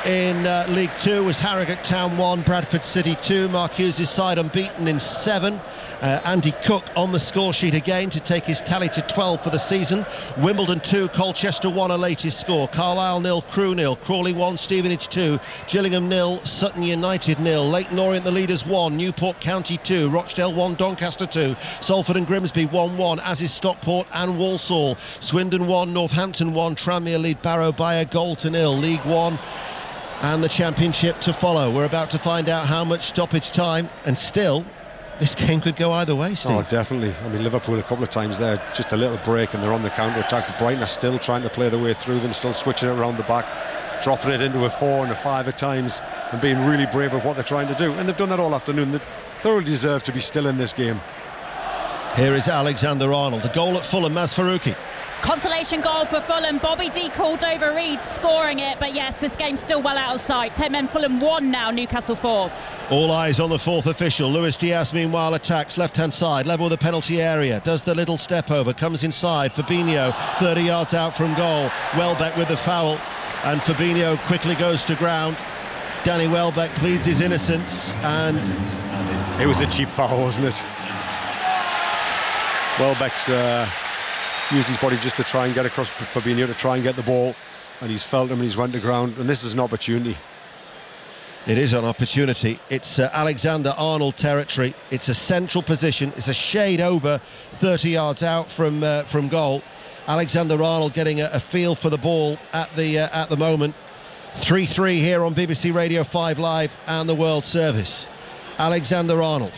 in League 2 was Harrogate Town 1, Bradford City 2. Mark Hughes' side unbeaten in 7. Andy Cook on the score sheet again to take his tally to 12 for the season. Wimbledon 2, Colchester 1, a latest score. Carlisle 0, Crewe 0, Crawley 1, Stevenage 2, Gillingham 0, Sutton United 0, Leyton Orient the leaders 1, Newport County 2, Rochdale 1, Doncaster 2, Salford and Grimsby 1-1, as is Stockport and Walsall. Swindon 1, Northampton 1, Tranmere lead Barrow by a goal to 0. League 1 and the Championship to follow. We're about to find out how much stoppage time, and still this game could go either way, Steve. Oh, definitely. I mean, Liverpool a couple of times there, just a little break and they're on the counter-attack. Brighton are still trying to play their way through them, still switching it around the back, dropping it into a 4 and a 5 at times, and being really brave with what they're trying to do. And they've done that all afternoon. They thoroughly deserve to be still in this game. Here is Alexander Arnold. The goal at Fulham, Maz Farouki. Consolation goal for Fulham. Bobby D called over Reed scoring it, but yes, this game's still well out of sight. 10 men Fulham 1 now, Newcastle 4. All eyes on the fourth official. Luis Diaz meanwhile attacks left-hand side, level with the penalty area, does the little step over, comes inside. Fabinho 30 yards out from goal. Welbeck with the foul, and Fabinho quickly goes to ground. Danny Welbeck pleads his innocence, and it was a cheap foul, wasn't it? Welbeck's used his body just to try and get across Fabinho, to try and get the ball, and he's felt him and he's went to ground, and this is an opportunity. It is an opportunity. It's Alexander-Arnold territory. It's a central position. It's a shade over 30 yards out from goal. Alexander-Arnold getting a feel for the ball at the moment. 3-3 here on BBC Radio 5 Live and the World Service. Alexander-Arnold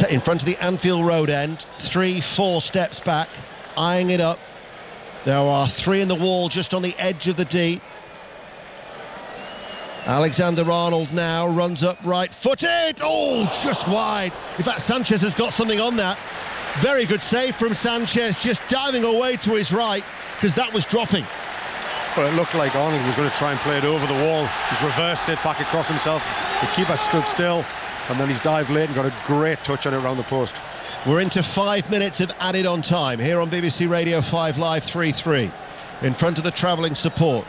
in front of the Anfield Road end, 3-4 steps back, eyeing it up. There are 3 in the wall just on the edge of the D. Alexander-Arnold now runs up right-footed. Oh, just wide. In fact, Sanchez has got something on that. Very good save from Sanchez, just diving away to his right, because that was dropping. Well, it looked like Arnold was going to try and play it over the wall. He's reversed it back across himself. The keeper stood still, and then he's dived late and got a great touch on it around the post. We're into 5 minutes of added on time here on BBC Radio 5 Live. 3-3 in front of the travelling support.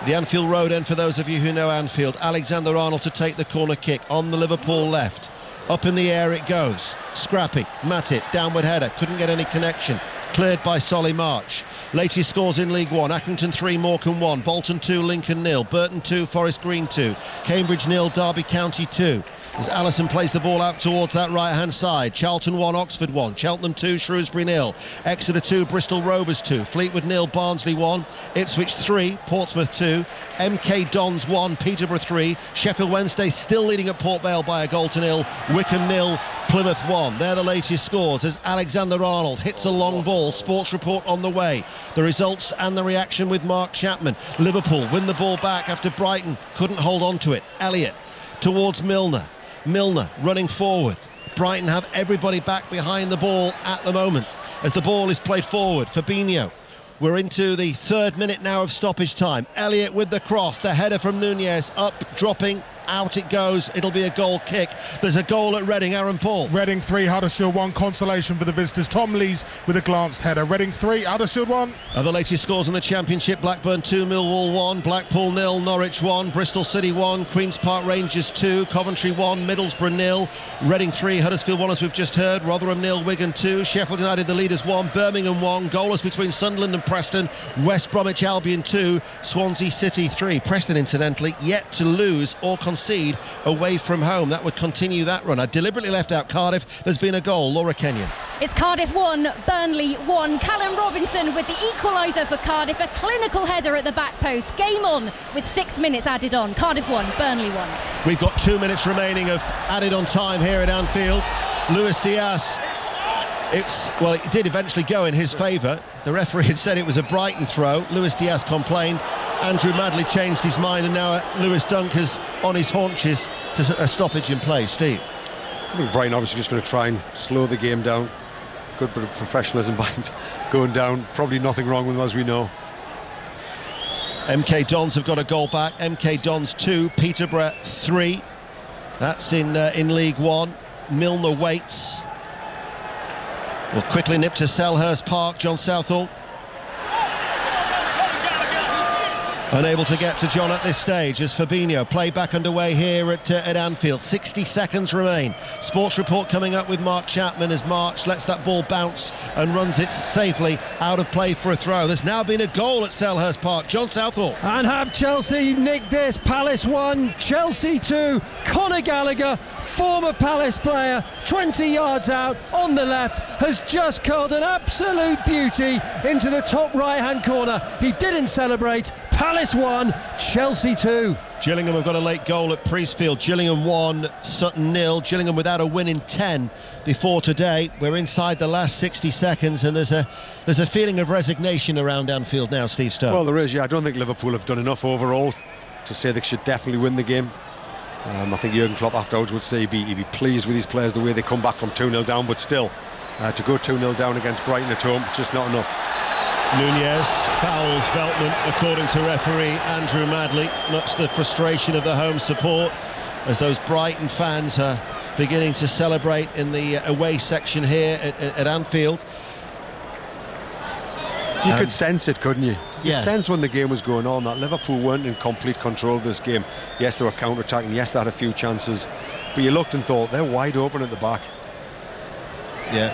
The Anfield Road end, for those of you who know Anfield. Alexander-Arnold to take the corner kick on the Liverpool left. Up in the air it goes. Scrappy, Matip, downward header, couldn't get any connection. Cleared by Solly March. Latest scores in League One: Accrington 3, Morecambe 1, Bolton 2, Lincoln 0, Burton 2, Forest Green 2, Cambridge 0, Derby County 2. As Allison plays the ball out towards that right-hand side. Charlton 1, Oxford 1, Cheltenham 2, Shrewsbury 0, Exeter 2, Bristol Rovers 2, Fleetwood 0, Barnsley 1, Ipswich 3, Portsmouth 2, MK Dons 1, Peterborough 3, Sheffield Wednesday still leading at Port Vale by a goal to 0, Wickham 0, Plymouth 1. They're the latest scores as Alexander-Arnold hits a long ball. Sports Report on the way. The results and the reaction with Mark Chapman. Liverpool win the ball back after Brighton couldn't hold on to it. Elliott towards Milner. Milner running forward. Brighton have everybody back behind the ball at the moment as the ball is played forward. Fabinho. We're into the 3rd minute now of stoppage time. Elliott with the cross, the header from Nunez, up, dropping, out it goes. It'll be a goal kick. There's a goal at Reading. Aaron Paul. Reading 3, Huddersfield 1. Consolation for the visitors. Tom Lees with a glanced header. Reading 3, Huddersfield 1. The latest scores in the Championship: Blackburn 2, Millwall 1, Blackpool 0, Norwich 1, Bristol City 1, Queen's Park Rangers 2, Coventry 1, Middlesbrough 0, Reading 3, Huddersfield 1 as we've just heard, Rotherham 0, Wigan 2, Sheffield United the leaders 1, Birmingham 1, goalless between Sunderland and Preston, West Bromwich Albion 2, Swansea City 3. Preston, incidentally, yet to lose or concede away from home. That would continue that run. I deliberately left out Cardiff. There's been a goal. Laura Kenyon. It's Cardiff 1, Burnley 1. Callum Robinson with the equaliser for Cardiff. A clinical header at the back post. Game on with 6 minutes added on. Cardiff 1, Burnley 1. We've got 2 minutes remaining of added on time here at Anfield. Luis Diaz. It did eventually go in his favour. The referee had said it was a Brighton throw. Luis Diaz complained. Andrew Madley changed his mind, and now Lewis Dunk is on his haunches to a stoppage in play. Steve. I think Brighton obviously just going to try and slow the game down. Good bit of professionalism behind going down. Probably nothing wrong with them, as we know. MK Dons have got a goal back. MK Dons 2, Peterborough 3. That's in League One. Milner waits. We'll quickly nip to Selhurst Park. John Southall unable to get to John at this stage as Fabinho play back underway here at Anfield. 60 seconds remain. Sports Report coming up with Mark Chapman as March lets that ball bounce and runs it safely out of play for a throw. There's now been a goal at Selhurst Park. John Southall. And have Chelsea nicked this? Palace 1, Chelsea 2. Conor Gallagher, former Palace player, 20 yards out on the left, has just curled an absolute beauty into the top right hand corner. He didn't celebrate. Palace 1, Chelsea 2. Gillingham have got a late goal at Priestfield. Gillingham 1, Sutton 0. Gillingham without a win in 10 before today. We're inside the last 60 seconds and there's a feeling of resignation around Anfield now, Steve Stone. Well, there is, yeah. I don't think Liverpool have done enough overall to say they should definitely win the game. I think Jurgen Klopp afterwards would say he'd be pleased with his players the way they come back from 2-0 down, but still, to go 2-0 down against Brighton at home, it's just not enough. Nunez fouls Veltman, according to referee Andrew Madley, much the frustration of the home support as those Brighton fans are beginning to celebrate in the away section here at Anfield. You could sense it, couldn't you? You sense when the game was going on that Liverpool weren't in complete control of this game. Yes, they were counter-attacking. Yes, they had a few chances. But you looked and thought, they're wide open at the back. Yeah.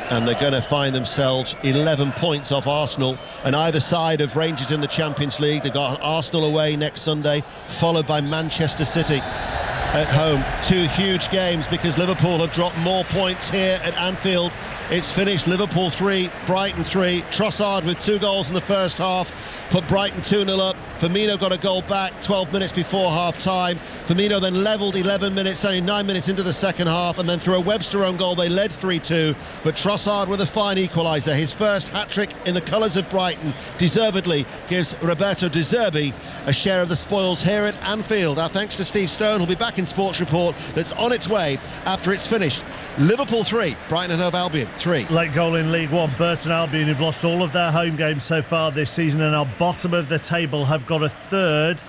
And they're going to find themselves 11 points off Arsenal, and either side of Rangers in the Champions League. They've got Arsenal away next Sunday, followed by Manchester City at home. 2 huge games, because Liverpool have dropped more points here at Anfield. It's finished Liverpool 3, Brighton 3. Trossard with 2 goals in the first half put Brighton 2-0 up. Firmino got a goal back 12 minutes before half-time. Firmino then levelled 11 minutes, only 9 minutes into the second half, and then through a Webster own goal they led 3-2. But Trossard with a fine equaliser, his first hat-trick in the colours of Brighton, deservedly gives Roberto De Zerbi a share of the spoils here at Anfield. Our thanks to Steve Stone, who'll be back in Sports Report, that's on its way after it's finished. Liverpool 3, Brighton and Hove Albion 3. Late goal in League One. Burton Albion, who've lost all of their home games so far this season and are bottom of the table, have got a third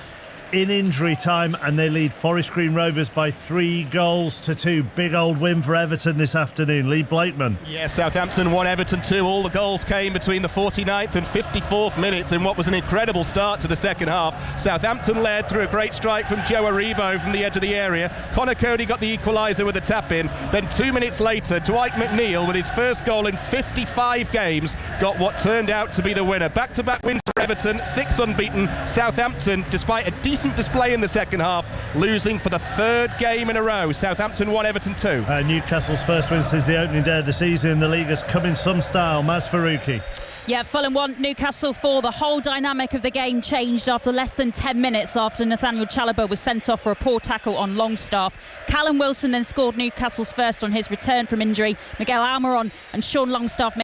in injury time, and they lead Forest Green Rovers by 3-2. Big old win for Everton this afternoon. Lee Blakeman. Yeah, Southampton 1, Everton 2. All the goals came between the 49th and 54th minutes in what was an incredible start to the second half. Southampton led through a great strike from Joe Aribo from the edge of the area. Connor Cody got the equaliser with a tap-in. Then 2 minutes later, Dwight McNeil, with his first goal in 55 games, got what turned out to be the winner. Back-to-back wins for Everton, 6 unbeaten. Southampton, despite a decent display in the second half, losing for the 3rd game in a row. Southampton 1, Everton 2. Newcastle's first win since the opening day of the season in the league has come in some style. Maz Faruqi. Yeah, Fulham 1, Newcastle 4. The whole dynamic of the game changed after less than 10 minutes after Nathaniel Chalobah was sent off for a poor tackle on Longstaff. Callum Wilson then scored Newcastle's first on his return from injury. Miguel Almiron and Sean Longstaff